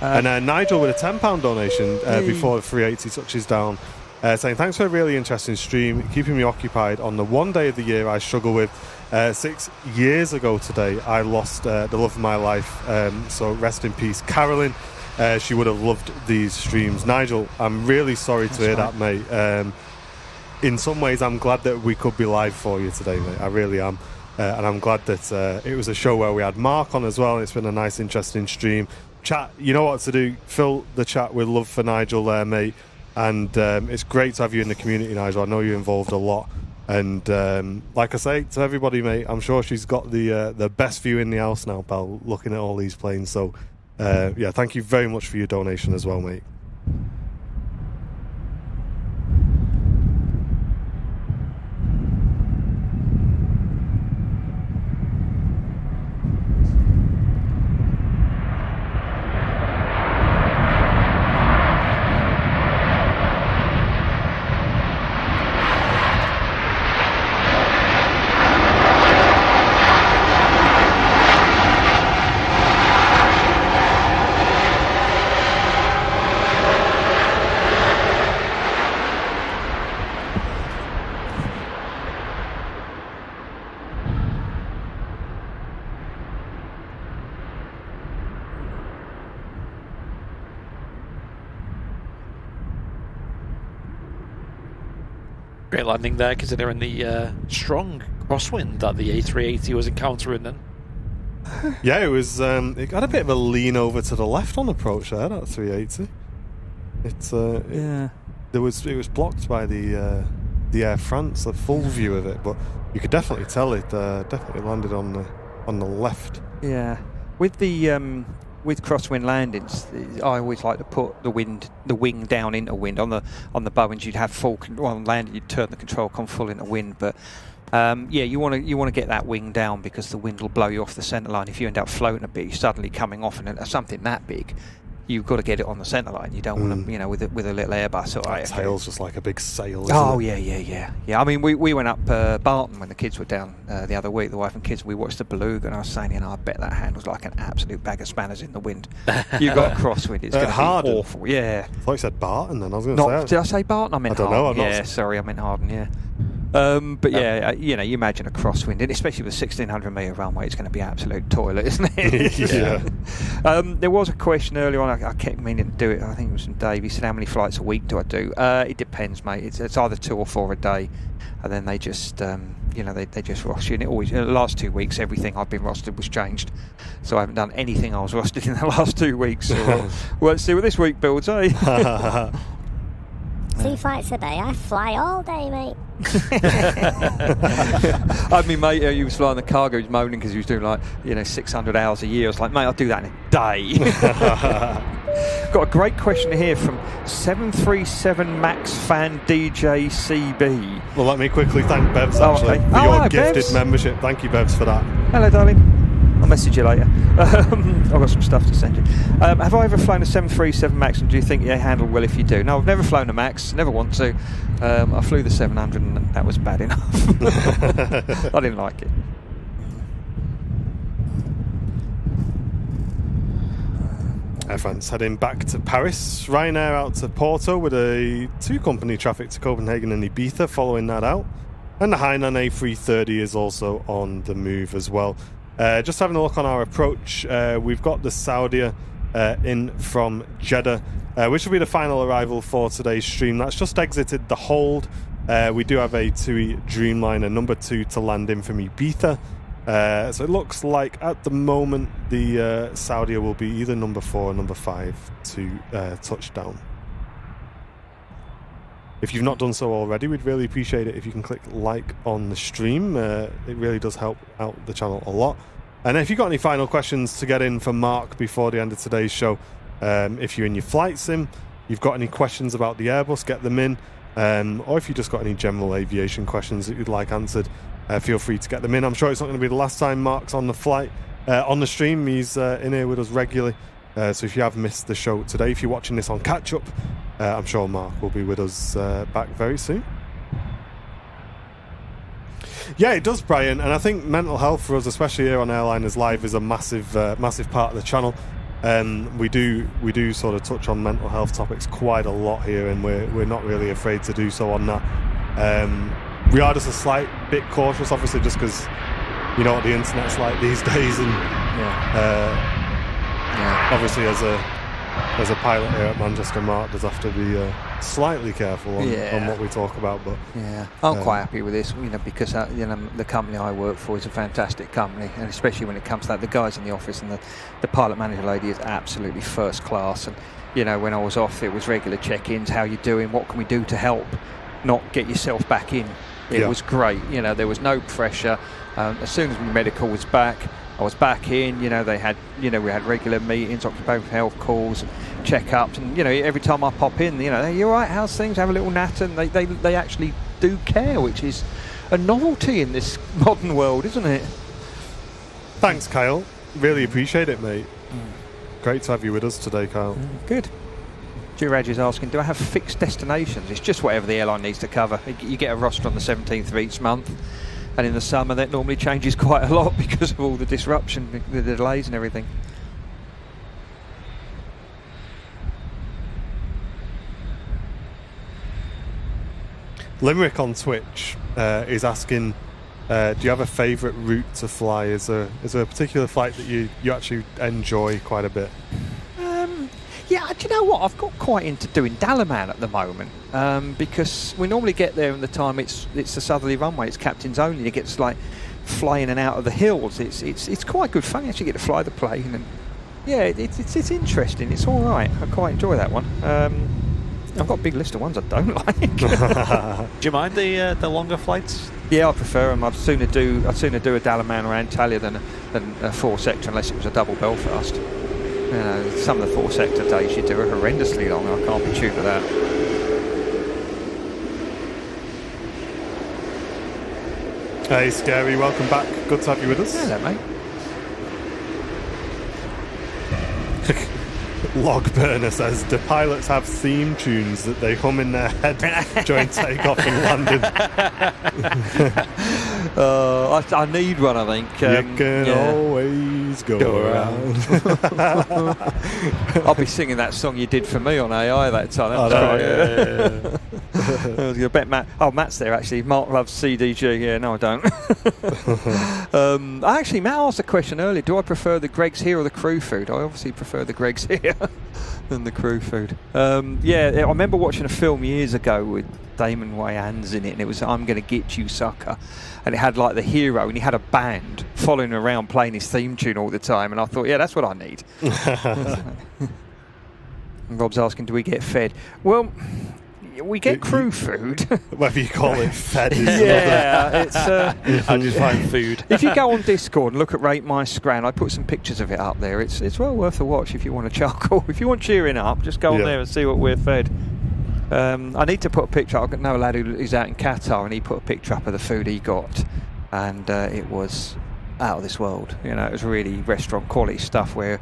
And Nigel with a £10 donation before the 380 touches down, saying thanks for a really interesting stream, keeping me occupied on the one day of the year I struggle with. 6 years ago today, I lost the love of my life. So rest in peace, Carolyn. She would have loved these streams. Nigel, I'm really sorry to hear that, mate. In some ways, I'm glad that we could be live for you today, mate. I really am. And I'm glad that it was a show where we had Mark on as well. It's been a nice, interesting stream. Chat, you know what to do. Fill the chat with love for Nigel there, mate. And it's great to have you in the community, Nigel. I know you're involved a lot. And like I say to everybody, mate, I'm sure she's got the best view in the house now, pal, looking at all these planes. So thank you very much for your donation as well, mate. Great landing there, considering the strong crosswind that the A380 was encountering then. Yeah, it was. It got a bit of a lean over to the left on approach there, that 380. It was blocked by the Air France, the full view of it, but you could definitely tell it definitely landed on the left. Yeah, with the with crosswind landings, I always like to put the wing down into wind. On the Boeings, you'd have full on landing, you'd turn the control con full into wind, but you want to get that wing down because the wind will blow you off the centre line. If you end up floating a bit, you're suddenly coming off, and something that big, you've got to get it on the centre line. You don't want to, you know, with a little Airbus or That tail's just like a big sail, isn't Oh, it? yeah. I mean, we went up Barton when the kids were down the other week, the wife and kids. We watched the Beluga, and I was saying, I bet that handle's like an absolute bag of spanners in the wind. You've got a crosswind, it's going to be awful. Yeah. I thought you said Barton then. I was going to say. Did I say Barton? I meant I don't Harden. know. Yeah, sorry, I meant Harden, yeah. But yeah, you know, you imagine a crosswind, and especially with a 1600 metre runway, it's going to be absolute toilet, isn't it? Yeah. There was a question earlier on, I kept meaning to do it, I think it was from Dave. He said, how many flights a week do I do? It depends, mate. It's either 2 or 4 a day, and then they just, you know, they just roster you. And it always, in the last 2 weeks, everything I've been rostered was changed. So I haven't done anything I was rostered in the last 2 weeks. So, well, let's see what this week builds, eh? 2 flights a day. I fly all day, mate. I had my mate he was flying the cargo, he was moaning because he was doing like, you know, 600 hours a year. I was like, mate, I'll do that in a day. Got a great question here from 737 Max fan DJ CB. Well, let me quickly thank Bevs actually for your gifted Bevs. membership. Thank you, Bevs, for that. Hello, darling. I'll message you later. I've got some stuff to send you. Have I ever flown a 737 Max, and do you think you handle well if you do? No, I've never flown a Max, never want to. I flew the 700 and that was bad enough. I didn't like it. Air France heading back to Paris. Ryanair out to Porto with a 2-company traffic to Copenhagen and Ibiza following that out. And the Hainan A330 is also on the move as well. Just having a look on our approach, we've got the Saudia in from Jeddah, which will be the final arrival for today's stream. That's just exited the hold. We do have a TUI Dreamliner number 2 to land in from Ibiza. So it looks like at the moment the Saudia will be either number 4 or number 5 to touchdown. If you've not done so already, we'd really appreciate it if you can click like on the stream. It really does help out the channel a lot. And if you've got any final questions to get in for Mark before the end of today's show, if you're in your flight sim, you've got any questions about the Airbus, get them in. Or if you've just got any general aviation questions that you'd like answered, feel free to get them in. I'm sure it's not going to be the last time Mark's on the flight, on the stream. He's in here with us regularly. So if you have missed the show today, if you're watching this on catch-up, I'm sure Mark will be with us back very soon. Yeah, it does, Brian, and I think mental health for us, especially here on Airliners Live, is a massive part of the channel. We do sort of touch on mental health topics quite a lot here, and we're not really afraid to do so on that. We are just a slight bit cautious, obviously, just because you know what the internet's like these days, and obviously as a pilot here at Manchester, Mark does have to be slightly careful on what we talk about. But I'm quite happy with this, you know, because you know, the company I work for is a fantastic company, and especially when it comes to that, the guys in the office and the pilot manager lady is absolutely first class. And you know, when I was off, it was regular check-ins. How you doing? What can we do to help? Not get yourself back in. It was great. You know, there was no pressure. As soon as my medical was back, I was back in. You know, we had regular meetings, occupational health calls, checkups, and you know, every time I pop in, you know, hey, you all right? How's things? Have a little natter, and they actually do care, which is a novelty in this modern world, isn't it? Thanks, Kyle. Really appreciate it, mate. Great to have you with us today, Kyle. Good. Duraj is asking, do I have fixed destinations? It's just whatever the airline needs to cover. You get a roster on the 17th of each month, and in the summer that normally changes quite a lot because of all the disruption, the delays and everything. Limerick on Twitch is asking, do you have a favourite route to fly? Is there a particular flight that you actually enjoy quite a bit? Yeah, do you know what? I've got quite into doing Dalaman at the moment because we normally get there in the time it's the southerly runway, it's captains only. It gets like flying in and out of the hills. It's quite good fun. You actually get to fly the plane, and yeah, it's interesting. It's all right. I quite enjoy that one. I've got a big list of ones I don't like. Do you mind the longer flights? Yeah, I prefer them. I'd sooner do a Dalaman or Antalya than a 4 sector, unless it was a double Belfast. You know, some of the 4 sector days you do are horrendously long. I can't be tuned for that. Hey, Scary, welcome back. Good to have you with us. Hello, mate. Log Burner says, do pilots have theme tunes that they hum in their head during takeoff and landing? I need one, I think. You can always go around. I'll be singing that song you did for me on AI that time. I bet Matt's there actually. Mark loves CDG. Yeah, no, I don't. Actually, Matt asked a question earlier. Do I prefer the Greggs here or the crew food? I obviously prefer the Greggs here than the crew food. Yeah, I remember watching a film years ago with Damon Wayans in it, and it was "I'm Gonna Get You, Sucker," and it had like the hero, and he had a band following him around playing his theme tune all the time, and I thought, yeah, that's what I need. Rob's asking, do we get fed? Well, we get crew food. Whether you call it fed is yeah, it's. I just find food. If you go on Discord and look at Rate My Scran, I put some pictures of it up there. It's well worth a watch if you want to chuckle. If you want cheering up, just go on there and see what we're fed. I need to put a picture. I've got no lad who's out in Qatar, and he put a picture up of the food he got, and it was out of this world. You know, it was really restaurant quality stuff where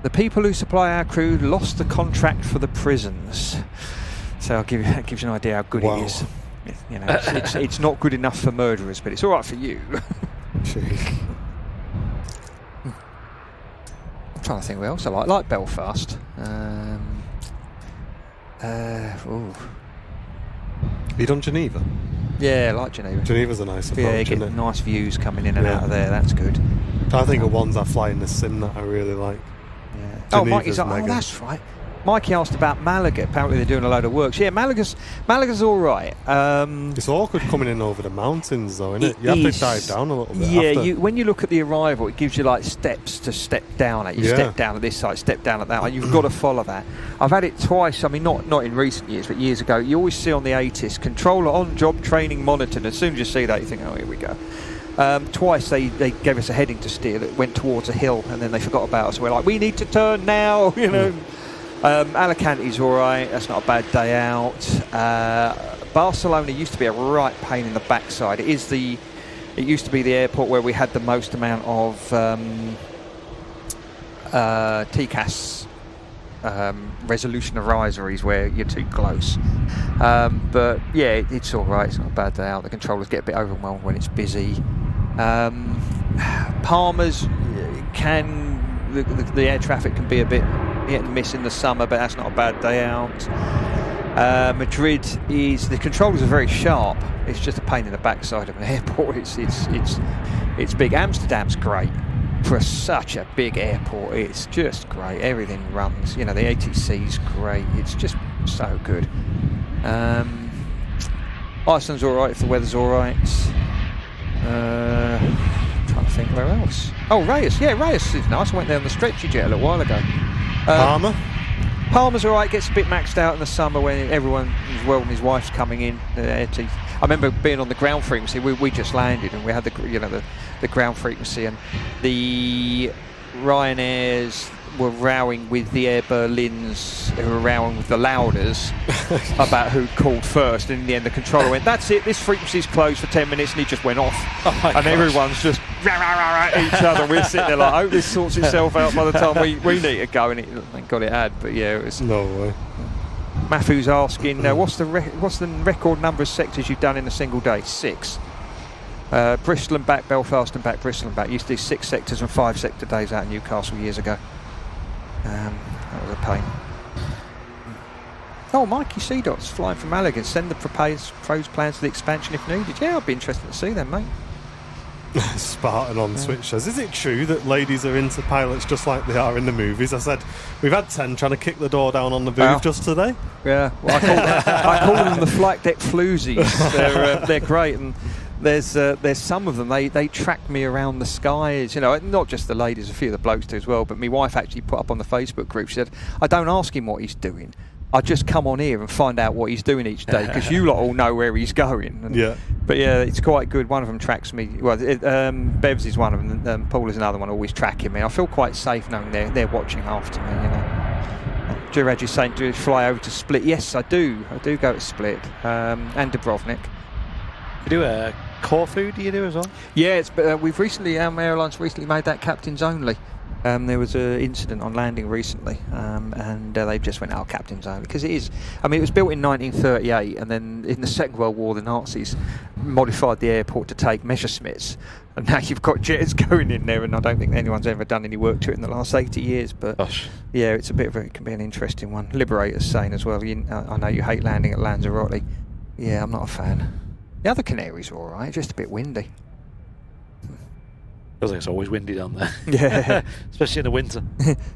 the people who supply our crew lost the contract for the prisons. So that gives you an idea how good it is. You know, it's not good enough for murderers, but it's all right for you. I'm trying to think what else I like Belfast. Have you done Geneva? Yeah, I like Geneva. Geneva's a nice approach, yeah, you isn't get it? nice views coming in and out of there. That's good. I think of ones I fly in the sim that I really like. Yeah. Geneva's Mikey's like, mega. that's right. Mikey asked about Malaga. Apparently they're doing a load of works. Yeah, Malaga's all right. It's awkward coming in over the mountains, though, isn't it? You have to dive down a little bit. Yeah, when you look at the arrival, it gives you like steps to step down at. You step down at this side, step down at that one. You've got to follow that. I've had it twice. I mean, not in recent years, but years ago. You always see on the ATIS, controller on job training monitored. As soon as you see that, you think, oh, here we go. Twice they gave us a heading to steer that went towards a hill, and then they forgot about us. We're like, we need to turn now, you know. Alicante's all right. That's not a bad day out. Barcelona used to be a right pain in the backside. It used to be the airport where we had the most amount of TCAS resolution advisories where you're too close. But yeah, it's all right. It's not a bad day out. The controllers get a bit overwhelmed when it's busy. Palmer's the air traffic can be a bit hit and miss in the summer, but that's not a bad day out. Madrid the controllers are very sharp. It's just a pain in the backside of an airport. It's big. Amsterdam's great for such a big airport. It's just great. Everything runs. You know, the ATC's great. It's just so good. Iceland's all right if the weather's all right. Trying to think where else. Oh, Reyes. Yeah, Reyes is nice. I went there on the stretchy jet a little while ago. Palmer's all right. Gets a bit maxed out in the summer when everyone is well and his wife's coming in. I remember being on the ground frequency. We just landed and we had the ground frequency, and the Ryanairs were rowing with the Air Berlins, who were rowing with the Lauders about who called first, and in the end the controller went, that's it, this frequency's closed for 10 minutes, and he just went off. Everyone's just rah, rah, rah, rah, at each other. We're sitting there like, I hope this sorts itself out by the time we need to go, and thank God it had. But yeah, it was no way. Matthew's asking, what's the record number of sectors you've done in a single day? 6. Bristol and back, Belfast and back, Bristol and back. Used to do 6 sectors and 5 sector days out in Newcastle years ago. That was a pain. Oh, Mikey Seedot's flying from Malaga. Send the proposed plans for the expansion if needed. Yeah, I'd be interested to see them, mate. Spartan on Switch says, is it true that ladies are into pilots just like they are in the movies? I said, we've had 10 trying to kick the door down on the booth just today. Yeah, well, I call them the flight deck floozies. They're great, and there's some of them, they track me around the skies, you know, not just the ladies, a few of the blokes do as well, but my wife actually put up on the Facebook group, she said, I don't ask him what he's doing, I just come on here and find out what he's doing each day, because you lot all know where he's going. And, but yeah, it's quite good. One of them tracks me, well, Bevs is one of them, Paul is another one, always tracking me. I feel quite safe knowing they're watching after me, you know. Duraj is saying, do you fly over to Split? Yes, I do go to Split, and Dubrovnik. You do a core food, do you do as well? Yeah, we've recently, our airline's recently made that captain's only. There was an incident on landing recently, and they just went, "Oh, captain's only," because it is. I mean, it was built in 1938, and then in the Second World War, the Nazis modified the airport to take Messerschmitts, and now you've got jets going in there, and I don't think anyone's ever done any work to it in the last 80 years. But Gosh. yeah, it can be an interesting one. Liberator's saying as well. I know you hate landing at Lanzarote. Yeah, I'm not a fan. The other Canaries are all right, just a bit windy. Feels like it's always windy down there. Yeah. Especially in the winter.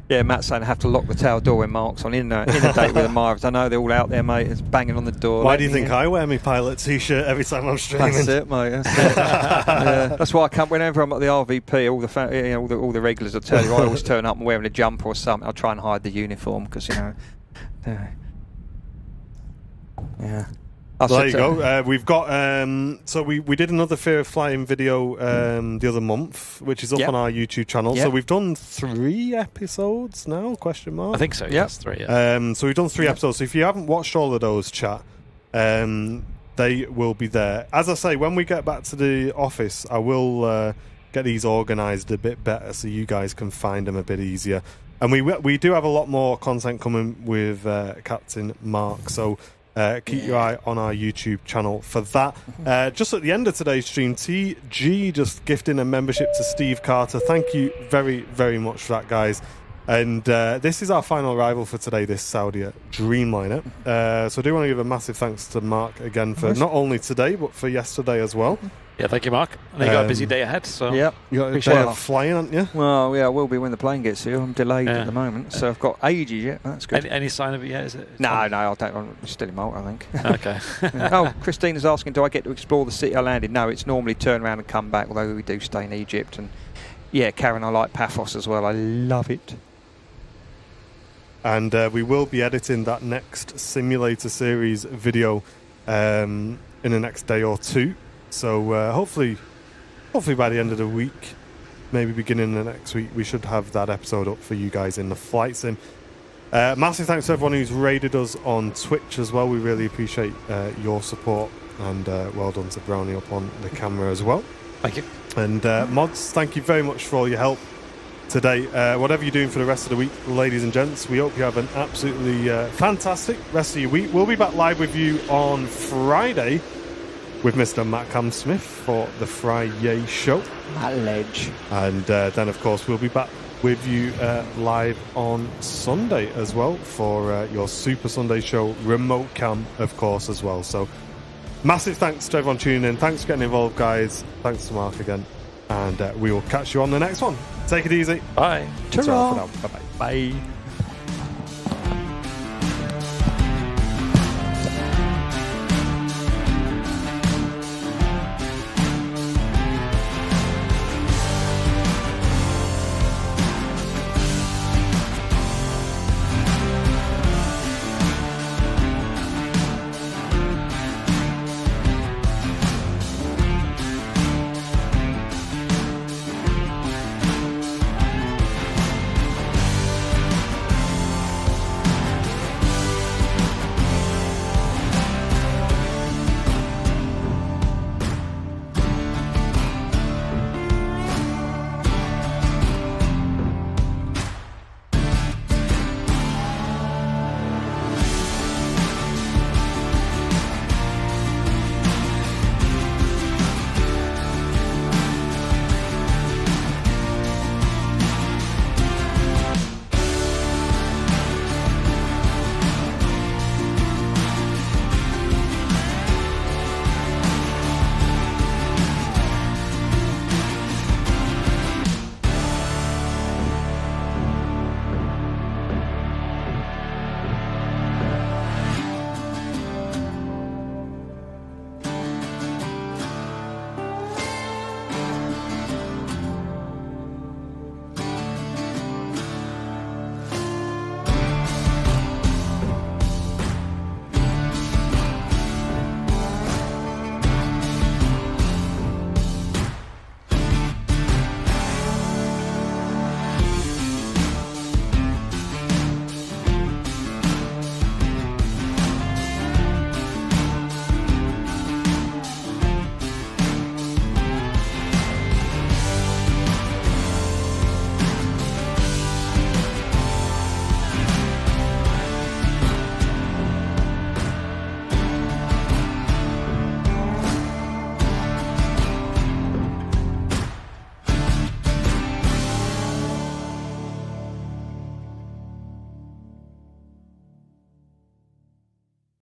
Yeah, Matt's saying I have to lock the tail door when Mark's on in a date with the Myra's. I know they're all out there, mate. It's banging on the door. Why do you think I wear my pilot t-shirt every time I'm streaming? That's it, mate. That's it. Yeah, that's why I come whenever I'm at the RVP. All the regulars will tell you I always turn up and wearing a jumper or something. I'll try and hide the uniform because yeah. There you go. We've got so we did another Fear of Flying video the other month, which is up on our YouTube channel. So we've done 3 episodes now? Question mark. I think so. Yes, 3. So we've done 3 episodes. So if you haven't watched all of those, chat, they will be there. As I say, when we get back to the office, I will get these organised a bit better so you guys can find them a bit easier. And we do have a lot more content coming with Captain Mark. So. Keep your eye on our YouTube channel for that. Just at the end of today's stream, TG just gifting a membership to Steve Carter. Thank you very, very much for that, guys. And this is our final arrival for today, this Saudia Dreamliner. So I do want to give a massive thanks to Mark again for not only today, but for yesterday as well. Yeah, thank you, Mark. I know you got a busy day ahead, so yeah, you got a day of flying, haven't you? Well, yeah, I will be when the plane gets here. I'm delayed at the moment, so I've got ages yet. That's good. Any sign of it yet? Is it? No, I'm still in Malta, I think. Okay. Oh, Christina's asking, do I get to explore the city I landed? No, it's normally turn around and come back, although we do stay in Egypt. And yeah, Karen, I like Paphos as well. I love it. And we will be editing that next simulator series video in the next day or 2. So hopefully by the end of the week, maybe beginning of the next week, we should have that episode up for you guys in the flight sim. Massive thanks to everyone who's raided us on Twitch as well. We really appreciate your support, and well done to Brownie up on the camera as well. Thank you. And mods, thank you very much for all your help today. Whatever you're doing for the rest of the week, ladies and gents, we hope you have an absolutely fantastic rest of your week. We'll be back live with you on Friday with Mr. Matt Cam-Smith for the Friday show. That ledge. And then, of course, we'll be back with you live on Sunday as well for your Super Sunday show, remote cam, of course, as well. So massive thanks to everyone tuning in. Thanks for getting involved, guys. Thanks to Mark again. And we will catch you on the next one. Take it easy. Bye. Ta-ra. For now. Bye-bye. Bye.